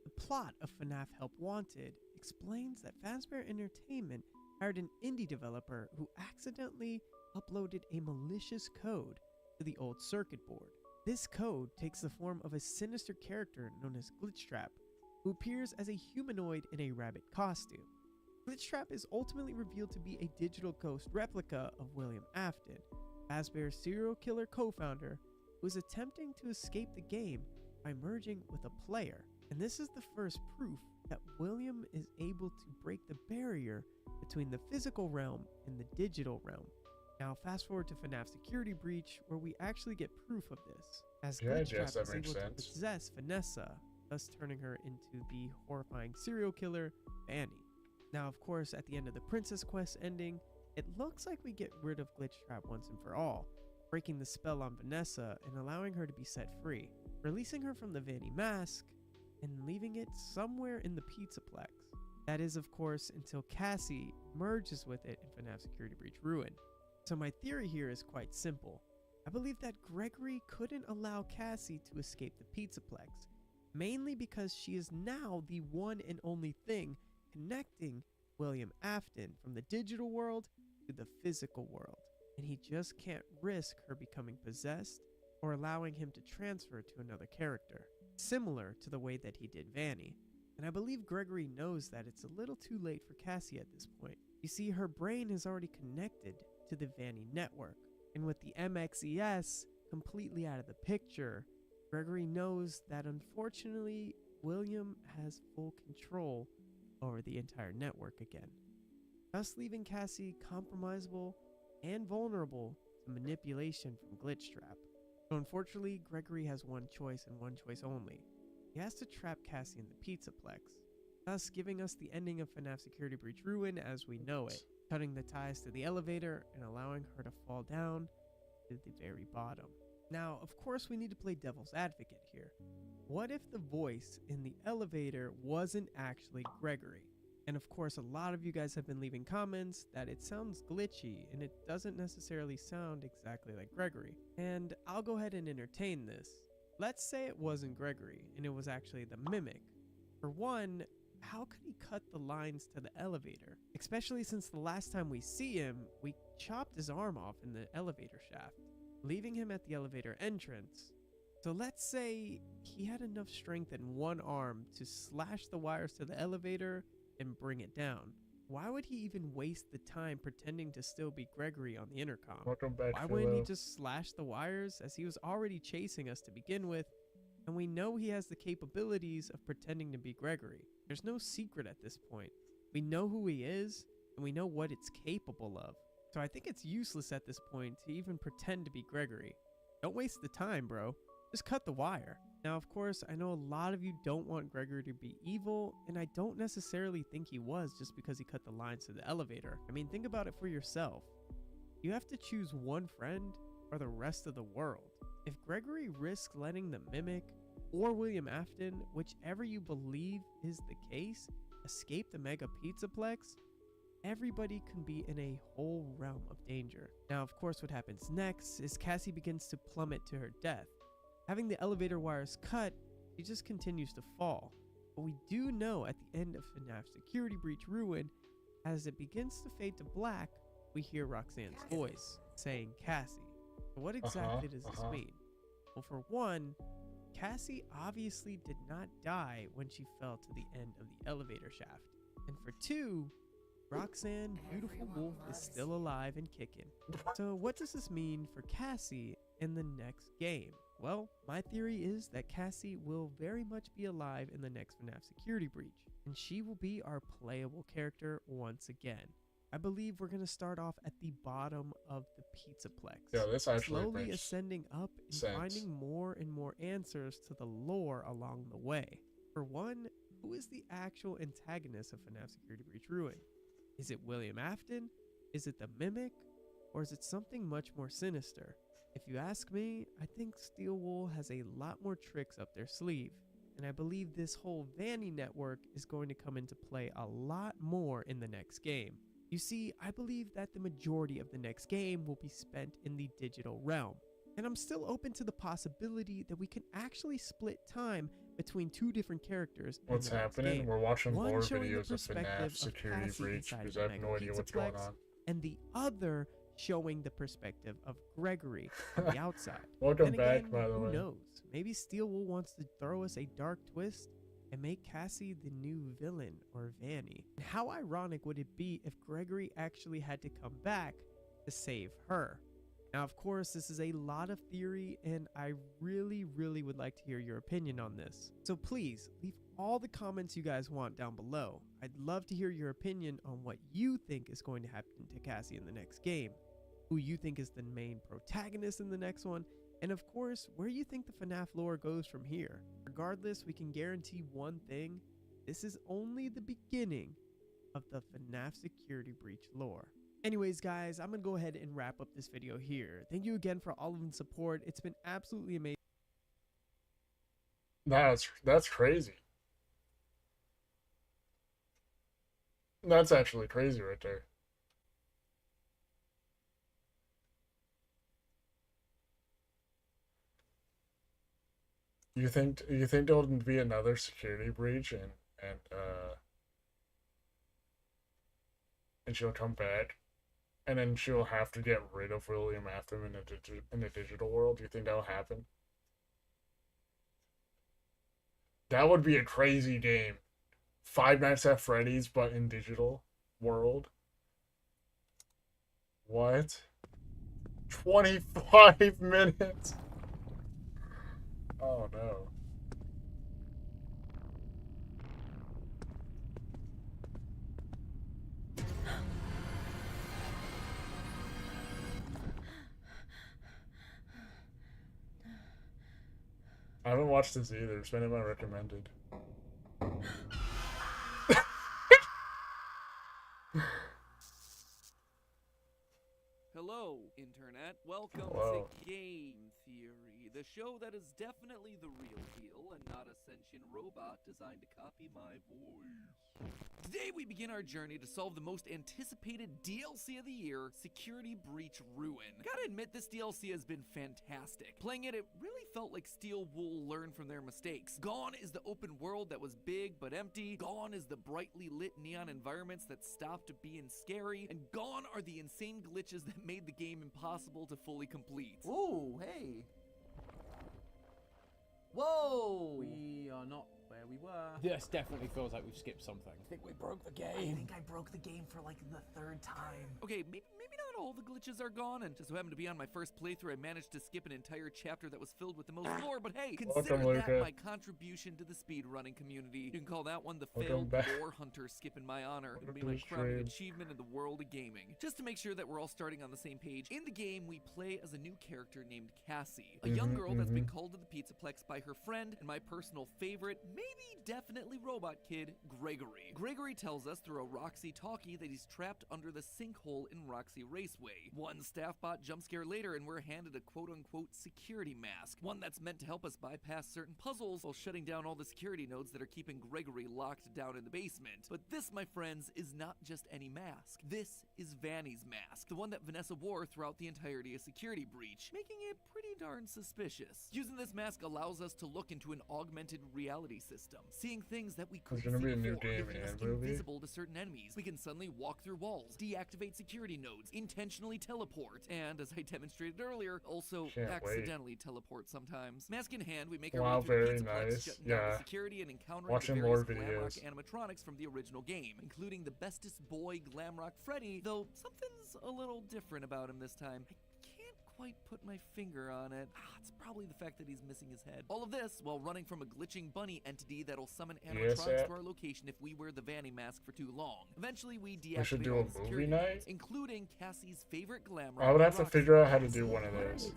Speaker 9: the plot of FNAF Help Wanted explains that Fazbear Entertainment hired an indie developer who accidentally uploaded a malicious code to the old circuit board. This code takes the form of a sinister character known as Glitchtrap, who appears as a humanoid in a rabbit costume. Glitchtrap is ultimately revealed to be a digital ghost replica of William Afton, Fazbear's serial killer co-founder, who is attempting to escape the game by merging with a player. And this is the first proof that William is able to break the barrier between the physical realm and the digital realm. Now fast forward to FNAF Security Breach, where we actually get proof of this, as
Speaker 1: Yeah, I guess
Speaker 9: Glitchtrap
Speaker 1: that
Speaker 9: is
Speaker 1: makes
Speaker 9: able to
Speaker 1: sense.
Speaker 9: possess Vanessa, thus turning her into the horrifying serial killer, Vanny. Now of course, at the end of the Princess Quest ending, it looks like we get rid of Glitchtrap once and for all, breaking the spell on Vanessa and allowing her to be set free, releasing her from the Vanny mask, and leaving it somewhere in the Pizzaplex. That is, of course, until Cassie merges with it in FNAF Security Breach Ruin. So my theory here is quite simple. I believe that Gregory couldn't allow Cassie to escape the Pizzaplex, mainly because she is now the one and only thing connecting William Afton from the digital world to the physical world, and he just can't risk her becoming possessed or allowing him to transfer to another character, similar to the way that he did Vanny. And I believe Gregory knows that it's a little too late for Cassie at this point. You see, her brain is already connected to the Vanny network, and with the MXES completely out of the picture, Gregory knows that unfortunately William has full control over the entire network again, thus leaving Cassie compromisable and vulnerable to manipulation from Glitchtrap. So unfortunately, Gregory has one choice and one choice only. He has to trap Cassie in the Pizzaplex, thus giving us the ending of FNAF Security Breach Ruin as we know it, cutting the ties to the elevator and allowing her to fall down to the very bottom. Now, of course, we need to play devil's advocate here. What if the voice in the elevator wasn't actually Gregory? And of course, a lot of you guys have been leaving comments that it sounds glitchy and it doesn't necessarily sound exactly like Gregory. And I'll go ahead and entertain this. Let's say it wasn't Gregory and it was actually the Mimic. For one, how could he cut the lines to the elevator? Especially since the last time we see him, we chopped his arm off in the elevator shaft, leaving him at the elevator entrance. So let's say he had enough strength in one arm to slash the wires to the elevator and bring it down. Why would he even waste the time pretending to still be Gregory on the intercom?
Speaker 1: Welcome back,
Speaker 9: Why wouldn't he
Speaker 1: Philo.
Speaker 9: just slash the wires, as he was already chasing us to begin with, and we know he has the capabilities of pretending to be Gregory. There's no secret at this point. We know who he is, and and we know what it's capable of. So I think it's useless at this point to even pretend to be Gregory. Don't waste the time, bro. Just cut the wire. Now, of course, I know a lot of you don't want Gregory to be evil, and I don't necessarily think he was just because he cut the lines to the elevator. I mean, think about it for yourself. You have to choose one friend or the rest of the world. If Gregory risks letting the Mimic or William Afton, whichever you believe is the case, escape the Mega Pizzaplex, everybody can be in a whole realm of danger. Now, of course, what happens next is Cassie begins to plummet to her death. Having the elevator wires cut, she just continues to fall. But we do know at the end of FNAF Security Breach Ruin, as it begins to fade to black, we hear Roxanne's voice saying Cassie. So what exactly does this mean? Well, for one, Cassie obviously did not die when she fell to the end of the elevator shaft. And for two, Roxanne, Beautiful Wolf, is still alive and kicking. So what does this mean for Cassie in the next game? Well, my theory is that Cassie will very much be alive in the next FNAF Security Breach, and she will be our playable character once again. I believe we're going to start off at the bottom of the Pizzaplex,
Speaker 1: Yeah, this actually
Speaker 9: slowly
Speaker 1: makes
Speaker 9: ascending up and
Speaker 1: sense.
Speaker 9: finding more and more answers to the lore along the way. For one, who is the actual antagonist of FNAF Security Breach Ruin? Is it William Afton? Is it the Mimic? Or is it something much more sinister? If you ask me, I think Steel Wool has a lot more tricks up their sleeve, and I believe this whole Vanny network is going to come into play a lot more in the next game. You see, I believe that the majority of the next game will be spent in the digital realm, and I'm still open to the possibility that we can actually split time between two different characters.
Speaker 1: What's
Speaker 9: in the next
Speaker 1: happening?
Speaker 9: game.
Speaker 1: We're watching
Speaker 9: One
Speaker 1: more
Speaker 9: showing the
Speaker 1: videos of
Speaker 9: perspective
Speaker 1: FNAF Security
Speaker 9: Cassie
Speaker 1: Breach
Speaker 9: inside
Speaker 1: because
Speaker 9: the
Speaker 1: I have
Speaker 9: Mega
Speaker 1: no idea what's going
Speaker 9: Pizzaplex,
Speaker 1: on.
Speaker 9: and the other showing the perspective of Gregory on the outside.
Speaker 1: Welcome
Speaker 9: Then
Speaker 1: back,
Speaker 9: again,
Speaker 1: by the
Speaker 9: who
Speaker 1: way.
Speaker 9: knows? Maybe Steel Wool wants to throw us a dark twist and make Cassie the new villain or Vanny. And how ironic would it be if Gregory actually had to come back to save her? Now, of course, this is a lot of theory, and I really would like to hear your opinion on this. So please, leave all the comments you guys want down below. I'd love to hear your opinion on what you think is going to happen to Cassie in the next game, who you think is the main protagonist in the next one, and of course, where you think the FNAF lore goes from here. Regardless, we can guarantee one thing: this is only the beginning of the FNAF Security Breach lore. Anyways, guys, I'm gonna go ahead and wrap up this video here. Thank you again for all of the support. It's been absolutely amazing.
Speaker 1: That's crazy. That's actually crazy right there. You think there'll be another security breach and she'll come back, and then she'll have to get rid of William Afton in the digital world? Do you think that'll happen? That would be a crazy game. Five Nights at Freddy's, but in digital world. What? 25 minutes? Oh no. I haven't watched this either. It's been in my recommended.
Speaker 10: Hello, Internet. Welcome
Speaker 1: Hello.
Speaker 10: to Game Theory, the show that is definitely the real deal and not a sentient robot designed to copy my voice. Today we begin our journey to solve the most anticipated DLC of the year, Security Breach Ruin. Gotta admit, this DLC has been fantastic. Playing it really felt like Steel Wool learned from their mistakes. Gone is the open world that was big but empty. Gone is the brightly lit neon environments that stopped being scary. And gone are the insane glitches that made the game impossible to fully complete.
Speaker 11: Ooh, hey. Whoa! We are not where we were.
Speaker 12: This definitely feels like we've skipped something. I think we broke the
Speaker 11: I
Speaker 12: game.
Speaker 11: think I broke the game for like the third time.
Speaker 10: Okay, maybe not all the glitches are gone, and just so happened to be on my first playthrough, I managed to skip an entire chapter that was filled with the most lore, but hey, consider that
Speaker 1: Luca.
Speaker 10: my contribution to the speedrunning community. You can call that one the
Speaker 1: Welcome
Speaker 10: failed
Speaker 1: back.
Speaker 10: lore hunter skip in my honor. It'll be
Speaker 1: to
Speaker 10: my
Speaker 1: the
Speaker 10: crowning
Speaker 1: stream.
Speaker 10: achievement in the world of gaming. Just to make sure that we're all starting on the same page, in the game, we play as a new character named Cassie, a young girl that's been called to the Pizzaplex by her friend and my personal favorite, maybe definitely robot kid, Gregory. Gregory tells us through a Roxy talkie that he's trapped under the sinkhole in Roxy Raceway. One staff bot jump scare later and we're handed a quote-unquote security mask, one that's meant to help us bypass certain puzzles while shutting down all the security nodes that are keeping Gregory locked down in the basement. But this, my friends, is not just any mask. This is Vanny's mask, the one that Vanessa wore throughout the entirety of Security Breach, making it pretty darn suspicious. Using this mask allows us to look into an augmented reality system, seeing things that we couldn't
Speaker 1: gonna
Speaker 10: see
Speaker 1: be a new
Speaker 10: before,
Speaker 1: game
Speaker 10: making us
Speaker 1: and movie.
Speaker 10: invisible to certain enemies. We can suddenly walk through walls, deactivate security nodes, intentionally teleport, and as I demonstrated earlier, also
Speaker 1: Can't
Speaker 10: accidentally teleport sometimes. Mask in hand, we make our
Speaker 1: Wow,
Speaker 10: way through
Speaker 1: very
Speaker 10: the Pizzaplex,
Speaker 1: nice.
Speaker 10: shutting down the
Speaker 1: Yeah.
Speaker 10: security and encountering
Speaker 1: Watching
Speaker 10: the
Speaker 1: more
Speaker 10: various
Speaker 1: videos.
Speaker 10: Glamrock animatronics from the original game, including the bestest boy Glamrock Freddy, though something's a little different about him this time. I can't quite put my finger on it. It's probably the fact that he's missing his head. All of this while running from a glitching bunny entity that'll summon animatronics to our location if we wear the Vanny mask for too long. Eventually, we deactivate
Speaker 1: do
Speaker 10: all
Speaker 1: a
Speaker 10: the
Speaker 1: movie
Speaker 10: security
Speaker 1: night?
Speaker 10: nodes, including Cassie's favorite Glamrock.
Speaker 1: I would have to
Speaker 10: Roxy.
Speaker 1: figure out how to do one of those.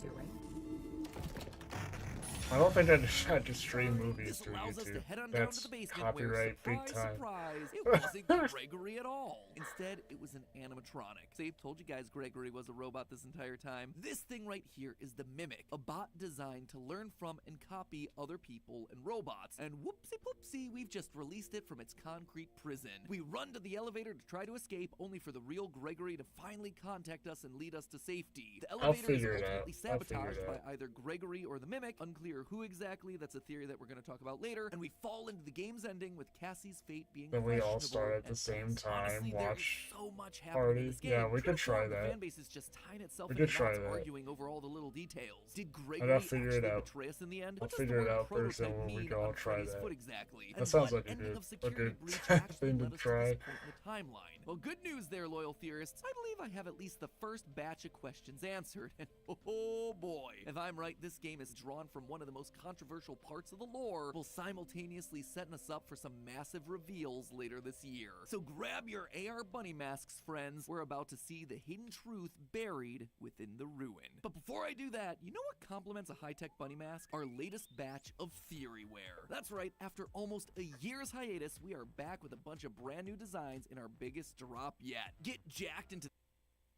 Speaker 1: I don't think I just had to stream movies
Speaker 10: This
Speaker 1: through
Speaker 10: allows us to
Speaker 1: YouTube.
Speaker 10: head on down to
Speaker 1: That's
Speaker 10: the basement
Speaker 1: copyright
Speaker 10: where,
Speaker 1: big
Speaker 10: surprise,
Speaker 1: time.
Speaker 10: surprise, it wasn't Gregory at all. Instead, it was an animatronic. See, told you guys Gregory was a robot this entire time. This thing right here is the Mimic, a bot designed to learn from and copy other people and robots. And whoopsie poopsie, we've just released it from its concrete prison. We run to the elevator to try to escape, only for the real Gregory to finally contact us and lead us to safety. The elevator is
Speaker 1: figure it out.
Speaker 10: ultimately
Speaker 1: I'll figure
Speaker 10: sabotaged
Speaker 1: it
Speaker 10: by
Speaker 1: out.
Speaker 10: either Gregory or the Mimic, unclear who exactly. That's a theory that we're going to talk about later, and we fall into the game's ending with Cassie's fate being
Speaker 1: Then we all
Speaker 10: questionable
Speaker 1: start at the
Speaker 10: at
Speaker 1: same
Speaker 10: best.
Speaker 1: time,
Speaker 10: Honestly, there is
Speaker 1: watch
Speaker 10: so much happening in
Speaker 1: party.
Speaker 10: this game.
Speaker 1: Yeah, we could
Speaker 10: Truth
Speaker 1: try
Speaker 10: be told,
Speaker 1: that.
Speaker 10: The fan base is just tying itself
Speaker 1: We
Speaker 10: into
Speaker 1: could try
Speaker 10: knots,
Speaker 1: that.
Speaker 10: arguing over all the little details. Did Gregory
Speaker 1: gotta figure it
Speaker 10: actually
Speaker 1: out.
Speaker 10: betray us in the end?
Speaker 1: I'll
Speaker 10: What does the
Speaker 1: figure it
Speaker 10: word
Speaker 1: out first, and
Speaker 10: prototype
Speaker 1: we
Speaker 10: mean
Speaker 1: can all
Speaker 10: on
Speaker 1: try
Speaker 10: Freddy's
Speaker 1: that.
Speaker 10: foot exactly?
Speaker 1: That
Speaker 10: And
Speaker 1: sounds
Speaker 10: what
Speaker 1: like a
Speaker 10: ending
Speaker 1: good-
Speaker 10: of
Speaker 1: a
Speaker 10: Security
Speaker 1: good
Speaker 10: Breach actually
Speaker 1: thing to
Speaker 10: led us
Speaker 1: try.
Speaker 10: to this point in the timeline? Well, good news there, loyal theorists. I believe I have at least the first batch of questions answered. And oh boy, if I'm right, this game is drawn from one of the most controversial parts of the lore, while simultaneously setting us up for some massive reveals later this year. So grab your AR bunny masks, friends. We're about to see the hidden truth buried within the ruin. But before I do that, you know what complements a high-tech bunny mask? Our latest batch of Theoryware. That's right, after almost a year's hiatus, we are back with a bunch of brand new designs in our biggest drop yet. Get jacked into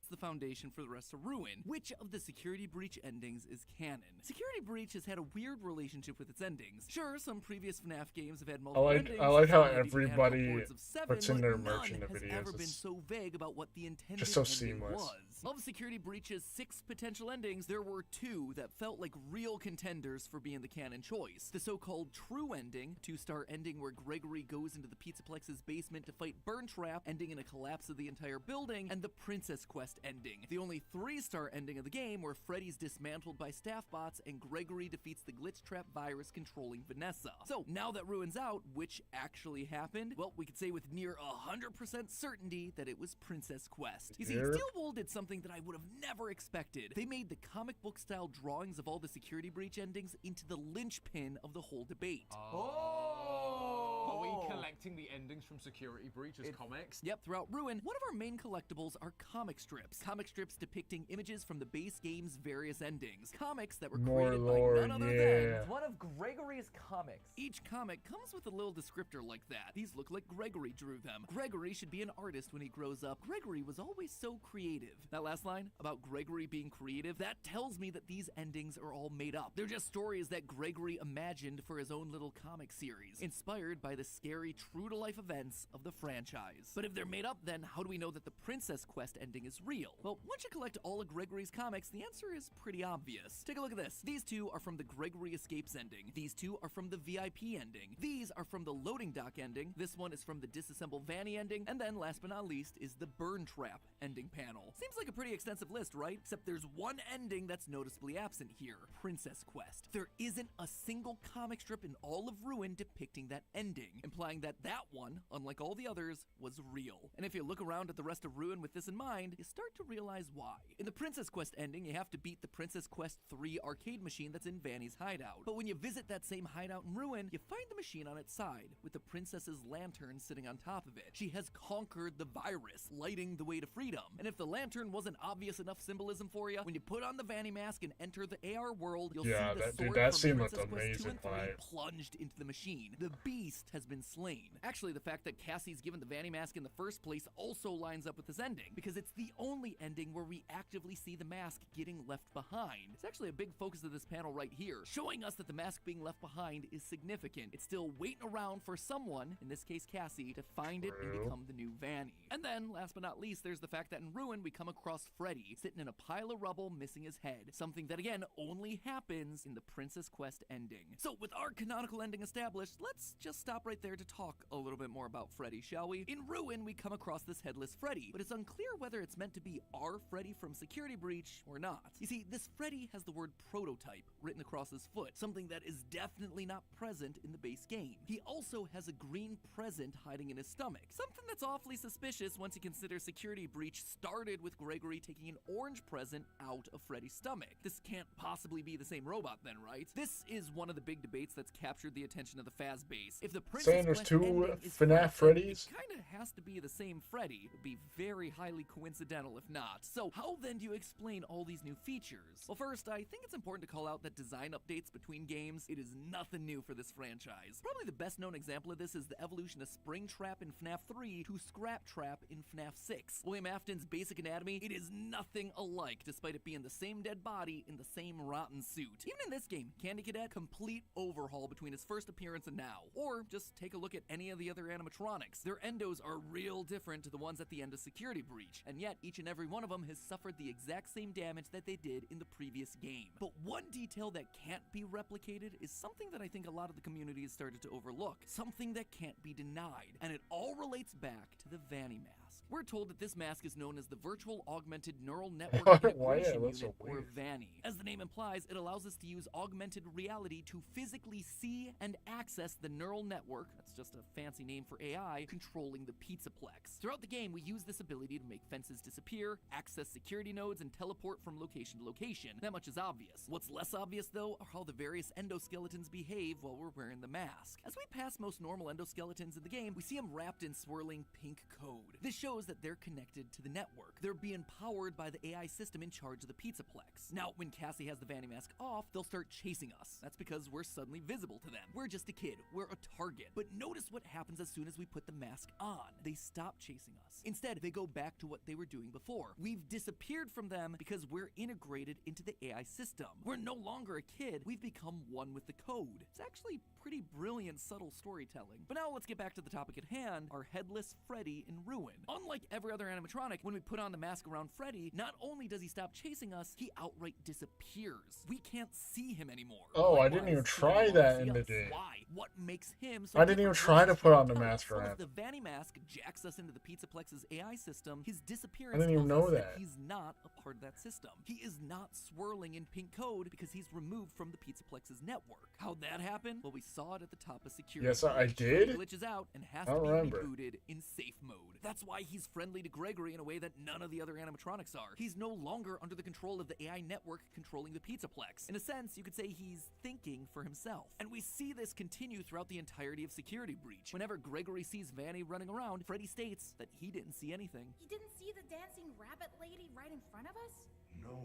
Speaker 10: the foundation for the rest of Ruin. Which of the Security Breach endings is canon? Security Breach has had a weird relationship with its endings. Sure, some previous FNAF games have had multiple endings.
Speaker 1: I like how
Speaker 10: some have even had
Speaker 1: everybody
Speaker 10: upwards of 7,
Speaker 1: puts in
Speaker 10: but
Speaker 1: their
Speaker 10: none
Speaker 1: merch in the
Speaker 10: has
Speaker 1: videos.
Speaker 10: ever been
Speaker 1: It's
Speaker 10: so vague about what the intended
Speaker 1: just so
Speaker 10: ending
Speaker 1: seamless.
Speaker 10: was. Of Security Breach's 6 potential endings, there were 2 that felt like real contenders for being the canon choice. The so-called true ending, 2-star ending where Gregory goes into the Pizzaplex's basement to fight Burntrap, ending in a collapse of the entire building, and the Princess Quest ending, the only 3-star ending of the game where Freddy's dismantled by staff bots and Gregory defeats the glitch trap virus controlling Vanessa. So now that Ruin's out, which actually happened? Well, we could say with near 100% certainty that it was Princess Quest. You see,
Speaker 1: Yep.
Speaker 10: Steel Wool did something that I would have never expected. They made the comic book style drawings of all the Security Breach endings into the linchpin of the whole debate.
Speaker 12: Are we collecting the endings from Security Breach as comics?
Speaker 10: Yep, throughout Ruin, one of our main collectibles are comic strips. Comic strips depicting images from the base game's various endings. Comics that were
Speaker 1: More
Speaker 10: created
Speaker 1: lore,
Speaker 10: by none other
Speaker 1: yeah.
Speaker 10: than
Speaker 11: One of Gregory's comics.
Speaker 10: each comic comes with a little descriptor like that. These look like Gregory drew them. Gregory should be an artist when he grows up. Gregory was always so creative. That last line about Gregory being creative, that tells me that these endings are all made up. They're just stories that Gregory imagined for his own little comic series, inspired by the scary true-to-life events of the franchise. But if they're made up, then how do we know that the Princess Quest ending is real? Well, once you collect all of Gregory's comics, the answer is pretty obvious. Take a look at this. These 2 are from the Gregory Escapes ending. These two are from the VIP ending. These are from the loading dock ending. This one is from the disassemble Vanny ending. And then last but not least is the burn trap ending panel. Seems like a pretty extensive list, right? Except there's one ending that's noticeably absent here. Princess Quest. There isn't a single comic strip in all of Ruin depicting that ending, implying that that one, unlike all the others, was real. And if you look around at the rest of Ruin with this in mind, you start to realize why. In the Princess Quest ending, you have to beat the Princess Quest 3 arcade machine that's in Vanny's hideout. But when you visit that same hideout in Ruin, you find the machine on its side, with the princess's lantern sitting on top of it. She has conquered the virus, lighting the way to freedom. And if the lantern wasn't obvious enough symbolism for you, when you put on the Vanny mask and enter the AR world, you'll see the sword
Speaker 1: that
Speaker 10: from
Speaker 1: seemed like
Speaker 10: Princess Quest 2
Speaker 1: amazing
Speaker 10: and 3
Speaker 1: vibe.
Speaker 10: plunged into the machine. The beast has been slain. Actually, the fact that Cassie's given the Vanny mask in the first place also lines up with this ending, because it's the only ending where we actively see the mask getting left behind. It's actually a big focus of this panel right here, showing us that the mask being left behind is significant. It's still waiting around for someone, in this case Cassie, to find it and become the new Vanny. And then, last but not least, there's the fact that in Ruin we come across Freddy, sitting in a pile of rubble missing his head, something that again only happens in the Princess Quest ending. So with our canonical ending established, let's just stop right there to talk a little bit more about Freddy, shall we? In Ruin we come across this headless Freddy, but it's unclear whether it's meant to be our Freddy from Security Breach or not. You see, this Freddy has the word prototype written across his foot, something that is definitely not present in the base game. He also has a green present hiding in his stomach, something that's awfully suspicious once you consider Security Breach started with Gregory taking an orange present out of Freddy's stomach. This can't possibly be the same robot then, right? This is one of the big debates that's captured the attention of the Faz base. If the Princess
Speaker 1: Saying there's
Speaker 10: Quest
Speaker 1: two
Speaker 10: ending is
Speaker 1: FNAF
Speaker 10: correct,
Speaker 1: Freddys?
Speaker 10: it kinda has to be the same Freddy. It would be very highly coincidental if not. So how then do you explain all these new features? Well, first, I think it's important to call out that design updates between games, it is nothing new for this franchise. Probably the best known example of this is the evolution of Springtrap in FNAF 3 to Scraptrap in FNAF 6. William Afton's basic anatomy, it is nothing alike, despite it being the same dead body in the same rotten suit. Even in this game, Candy Cadet, complete overhaul between his first appearance and now. Or just take a look at any of the other animatronics. Their endos are real different to the ones at the end of Security Breach, and yet each and every one of them has suffered the exact same damage that they did in the previous game. But one detail that can't be replicated is something that I think a lot of the community has started to overlook, something that can't be denied, and it all relates back to the Vanny mask. We're told that this mask is known as the Virtual Augmented Neural Network Integration Unit, or VANI. As the name implies, it allows us to use augmented reality to physically see and access the neural network, that's just a fancy name for AI, controlling the Pizzaplex. Throughout the game, we use this ability to make fences disappear, access security nodes, and teleport from location to location. That much is obvious. What's less obvious, though, are how the various endoskeletons behave while we're wearing the mask. As we pass most normal endoskeletons in the game, we see them wrapped in swirling pink code. This shows that they're connected to the network. They're being powered by the AI system in charge of the Pizzaplex. Now, when Cassie has the Vanny mask off, they'll start chasing us. That's because we're suddenly visible to them. We're just a kid. We're a target. But notice what happens as soon as we put the mask on. They stop chasing us. Instead, they go back to what they were doing before. We've disappeared from them because we're integrated into the AI system. We're no longer a kid. We've become one with the code. It's actually pretty brilliant, subtle storytelling. But now let's get back to the topic at hand, our headless Freddy in Ruin. Unlike every other animatronic, when we put on the mask around Freddy, not only does he stop chasing us, he outright disappears. We can't see him anymore.
Speaker 1: Oh,
Speaker 10: Likewise,
Speaker 1: I didn't even
Speaker 10: he
Speaker 1: try
Speaker 10: won't
Speaker 1: that
Speaker 10: see
Speaker 1: in the
Speaker 10: us.
Speaker 1: game.
Speaker 10: Why? What makes him so
Speaker 1: I didn't even try to put on the mask
Speaker 10: so if
Speaker 1: around.
Speaker 10: the Vanny mask jacks us into the Pizzaplex's AI system, his disappearance
Speaker 1: I didn't even
Speaker 10: tells
Speaker 1: know
Speaker 10: us
Speaker 1: that.
Speaker 10: he's not a part of that system. He is not swirling in pink code because he's removed from the Pizzaplex's network. How'd that happen? Well, we saw it at the top of Security
Speaker 1: Yes, I
Speaker 10: Breach.
Speaker 1: did?
Speaker 10: He glitches out and has
Speaker 1: I
Speaker 10: to
Speaker 1: don't
Speaker 10: be
Speaker 1: remember.
Speaker 10: rebooted in safe mode. That's why he's friendly to Gregory in a way that none of the other animatronics are. He's no longer under the control of the AI network controlling the Pizzaplex. In a sense, you could say he's thinking for himself. And we see this continue throughout the entirety of Security Breach. Whenever Gregory sees Vanny running around, Freddy states that he didn't see anything.
Speaker 7: You didn't see the dancing rabbit lady right in front of us?
Speaker 13: No,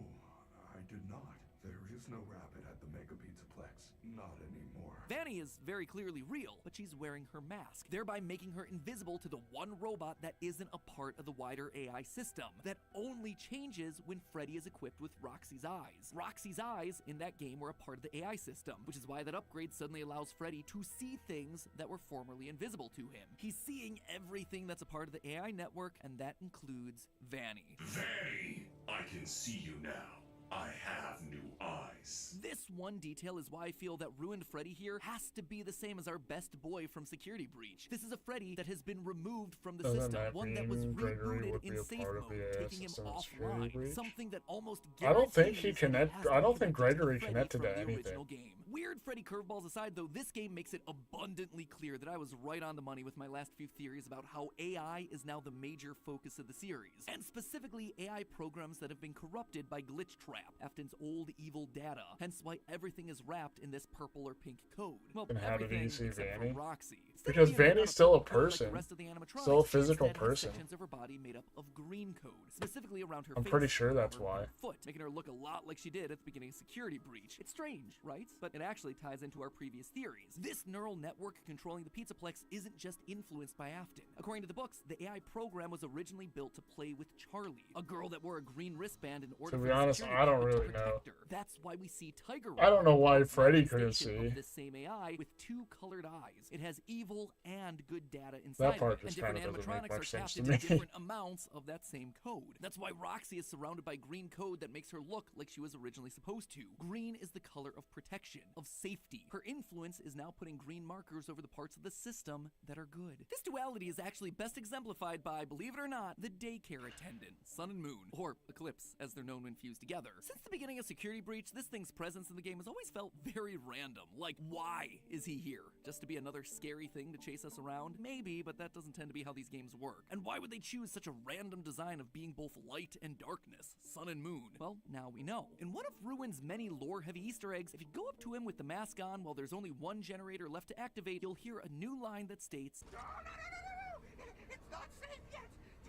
Speaker 13: I did not. There is no rabbit at the Mega Pizzaplex. Not anymore.
Speaker 10: Vanny is very clearly real, but she's wearing her mask, thereby making her invisible to the one robot that isn't a part of the wider AI system. That only changes when Freddy is equipped with Roxy's eyes. Roxy's eyes in that game were a part of the AI system, which is why that upgrade suddenly allows Freddy to see things that were formerly invisible to him. He's seeing everything that's a part of the AI network, and that includes Vanny.
Speaker 14: Vanny, I can see you now.
Speaker 13: I have new eyes.
Speaker 10: This one detail is why I feel that Ruined Freddy here has to be the same as our best boy from Security Breach. This is a Freddy that has been removed from the
Speaker 1: Doesn't
Speaker 10: system,
Speaker 1: that
Speaker 10: one
Speaker 1: mean
Speaker 10: that was
Speaker 1: Gregory
Speaker 10: rebooted
Speaker 1: would be
Speaker 10: in
Speaker 1: a
Speaker 10: safe
Speaker 1: part of
Speaker 10: mode,
Speaker 1: the
Speaker 10: taking him
Speaker 1: system of Security
Speaker 10: offline,
Speaker 1: Breach?
Speaker 10: something that almost
Speaker 1: I don't think
Speaker 10: guarantees
Speaker 1: he
Speaker 10: that
Speaker 1: connect.
Speaker 10: has to
Speaker 1: I
Speaker 10: be
Speaker 1: don't think
Speaker 10: connected to
Speaker 1: Gregory
Speaker 10: Freddy
Speaker 1: connected
Speaker 10: from
Speaker 1: to
Speaker 10: the
Speaker 1: anything.
Speaker 10: original game. Weird Freddy curveballs aside, though, this game makes it abundantly clear that I was right on the money with my last few theories about how AI is now the major focus of the series, and specifically AI programs that have been corrupted by Glitch Trap, Afton's old evil data, hence why everything is wrapped in this purple or pink code. Well,
Speaker 1: And how did
Speaker 10: everything
Speaker 1: he see
Speaker 10: except
Speaker 1: Vanny?
Speaker 10: for Roxy.
Speaker 1: Because
Speaker 10: Instead of being
Speaker 1: Vanny's
Speaker 10: made
Speaker 1: still a
Speaker 10: out of purple
Speaker 1: person,
Speaker 10: like the rest of the animatronics,
Speaker 1: still a
Speaker 10: she
Speaker 1: physical
Speaker 10: instead has
Speaker 1: person.
Speaker 10: sections of her body made up of green code, specifically around her
Speaker 1: I'm
Speaker 10: face,
Speaker 1: pretty sure that's
Speaker 10: arm, and
Speaker 1: why.
Speaker 10: her foot, making her look a lot like she did at the beginning of Security Breach. It's strange, right? But it actually ties into our previous theories. This neural network controlling the Pizzaplex isn't just influenced by Afton. According to the books, the AI program was originally built to play with Charlie, a girl that wore a green wristband in order
Speaker 1: To
Speaker 10: for
Speaker 1: be
Speaker 10: the
Speaker 1: honest,
Speaker 10: security
Speaker 1: I don't
Speaker 10: equipment
Speaker 1: really
Speaker 10: to
Speaker 1: know.
Speaker 10: protect her. That's why we see Tiger
Speaker 1: I don't know why
Speaker 10: Robot,
Speaker 1: Freddy couldn't
Speaker 10: manifestation
Speaker 1: see.
Speaker 10: of this same AI with two colored eyes. It has evil and good data inside
Speaker 1: That part
Speaker 10: of it, and
Speaker 1: just kind
Speaker 10: different
Speaker 1: of doesn't make
Speaker 10: animatronics are
Speaker 1: much sense
Speaker 10: tapped
Speaker 1: to
Speaker 10: into
Speaker 1: me.
Speaker 10: different amounts of that same code. That's why Roxy is surrounded by green code that makes her look like she was originally supposed to. Green is the color of protection, of safety. Her influence is now putting green markers over the parts of the system that are good. This duality is actually best exemplified by, believe it or not, the daycare attendant, Sun and Moon, or Eclipse, as they're known when fused together. Since the beginning of Security Breach, this thing's presence in the game has always felt very random. Like, why is he here? Just to be another scary thing to chase us around? Maybe, but that doesn't tend to be how these games work. And why would they choose such a random design of being both light and darkness, Sun and Moon? Well, now we know. In one of Ruin's many lore-heavy Easter eggs, if you go up to him with the mask on while there's only one generator left to activate, you'll hear a new line that states,
Speaker 8: No! It's not safe yet!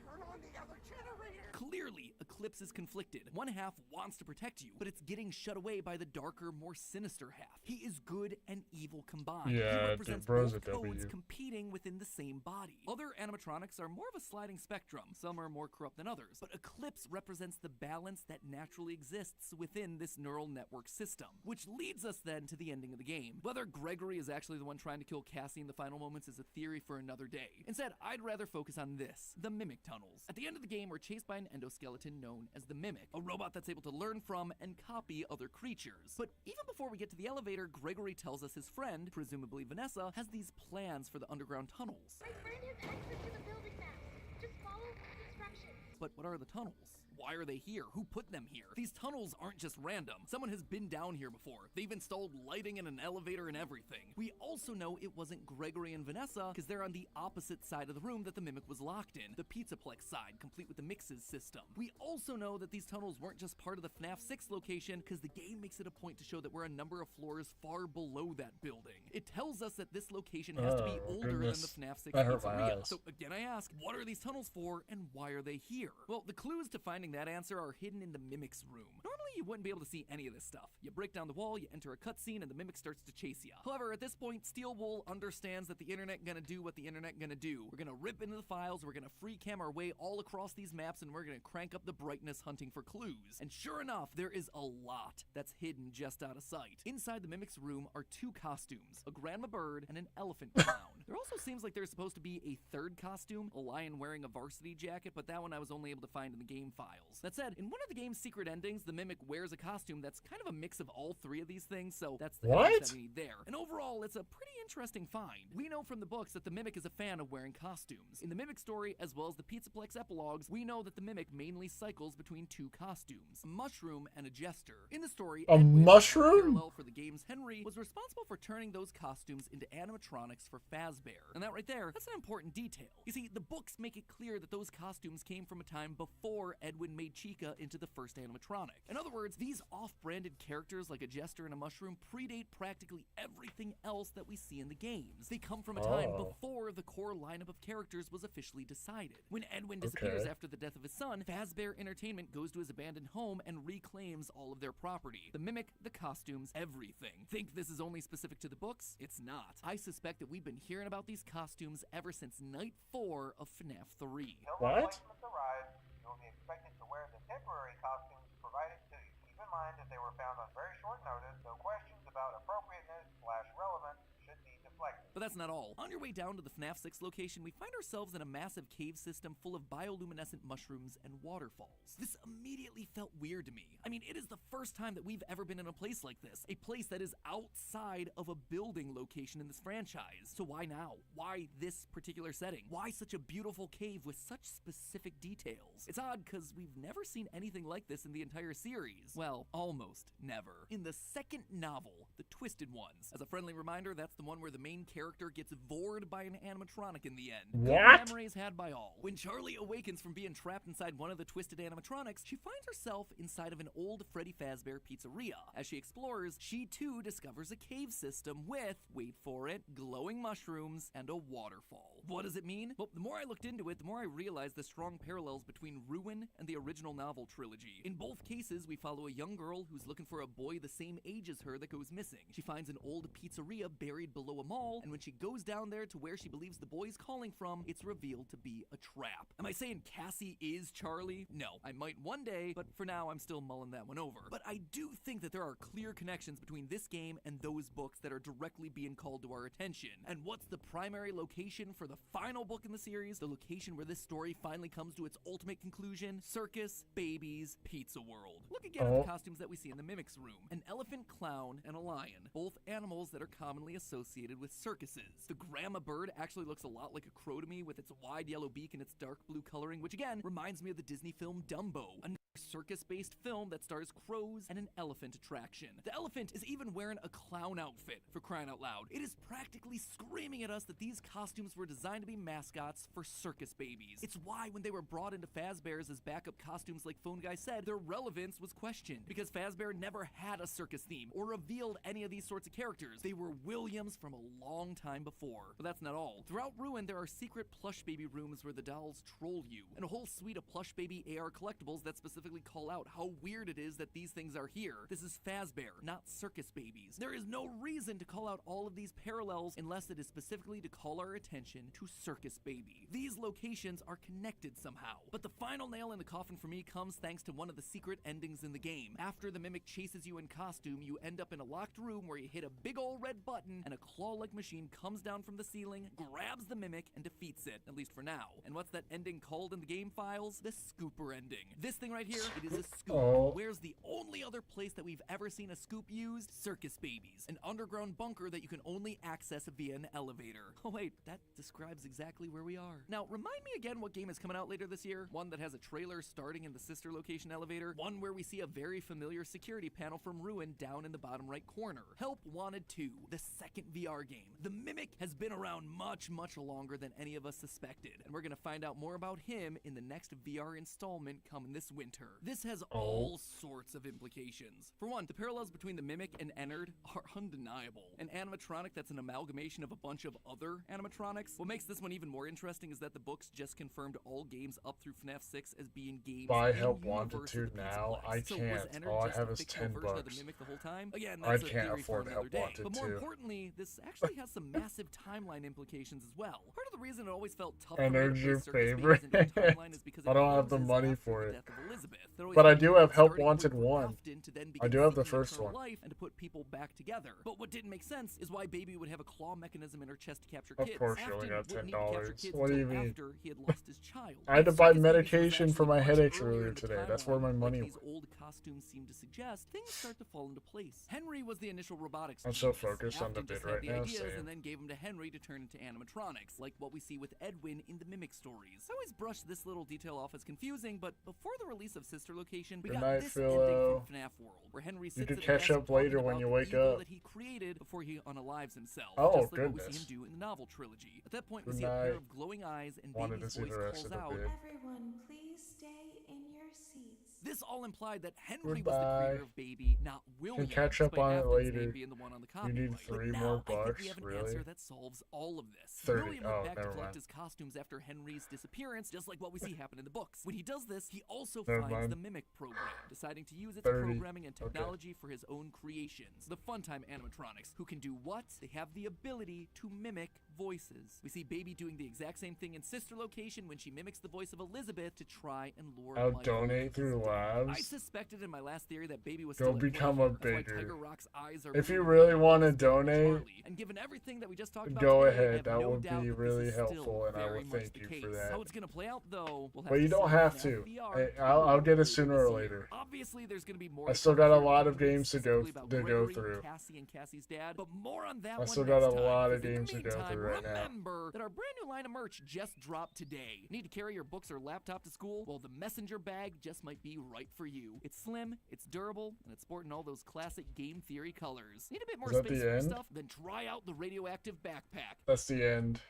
Speaker 8: Turn on the other generator!
Speaker 10: clearly, Eclipse is conflicted. One half wants to protect you, but it's getting shut away by the darker, more sinister half. He is good and evil combined.
Speaker 1: Yeah,
Speaker 10: he
Speaker 1: dude,
Speaker 10: represents
Speaker 1: bro's
Speaker 10: both
Speaker 1: a
Speaker 10: codes
Speaker 1: W.
Speaker 10: competing within the same body. Other animatronics are more of a sliding spectrum. Some are more corrupt than others, but Eclipse represents the balance that naturally exists within this neural network system, which leads us then to the ending of the game. Whether Gregory is actually the one trying to kill Cassie in the final moments is a theory for another day. Instead, I'd rather focus on this, the Mimic Tunnels. At the end of the game, we're chased by an endoskeleton known as the Mimic, a robot that's able to learn from and copy other creatures. But even before we get to the elevator, Gregory tells us his friend, presumably Vanessa, has these plans for the underground tunnels.
Speaker 4: My friend has access to the building maps. Just follow the instructions.
Speaker 10: But what are the tunnels? Why are they here? Who put them here? These tunnels aren't just random. Someone has been down here before. They've installed lighting and an elevator and everything. We also know it wasn't Gregory and Vanessa because they're on the opposite side of the room that the Mimic was locked in, the Pizzaplex side, complete with the mixes system. We also know that these tunnels weren't just part of the FNAF 6 location because the game makes it a point to show that we're a number of floors far below that building. It tells us that this location has to be older
Speaker 1: goodness.
Speaker 10: than the FNAF 6
Speaker 1: That hurt my
Speaker 10: pizzeria.
Speaker 1: eyes.
Speaker 10: So again, I ask, what are these tunnels for and why are they here? Well, the clues to finding that answer are hidden in the Mimic's room. Normally, you wouldn't be able to see any of this stuff. You break down the wall, you enter a cutscene, and the Mimic starts to chase you. However, at this point, Steel Wool understands that the internet gonna do what the internet gonna do. We're gonna rip into the files, we're gonna free cam our way all across these maps, and we're gonna crank up the brightness hunting for clues. And sure enough, there is a lot that's hidden just out of sight. Inside the Mimic's room are two costumes, a grandma bird and an elephant clown. There also seems like there's supposed to be a third costume, a lion wearing a varsity jacket, but that one I was only able to find in the game files. That said, in one of the game's secret endings, the Mimic wears a costume that's kind of a mix of all three of these things, so that's the
Speaker 1: What?
Speaker 10: evidence that we need there. And overall, it's a pretty interesting find. We know from the books that the Mimic is a fan of wearing costumes. In the Mimic story, as well as the Pizzaplex epilogues, we know that the Mimic mainly cycles between two costumes, a mushroom and a jester. In the story,
Speaker 1: A
Speaker 10: Edwin,
Speaker 1: mushroom?
Speaker 10: parallel for the game's Henry, was responsible for turning those costumes into animatronics for Fazbear. And that right there, that's an important detail. You see, the books make it clear that those costumes came from a time before Edwin made Chica into the first animatronic. In other words, these off-branded characters like a jester and a mushroom predate practically everything else that we see in the games. They come from a time before the core lineup of characters was officially decided. When Edwin disappears
Speaker 1: Okay.
Speaker 10: after the death of his son, Fazbear Entertainment goes to his abandoned home and reclaims all of their property. The Mimic, the costumes, everything. Think this is only specific to the books? It's not. I suspect that we've been hearing about these costumes ever since Night 4 of FNAF 3.
Speaker 1: What?
Speaker 14: Arrive, you will be expected to wear the temporary costumes provided to you. Keep in mind that they were found on very short notice, so questions about appropriateness/relevance should be deflected.
Speaker 10: But that's not all. On your way down to the FNAF 6 location, we find ourselves in a massive cave system full of bioluminescent mushrooms and waterfalls. This immediately felt weird to me. I mean, it is the first time that we've ever been in a place like this, a place that is outside of a building location in this franchise. So why now? Why this particular setting? Why such a beautiful cave with such specific details? It's odd because we've never seen anything like this in the entire series. Well, almost never. In the second novel, The Twisted Ones, as a friendly reminder, that's the one where the main character gets vored by an animatronic in the end.
Speaker 1: What?
Speaker 10: Memories had by all. When Charlie awakens from being trapped inside one of the twisted animatronics, she finds herself inside of an old Freddy Fazbear pizzeria. As she explores, she too discovers a cave system with, wait for it, glowing mushrooms and a waterfall. What does it mean? Well, the more I looked into it, the more I realized the strong parallels between Ruin and the original novel trilogy. In both cases, we follow a young girl who's looking for a boy the same age as her that goes missing. She finds an old pizzeria buried below a mall, and when she goes down there to where she believes the boy's calling from, it's revealed to be a trap. Am I saying Cassie is Charlie? No, I might one day, but for now I'm still mulling that one over. But I do think that there are clear connections between this game and those books that are directly being called to our attention. And what's the primary location for the final book in the series? The location where this story finally comes to its ultimate conclusion? Circus Babies Pizza World. Look again at the costumes that we see in the Mimics room. An elephant, clown, and a lion. Both animals that are commonly associated with circuses. The grandma bird actually looks a lot like a crow to me with its wide yellow beak and its dark blue coloring, which again reminds me of the Disney film Dumbo, another circus-based film that stars crows and an elephant attraction. The elephant is even wearing a clown outfit, for crying out loud. It is practically screaming at us that these costumes were designed to be mascots for circus babies. It's why when they were brought into Fazbear's as backup costumes, like Phone Guy said, their relevance was questioned, because Fazbear never had a circus theme or revealed any of these sorts of characters. They were Williams from a long time before. But that's not all. Throughout Ruin, there are secret plush baby rooms where the dolls troll you, and a whole suite of plush baby AR collectibles that specifically call out how weird it is that these things are here. This is Fazbear, not circus babies. There is no reason to call out all of these parallels unless it is specifically to call our attention to Circus Baby. These locations are connected somehow. But the final nail in the coffin for me comes thanks to one of the secret endings in the game. After the mimic chases you in costume, you end up in a locked room where you hit a big ol' red button and a claw-like machine comes down from the ceiling, grabs the mimic, and defeats it, at least for now. And what's that ending called in the game files? The scooper ending. This thing right here, it is a scoop. Where's the only other place that we've ever seen a scoop used? Circus Babies, an underground bunker that you can only access via an elevator. Oh wait, that describes exactly where we are. Now, remind me again what game is coming out later this year? One that has a trailer starting in the sister location elevator, one where we see a very familiar security panel from Ruin down in the bottom right corner. Help Wanted 2, the second VR game. The Mimic has been around much, much longer than any of us suspected, and we're gonna find out more about him in the next VR installment coming this winter. This has all sorts of implications. For one, the parallels between the Mimic and Ennard are undeniable. An animatronic that's an amalgamation of a bunch of other animatronics. What makes this one even more interesting is that the books just confirmed all games up through FNAF 6 as being games
Speaker 1: Buy
Speaker 10: in
Speaker 1: Help
Speaker 10: universe
Speaker 1: Wanted
Speaker 10: of
Speaker 1: 2
Speaker 10: the
Speaker 1: now.
Speaker 10: Pizza
Speaker 1: I
Speaker 10: Plex. So
Speaker 1: can't.
Speaker 10: was Ennard
Speaker 1: All I
Speaker 10: just
Speaker 1: have
Speaker 10: a
Speaker 1: is
Speaker 10: fictional version of the
Speaker 1: $10.
Speaker 10: Mimic the whole time? Again,
Speaker 1: I
Speaker 10: that's a
Speaker 1: can't
Speaker 10: theory for
Speaker 1: afford
Speaker 10: another
Speaker 1: Help
Speaker 10: day.
Speaker 1: Wanted
Speaker 10: But more
Speaker 1: 2.
Speaker 10: importantly, this actually has some massive timeline implications as well. Part of the reason it always felt tough
Speaker 1: Ennard's
Speaker 10: for me
Speaker 1: your
Speaker 10: to place Circus
Speaker 1: favorite?
Speaker 10: Babies into a timeline is because
Speaker 1: I don't have the
Speaker 10: closes
Speaker 1: money
Speaker 10: after
Speaker 1: for
Speaker 10: the
Speaker 1: it.
Speaker 10: death of Elizabeth. That always
Speaker 1: But I
Speaker 10: made
Speaker 1: do
Speaker 10: me
Speaker 1: have Help
Speaker 10: starting
Speaker 1: Wanted
Speaker 10: work
Speaker 1: 1.
Speaker 10: often to then
Speaker 1: I
Speaker 10: begin
Speaker 1: do have the
Speaker 10: seeking
Speaker 1: first
Speaker 10: eternal
Speaker 1: one.
Speaker 10: life and to put people back together. But what didn't make sense is why Baby would have a claw mechanism in her chest to capture
Speaker 1: Of
Speaker 10: kids.
Speaker 1: course you
Speaker 10: Afton
Speaker 1: only got
Speaker 10: wouldn't need to capture
Speaker 1: $10.
Speaker 10: kids
Speaker 1: What do you
Speaker 10: until
Speaker 1: mean?
Speaker 10: after he had lost his child.
Speaker 1: I had to
Speaker 10: If
Speaker 1: buy
Speaker 10: Circus Babies was
Speaker 1: medication for
Speaker 10: actually
Speaker 1: my
Speaker 10: much
Speaker 1: headaches
Speaker 10: earlier
Speaker 1: earlier
Speaker 10: in the
Speaker 1: today. That's where my
Speaker 10: timeline,
Speaker 1: money
Speaker 10: like these
Speaker 1: went.
Speaker 10: old costumes seem to suggest, things start to fall into place. Henry was the initial robotics
Speaker 1: I'm so
Speaker 10: genius.
Speaker 1: focused on the
Speaker 10: Afton just
Speaker 1: bid
Speaker 10: had
Speaker 1: right
Speaker 10: the
Speaker 1: now,
Speaker 10: ideas
Speaker 1: same.
Speaker 10: and then gave them to Henry to turn into animatronics, like what we see with Edwin in the Mimic stories. I always brush this little detail off as confusing, but before the release of Sister Location, we
Speaker 1: Good
Speaker 10: got
Speaker 1: night,
Speaker 10: this
Speaker 1: Philo.
Speaker 10: ending from FNAF World, where Henry sits
Speaker 1: You can
Speaker 10: at a
Speaker 1: catch
Speaker 10: desk
Speaker 1: up later
Speaker 10: talking
Speaker 1: when
Speaker 10: about
Speaker 1: you
Speaker 10: the
Speaker 1: wake
Speaker 10: evil
Speaker 1: up.
Speaker 10: that he created before he unalives himself,
Speaker 1: Oh,
Speaker 10: just like what we see him
Speaker 1: goodness.
Speaker 10: do in the novel trilogy. At that point, we
Speaker 1: Good
Speaker 10: see a pair
Speaker 1: night.
Speaker 10: of glowing eyes and
Speaker 1: Wanted to
Speaker 10: Baby's
Speaker 1: see the
Speaker 10: voice
Speaker 1: rest of
Speaker 10: calls
Speaker 1: the
Speaker 10: out.
Speaker 1: bid.
Speaker 15: Everyone, please stay in your seats.
Speaker 10: This all implied that Henry was the
Speaker 1: Goodbye.
Speaker 10: creator of Baby, not William.
Speaker 1: Can catch up
Speaker 10: despite
Speaker 1: on it
Speaker 10: Afton's name
Speaker 1: later.
Speaker 10: being the one on the
Speaker 1: You need
Speaker 10: copyright.
Speaker 1: 3
Speaker 10: But
Speaker 1: more
Speaker 10: now, I think
Speaker 1: bucks?
Speaker 10: we have an
Speaker 1: Really?
Speaker 10: answer that solves all of this.
Speaker 1: 30.
Speaker 10: William went
Speaker 1: Oh,
Speaker 10: back to
Speaker 1: never
Speaker 10: collect
Speaker 1: mind.
Speaker 10: his costumes after Henry's disappearance, just like what we see happen in the books. When he does this, he also
Speaker 1: Never
Speaker 10: finds
Speaker 1: mind.
Speaker 10: the Mimic program, deciding to use its
Speaker 1: 30.
Speaker 10: programming and
Speaker 1: Okay.
Speaker 10: technology for his own creations. The Funtime animatronics, who can do what? They have the ability to mimic voices. We see Baby doing the exact same thing in Sister Location when she mimics the voice of Elizabeth to try and lure
Speaker 1: I'll
Speaker 10: Michael
Speaker 1: donate
Speaker 10: into
Speaker 1: through
Speaker 10: his death. I
Speaker 1: Labs.
Speaker 10: suspected in my last theory that Baby was
Speaker 1: Go
Speaker 10: still at
Speaker 1: become
Speaker 10: play.
Speaker 1: a
Speaker 10: That's why
Speaker 1: bigger.
Speaker 10: Tiger Rock's eyes are
Speaker 1: If you
Speaker 10: glued
Speaker 1: really
Speaker 10: to
Speaker 1: want to
Speaker 10: Steve and
Speaker 1: donate,
Speaker 10: Charlie. And given everything that we just talked about
Speaker 1: go
Speaker 10: today, I
Speaker 1: ahead.
Speaker 10: have
Speaker 1: That
Speaker 10: no
Speaker 1: would
Speaker 10: doubt
Speaker 1: be
Speaker 10: that
Speaker 1: really
Speaker 10: this is
Speaker 1: helpful,
Speaker 10: still
Speaker 1: and I
Speaker 10: very
Speaker 1: will
Speaker 10: much
Speaker 1: thank
Speaker 10: the
Speaker 1: you
Speaker 10: case.
Speaker 1: for that.
Speaker 10: How it's gonna play out, though, we'll have
Speaker 1: But you
Speaker 10: to
Speaker 1: don't
Speaker 10: see
Speaker 1: have
Speaker 10: in
Speaker 1: to.
Speaker 10: FNAF VR
Speaker 1: I'll get it
Speaker 10: later
Speaker 1: sooner
Speaker 10: this
Speaker 1: or
Speaker 10: year.
Speaker 1: later.
Speaker 10: Obviously, there's gonna be more.
Speaker 1: I
Speaker 10: to
Speaker 1: still
Speaker 10: come
Speaker 1: got a
Speaker 10: here in
Speaker 1: lot
Speaker 10: coming
Speaker 1: of games
Speaker 10: weeks,
Speaker 1: to go
Speaker 10: specifically about Gregory,
Speaker 1: through.
Speaker 10: Cassie and Cassie's dad, but more on that
Speaker 1: I
Speaker 10: one
Speaker 1: still
Speaker 10: next
Speaker 1: got a
Speaker 10: time,
Speaker 1: lot of
Speaker 10: 'cause in the
Speaker 1: games to go
Speaker 10: meantime,
Speaker 1: through right now.
Speaker 10: remember that our brand new line of merch just dropped today. Need to carry your books or laptop to school? Well, the messenger bag just might be right for you. It's slim, it's durable, and it's sporting all those classic game theory colors. Need a bit more
Speaker 1: Is that
Speaker 10: space
Speaker 1: the
Speaker 10: for your
Speaker 1: end?
Speaker 10: stuff? Then try out the radioactive backpack.
Speaker 1: That's the end.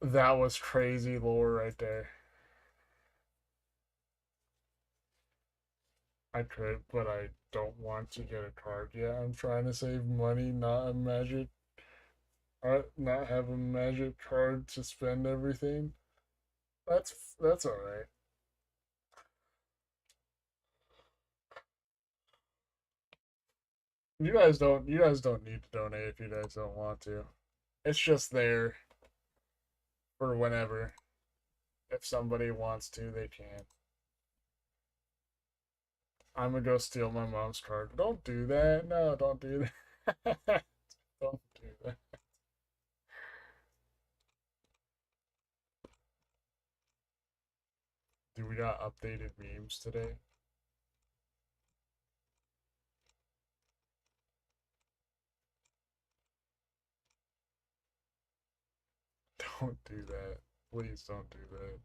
Speaker 1: That was crazy lore right there. I could, but I don't want to get a card yet. I'm trying to save money, not have a magic card to spend everything. That's all right. You guys don't need to donate if you guys don't want to. It's just there for whenever. If somebody wants to, they can. I'm gonna go steal my mom's card. Don't do that. No, don't do that. Don't do that. Do we got updated memes today? Don't do that. Please don't do that.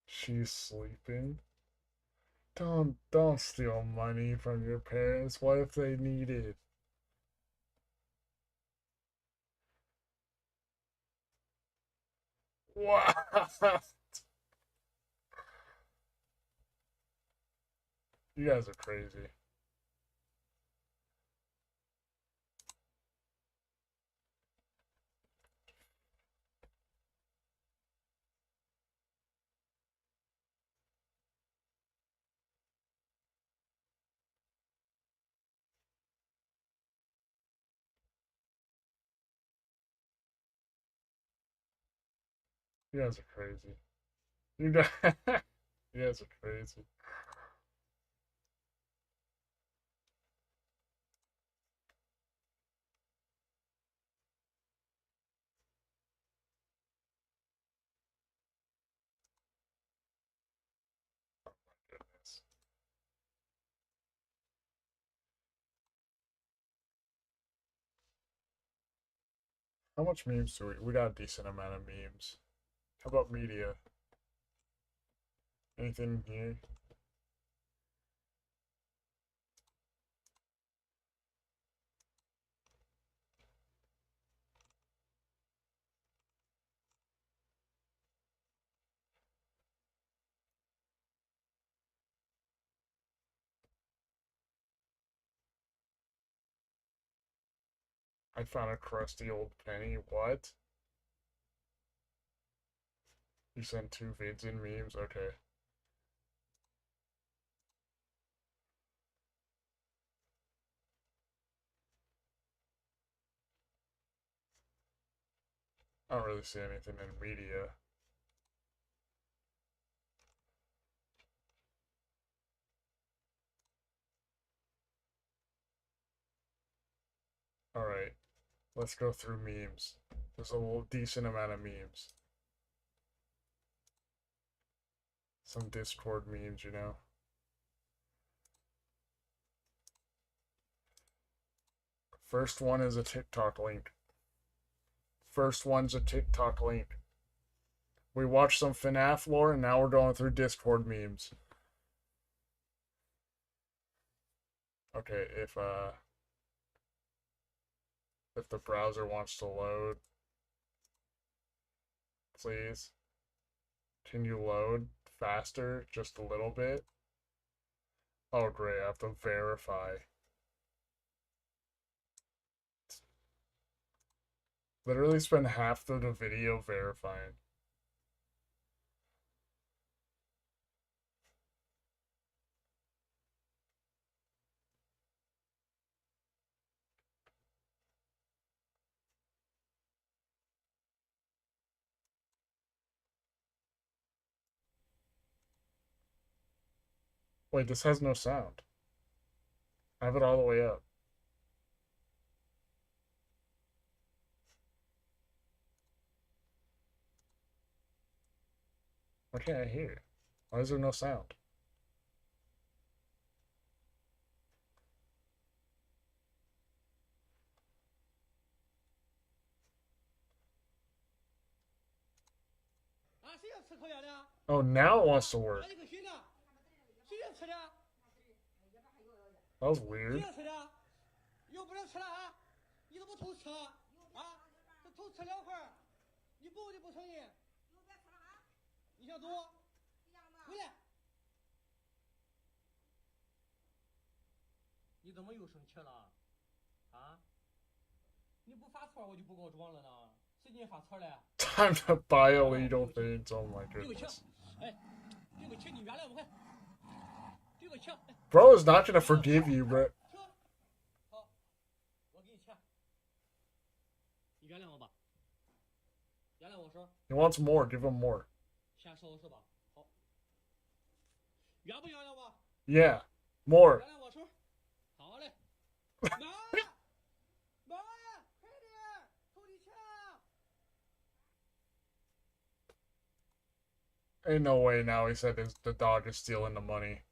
Speaker 1: She's sleeping. Don't steal money from your parents. What if they need it? What? You guys are crazy. You guys are crazy. You guys, you guys are crazy. Oh my goodness. How much memes do we got a decent amount of memes. How about media? Anything here? I found a crusty old penny. What? You sent 2 vids in memes? Okay. I don't really see anything in media. Alright. Let's go through memes. There's a little decent amount of memes. Some Discord memes, you know. First one is a TikTok link. First one's a TikTok link. We watched some FNAF lore and now we're going through Discord memes. Okay, if the browser wants to load, please. Can you load faster just a little bit? Oh great, I have to verify. Literally spend half of the video verifying. Wait, this has no sound. I have it all the way up. Why can't I hear it? Why is there no sound? Oh, now it wants to work. That was weird. Time to buy illegal things. Oh my goodness. Bro is not gonna forgive you, bro. He wants more. Give him more. Yeah, more. Ain't no way now he said the dog is stealing the money.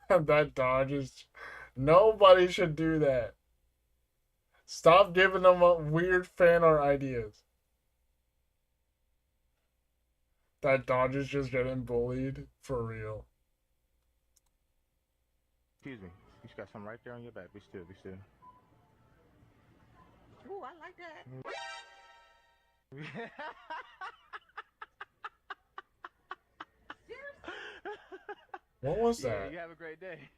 Speaker 1: That dog is... Nobody should do that. Stop giving them weird fan art ideas. That dog is just getting bullied for real.
Speaker 16: Excuse me. You just got something right there on your back. Be still, be still.
Speaker 17: Ooh, I like that.
Speaker 1: What was that?
Speaker 16: You have a great day.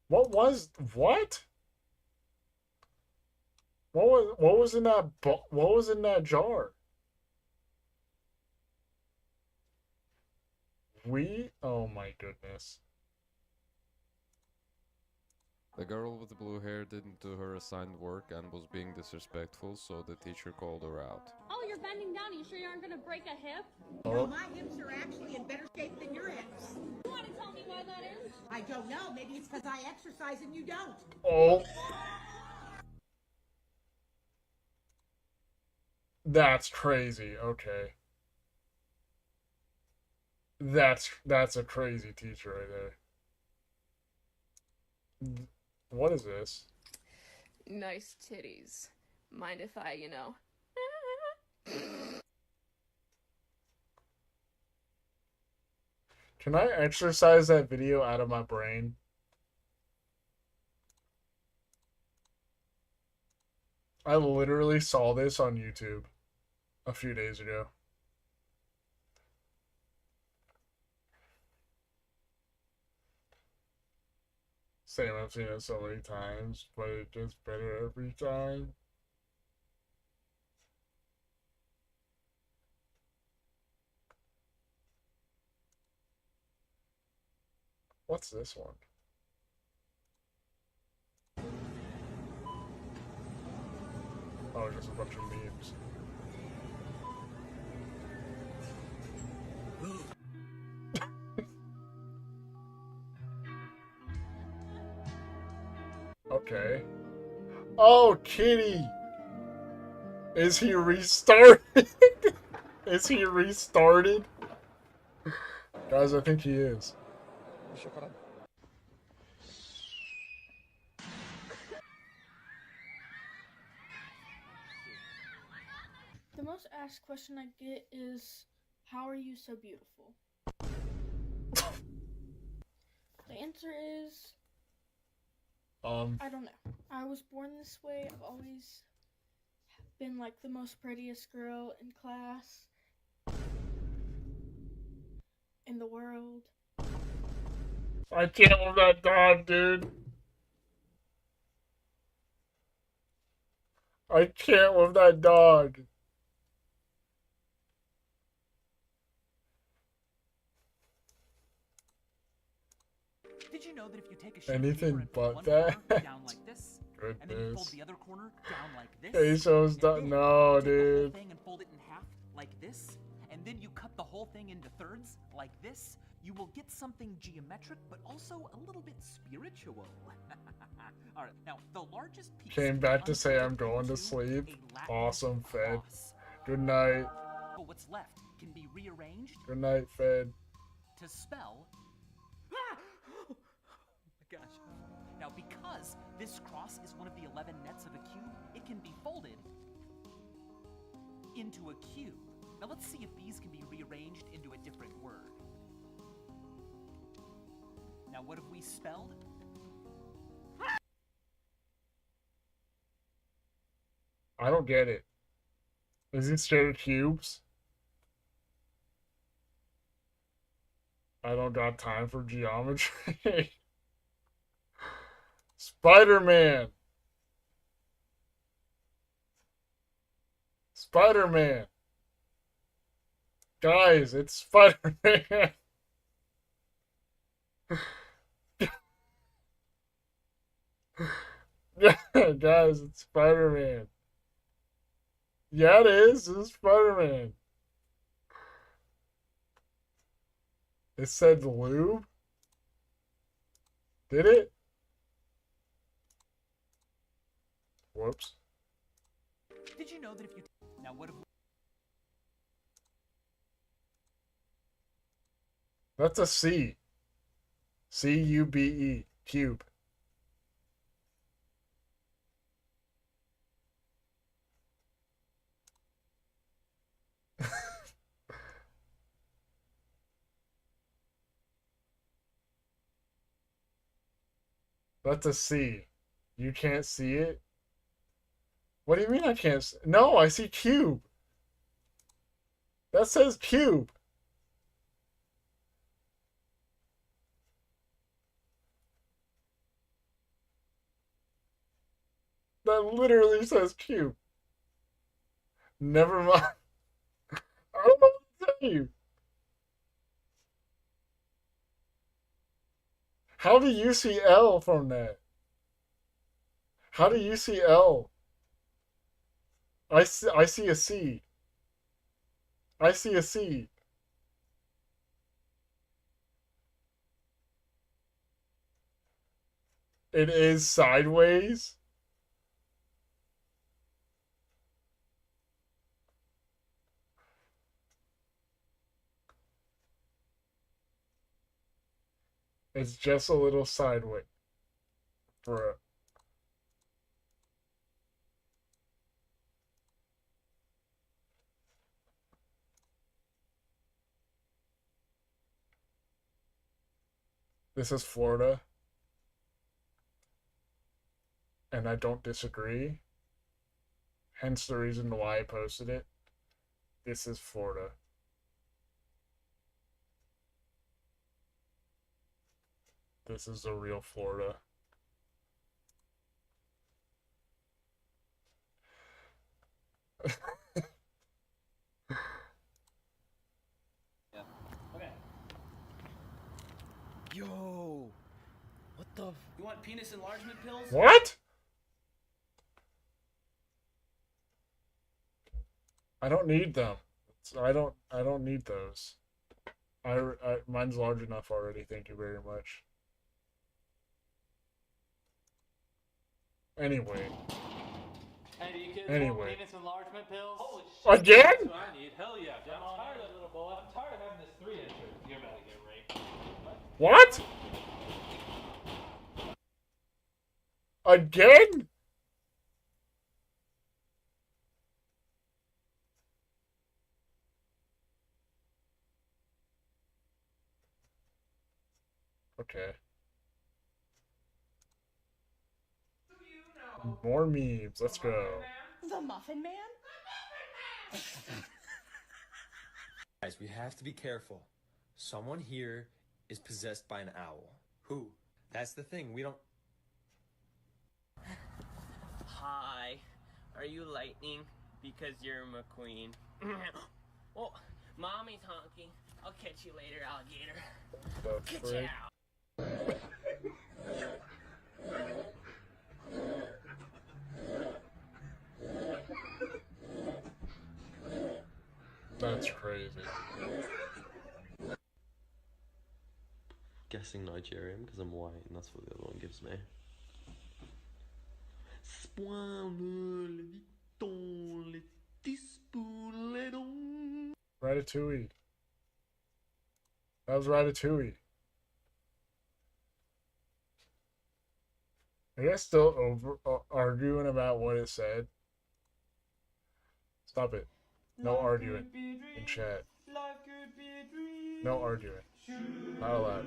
Speaker 1: What was what? What was in that what was in that jar? Oh my goodness.
Speaker 18: The girl with the blue hair didn't do her assigned work and was being disrespectful, so the teacher called her out.
Speaker 19: Oh, you're bending down. You sure you aren't going to break a hip?
Speaker 17: No, my hips are actually in better shape than your hips.
Speaker 19: You want to tell me why that is?
Speaker 17: I don't know. Maybe it's because I exercise and you don't.
Speaker 1: Oh. That's crazy. Okay. That's a crazy teacher right there. What is this?
Speaker 20: Nice titties. Mind if I,
Speaker 1: Can I exercise that video out of my brain? I literally saw this on YouTube a few days ago. Same, I've seen it so many times, but it gets better every time. What's this one? Oh, just a bunch of memes. Okay. Oh, Kitty! Is he restarted? Is he restarted? Guys, I think he is.
Speaker 21: The most asked question I get is, how are you so beautiful? The answer is, I don't know. I was born this way. I've always been like the most prettiest girl in class, in the world.
Speaker 1: I can't with that dog, dude. I can't with that dog.
Speaker 17: Did
Speaker 11: Did you know that if you take a sheet of
Speaker 1: Anything
Speaker 11: paper and
Speaker 1: but
Speaker 11: fold
Speaker 1: that.
Speaker 11: one corner down like this, and then you fold
Speaker 1: Goodness.
Speaker 11: the other corner down like this,
Speaker 1: Queso's done. No,
Speaker 11: take the whole
Speaker 1: dude.
Speaker 11: thing and fold it in half like this, and then you cut the whole thing into thirds like this, you will get something geometric, but also a little bit spiritual. All right, now the largest piece
Speaker 1: Came back to say I'm going to sleep. Awesome, Fed. Good night.
Speaker 11: But what's left can be rearranged
Speaker 1: Good night, Fed.
Speaker 11: to spell. Ah! Oh my gosh. Now, because this cross is one of the 11 nets of a cube, it can be folded into a cube. Now, let's see if these can be rearranged into a different word. Now, what have we spelled?
Speaker 1: I don't get it. Is he scared of cubes? I don't got time for geometry. Spider-Man. Spider-Man. Guys, it's Spider-Man. Guys, it's Spider-Man. Yeah, it is. It's Spider-Man. It said lube? Did it? Whoops.
Speaker 11: Did you know that if you... Now, what have we...
Speaker 1: That's a C. C-U-B-E. Cube. That's a C. You can't see it? What do you mean I can't see? No, I see cube. That says cube. That literally says cube. Never mind. I don't know what to tell you. How do you see L from that? How do you see L? I see a C. I see a C. It is sideways. It's just a little sideways. Bruh. This is Florida. And I don't disagree. Hence the reason why I posted it. This is Florida. This is the real Florida.
Speaker 6: Yeah. Okay. Yo, what the? You want penis enlargement pills?
Speaker 1: What? I don't need them. I don't need those. Mine's large enough already. Thank you very much. Anyway.
Speaker 6: Hey, do you kids
Speaker 1: Anyway.
Speaker 6: want penis enlargement pills? Holy
Speaker 1: shit. Again?
Speaker 6: That's what I need. Hell yeah. I'm tired of little boy. I'm tired of having this 3-incher. You're about to get raped.
Speaker 1: What? Again? Okay. More memes. Let's go.
Speaker 17: The Muffin Man?
Speaker 22: Guys, we have to be careful. Someone here is possessed by an owl. Who? That's the thing. We don't...
Speaker 23: Hi. Are you lightning? Because you're McQueen. Oh, mommy's honking. I'll catch you later, alligator. Catch you out.
Speaker 1: That's crazy.
Speaker 2: Guessing Nigerian because I'm white and that's what the other one gives me.
Speaker 1: Ratatouille. That was Ratatouille. Are you guys still arguing about what it said? Stop it. No arguing in chat. No arguing. Not allowed.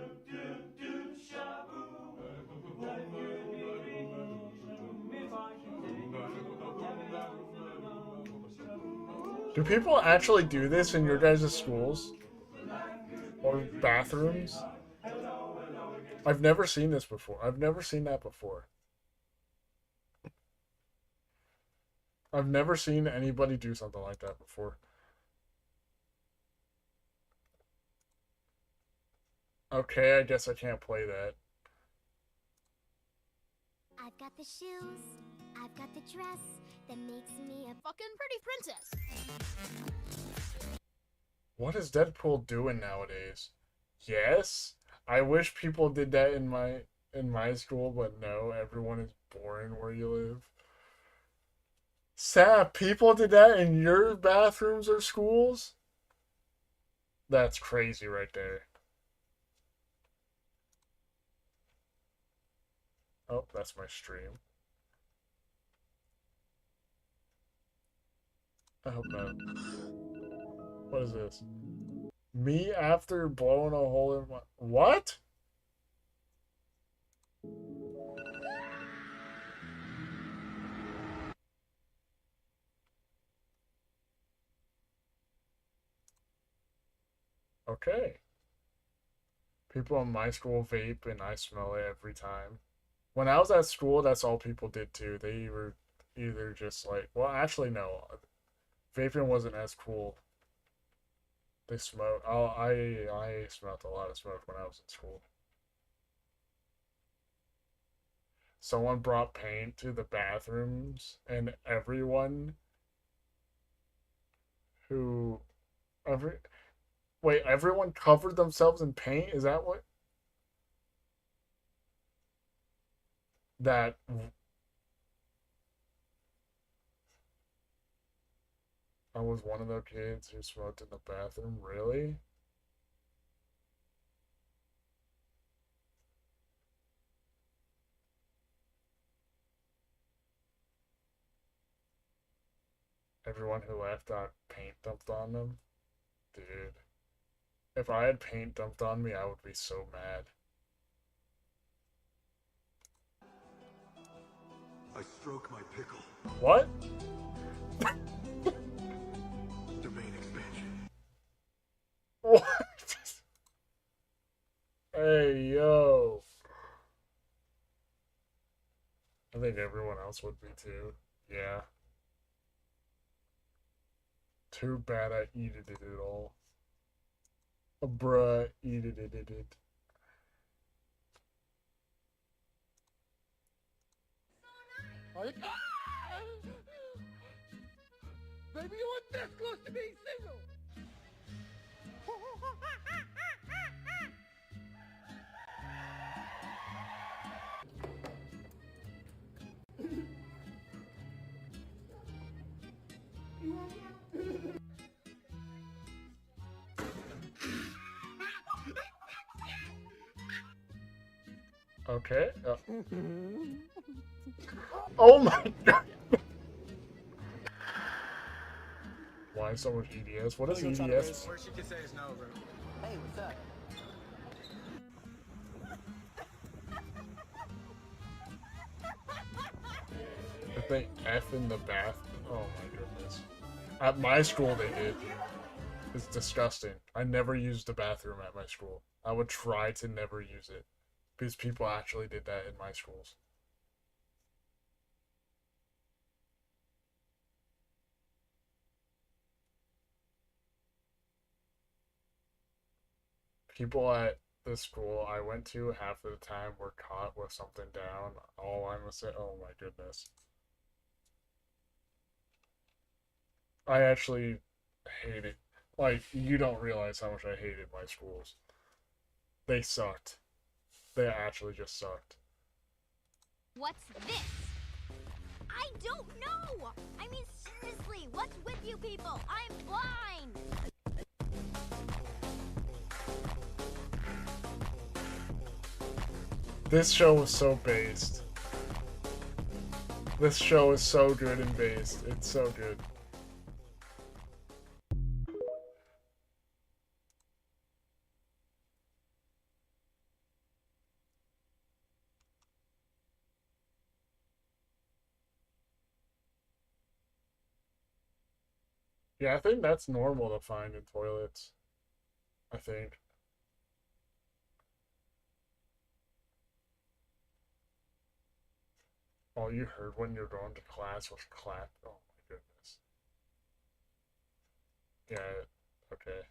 Speaker 1: Do people actually do this in your guys' schools? Or bathrooms? I've never seen this before. I've never seen that before. I've never seen anybody do something like that before. Okay, I guess I can't play that.
Speaker 3: I've got the shoes, I've got the dress that makes me a fucking pretty princess.
Speaker 1: What is Deadpool doing nowadays? Yes, I wish people did that in my school, but no, everyone is boring where you live. Sap, people did that in your bathrooms or schools? That's crazy right there. Oh, that's my stream. I hope not. What is this? Me after blowing a hole in my... What? Okay. People in my school vape and I smell it every time. When I was at school, that's all people did too. They were either just like... Well, actually, no. Vaping wasn't as cool. They smoked. Oh, I smelled a lot of smoke when I was in school. Someone brought paint to the bathrooms, and everyone who everyone covered themselves in paint? Is that what that I was one of those kids who smoked in the bathroom? Really? Everyone who left got paint dumped on them? Dude. If I had paint dumped on me, I would be so mad.
Speaker 13: I stroke my pickle.
Speaker 1: What?
Speaker 13: Domain expansion.
Speaker 1: What? Hey, yo. I think everyone else would be too. Yeah. Too bad I eated it at all. Bruh, eated it.
Speaker 17: Baby, you were this close to being single.
Speaker 1: Okay. Oh my god. Why so much EDS? What is EDS?
Speaker 17: Worst you can say is no, bro. Hey, what's up?
Speaker 1: If they F in the bath. Oh my goodness. At my school they did. It's disgusting. I never used the bathroom at my school. I would try to never use it. Because people actually did that in my schools. People at the school I went to, half of the time were caught with something down. All I'm gonna say, oh my goodness. I actually hate it. Like, you don't realize how much I hated my schools. They sucked. They actually just sucked.
Speaker 4: What's this? I don't know! I mean, seriously, what's with you people? I'm blind!
Speaker 1: This show was so based. This show is so good and based. It's so good. Yeah, I think that's normal to find in toilets. I think. All you heard when you're going to class was clap. Oh my goodness. Yeah, okay.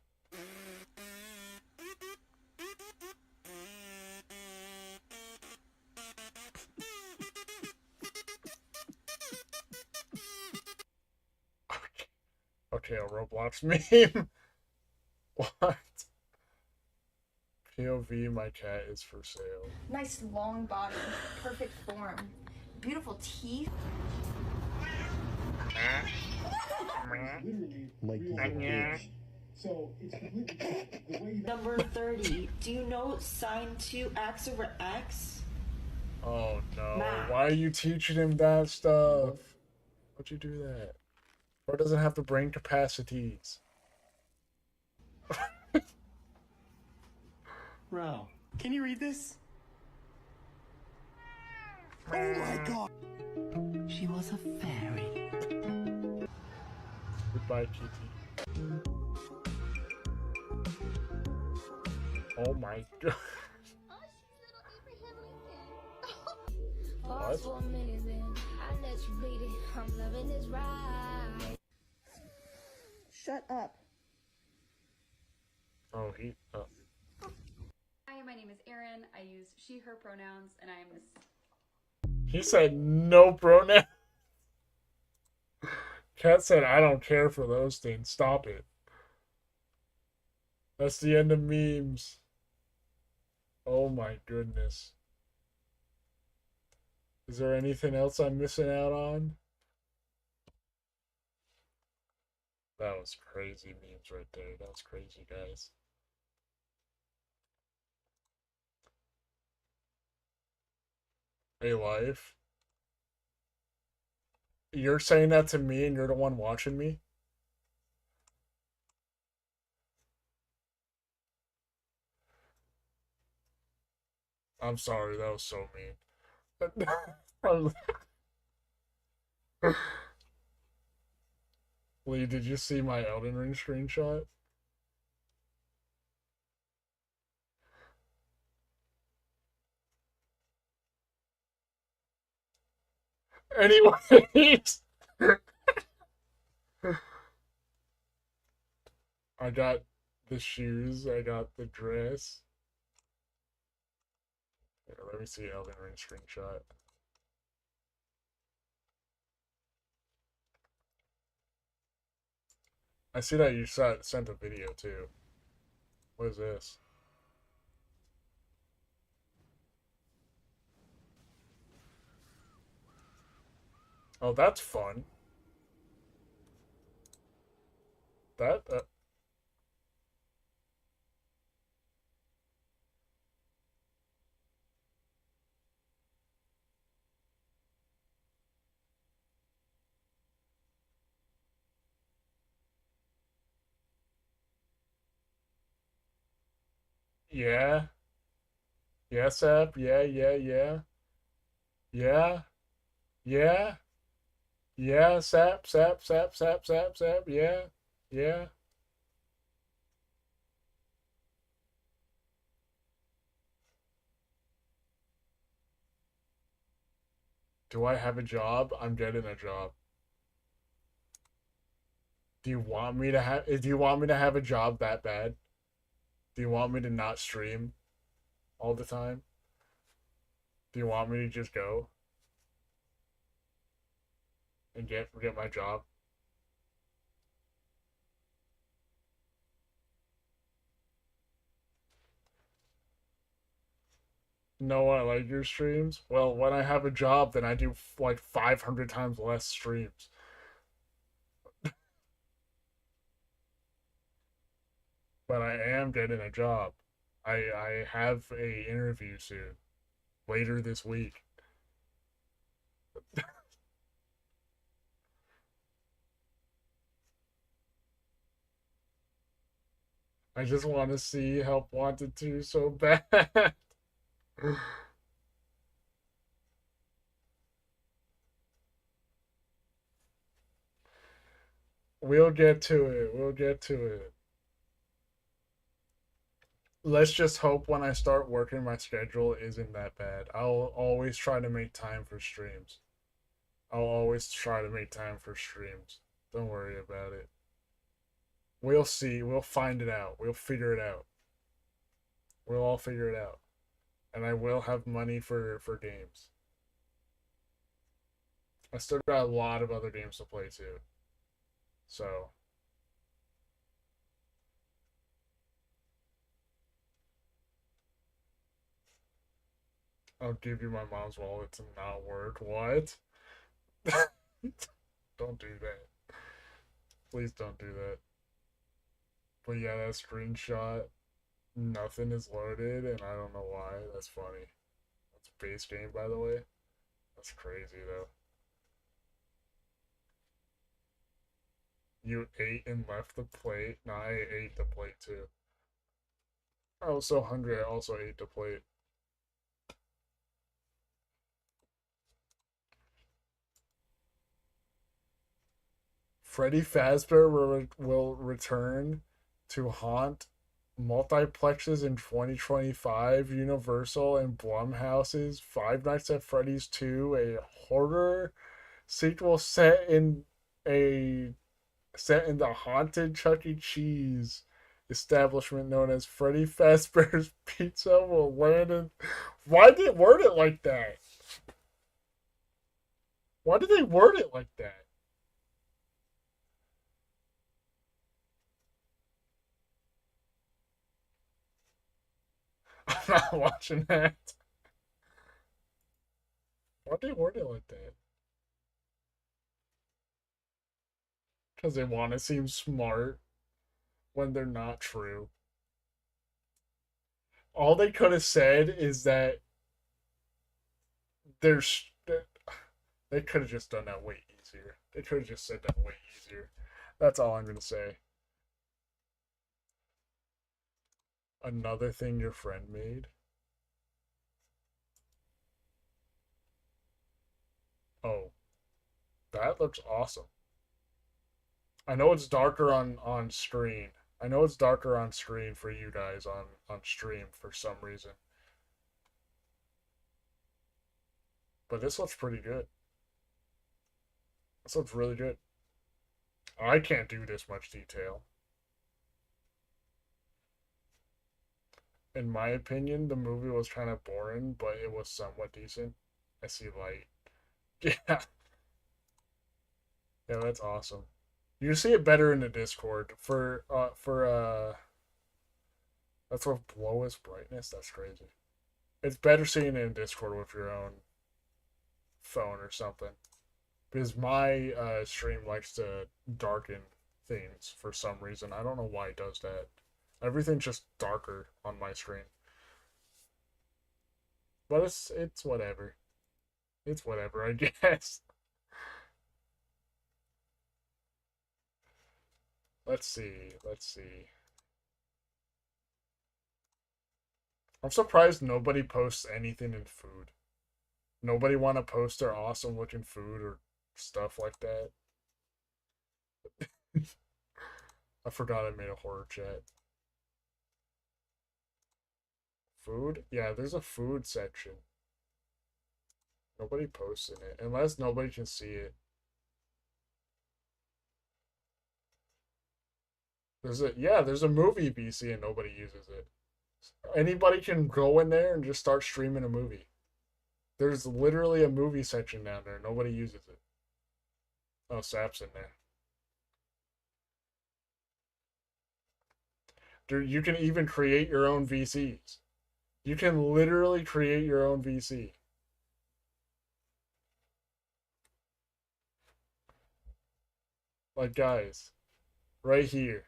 Speaker 1: Okay, a Roblox meme. What? POV, my cat is for sale.
Speaker 5: Nice long body, perfect form, beautiful teeth.
Speaker 9: Mike is a bitch. So it's completely the way
Speaker 5: Number 30. Do you know sine 2x over x?
Speaker 1: Oh no.
Speaker 5: Math.
Speaker 1: Why are you teaching him that stuff? Why'd you do that? Bro doesn't have the brain capacities.
Speaker 22: Bro, can you read this? Oh my god!
Speaker 5: She was a fairy.
Speaker 1: Goodbye, Kitty. Oh my god. What?
Speaker 5: Shut up.
Speaker 1: Oh, he.
Speaker 12: Hi, my name is Erin. I use she, her pronouns, and I am this.
Speaker 1: He said no pronoun. Cat said, I don't care for those things. Stop it. That's the end of memes. Oh my goodness. Is there anything else I'm missing out on? That was crazy memes right there. That was crazy, guys. Hey, life. You're saying that to me and you're the one watching me? I'm sorry, that was so mean. Lee, did you see my Elden Ring screenshot? Anyways, I got the shoes, I got the dress. Here, let me see Elden Ring screenshot. I see that you sent a video too. What is this? Oh, that's fun. That, yeah. Yes, App. Yeah, yeah, yeah. Yeah. Yeah. Yeah, sap, sap, sap, sap, sap, sap. Yeah. Yeah. Do I have a job? I'm getting a job. Do you want me to have a job that bad? Do you want me to not stream? all the time? Do you want me to just go and get my job? No, I like your streams. Well, when I have a job, then I do like 500 times less streams. But I am getting a job. I have a interview soon, later this week. I just want to see Help Wanted 2 so bad. We'll get to it. We'll get to it. Let's just hope when I start working my schedule isn't that bad. I'll always try to make time for streams. I'll always try to make time for streams. Don't worry about it. We'll see. We'll find it out. We'll figure it out. We'll all figure it out. And I will have money for games. I still got a lot of other games to play too. So I'll give you my mom's wallet to not work. What? Don't do that. Please don't do that. But yeah, that screenshot, nothing is loaded, and I don't know why. That's funny. That's base game, by the way. That's crazy, though. You ate and left the plate? No, I ate the plate, too. I was so hungry, I also ate the plate. Freddy Fazbear will return to haunt multiplexes in 2025. Universal and Blumhouse's Five Nights at Freddy's 2, a horror sequel set in the haunted Chuck E. Cheese establishment known as Freddy Fazbear's Pizza will land in... Why did they word it like that? Why did they word it like that? I'm not watching that. Why'd they word it like that? Because they want to seem smart when they're not true. All they could have said is that there's... They could have just done that way easier. They could have just said that way easier. That's all I'm going to say. Another thing your friend made? Oh. That looks awesome. I know it's darker on screen. I know it's darker on screen for you guys on stream for some reason. But this looks pretty good. This looks really good. I can't do this much detail. In my opinion, the movie was kind of boring, but it was somewhat decent. I see light. Yeah. Yeah, that's awesome. You see it better in the Discord that's with lowest brightness. That's crazy. It's better seeing it in Discord with your own phone or something. Because my stream likes to darken things for some reason. I don't know why it does that. Everything's just darker on my screen. But it's whatever. It's whatever, I guess. Let's see. I'm surprised nobody posts anything in food. Nobody want to post their awesome looking food or stuff like that. I forgot I made a horror chat. Food? Yeah, there's a food section. Nobody posts in it, unless nobody can see it. There's a movie BC and nobody uses it. Anybody can go in there and just start streaming a movie. There's literally a movie section down there. Nobody uses it. Oh, Sap's in there. Dude, you can even create your own VCs. You can literally create your own VC. Like, guys, right here.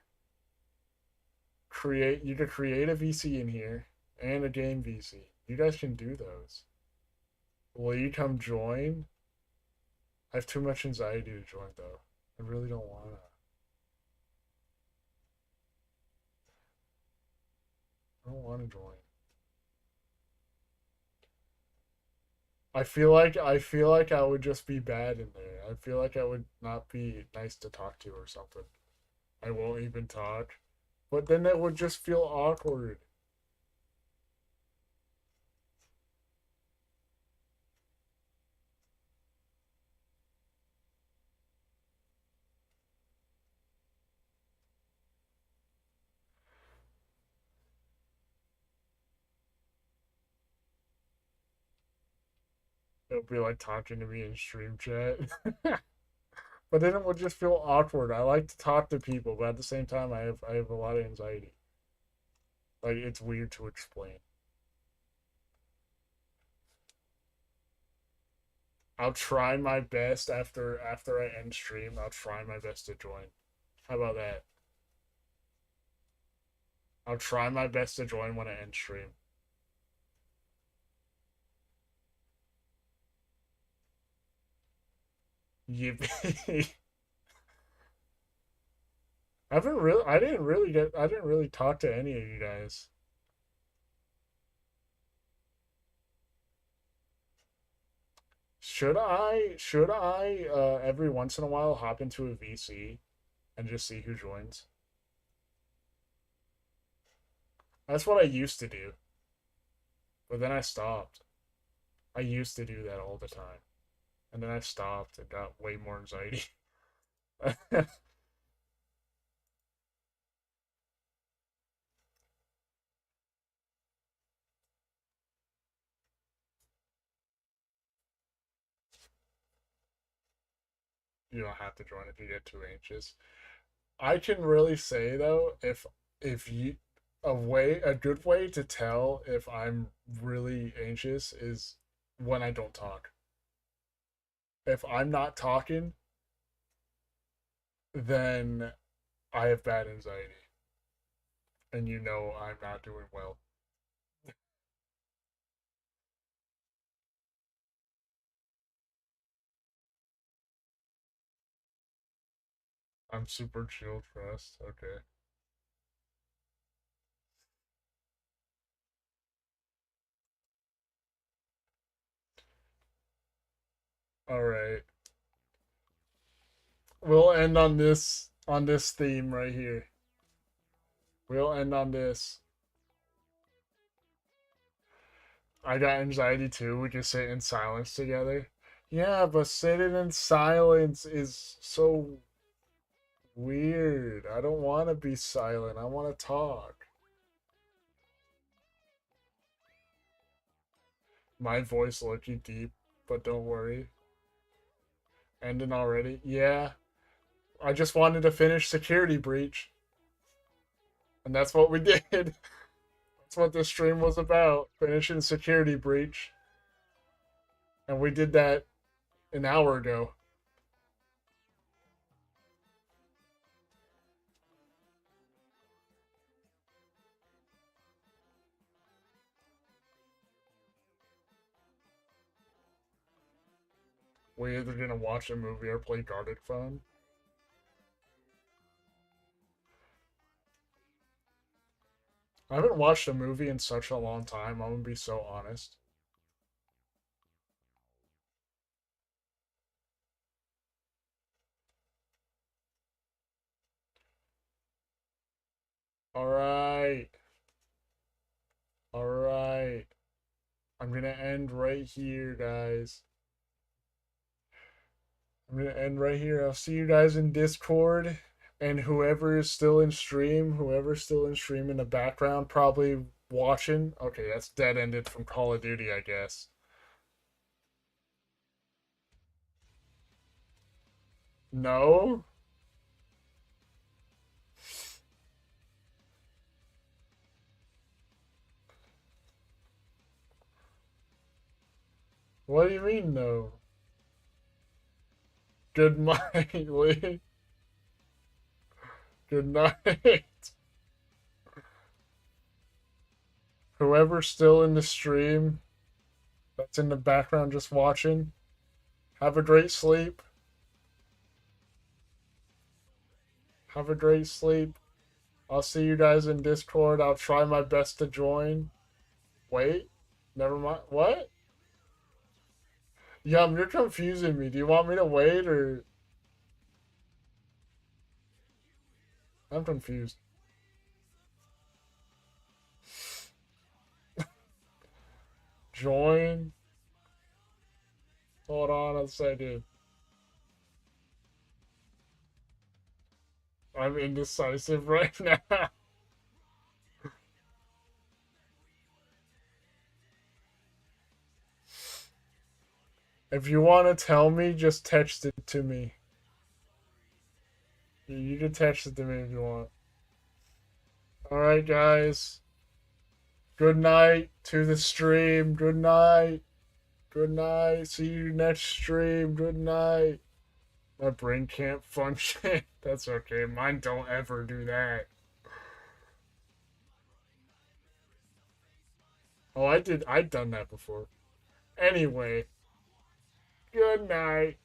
Speaker 1: You could create a VC in here and a game VC. You guys can do those. Will you come join? I have too much anxiety to join, though. I really don't want to. I don't want to join. I feel like I would just be bad in there. I feel like I would not be nice to talk to or something. I won't even talk. But then it would just feel awkward. It would be like talking to me in stream chat. But then it would just feel awkward. I like to talk to people, but at the same time I have a lot of anxiety. Like, it's weird to explain. I'll try my best after I end stream. I'll try my best to join. How about that? I'll try my best to join when I end stream. Yippee. I didn't really talk to any of you guys. Should I every once in a while hop into a VC and just see who joins? That's what I used to do. But then I stopped. I used to do that all the time. And then I stopped and got way more anxiety. You don't have to join if you get too anxious. I can really say though, if you a good way to tell if I'm really anxious is when I don't talk. If I'm not talking, then I have bad anxiety. And you know I'm not doing well. I'm super chill, trust. Okay. Alright. We'll end on this theme right here. We'll end on this. I got anxiety too. We can sit in silence together. Yeah, but sitting in silence is so weird. I don't want to be silent. I want to talk. My voice looking deep, but don't worry. Ending already? Yeah. I just wanted to finish Security Breach. And that's what we did. That's what this stream was about. Finishing Security Breach. And we did that an hour ago. We're either gonna watch a movie or play Guarded Phone. I haven't watched a movie in such a long time, I'm gonna be so honest. Alright. Alright. I'm gonna end right here, guys. I'm gonna end right here. I'll see you guys in Discord. And whoever's still in stream in the background, probably watching. Okay, that's dead ended from Call of Duty, I guess. No? What do you mean, no? Good night, Lee. Good night. Whoever's still in the stream, that's in the background just watching, have a great sleep. Have a great sleep. I'll see you guys in Discord. I'll try my best to join. Wait. Never mind. What? Yum, you're confusing me. Do you want me to wait or... I'm confused. Join? Hold on a second. I'm indecisive right now. If you want to tell me, just text it to me. You can text it to me if you want. Alright, guys. Good night to the stream. Good night. Good night. See you next stream. Good night. My brain can't function. That's okay. Mine don't ever do that. Oh, I'd done that before. Anyway. Good night.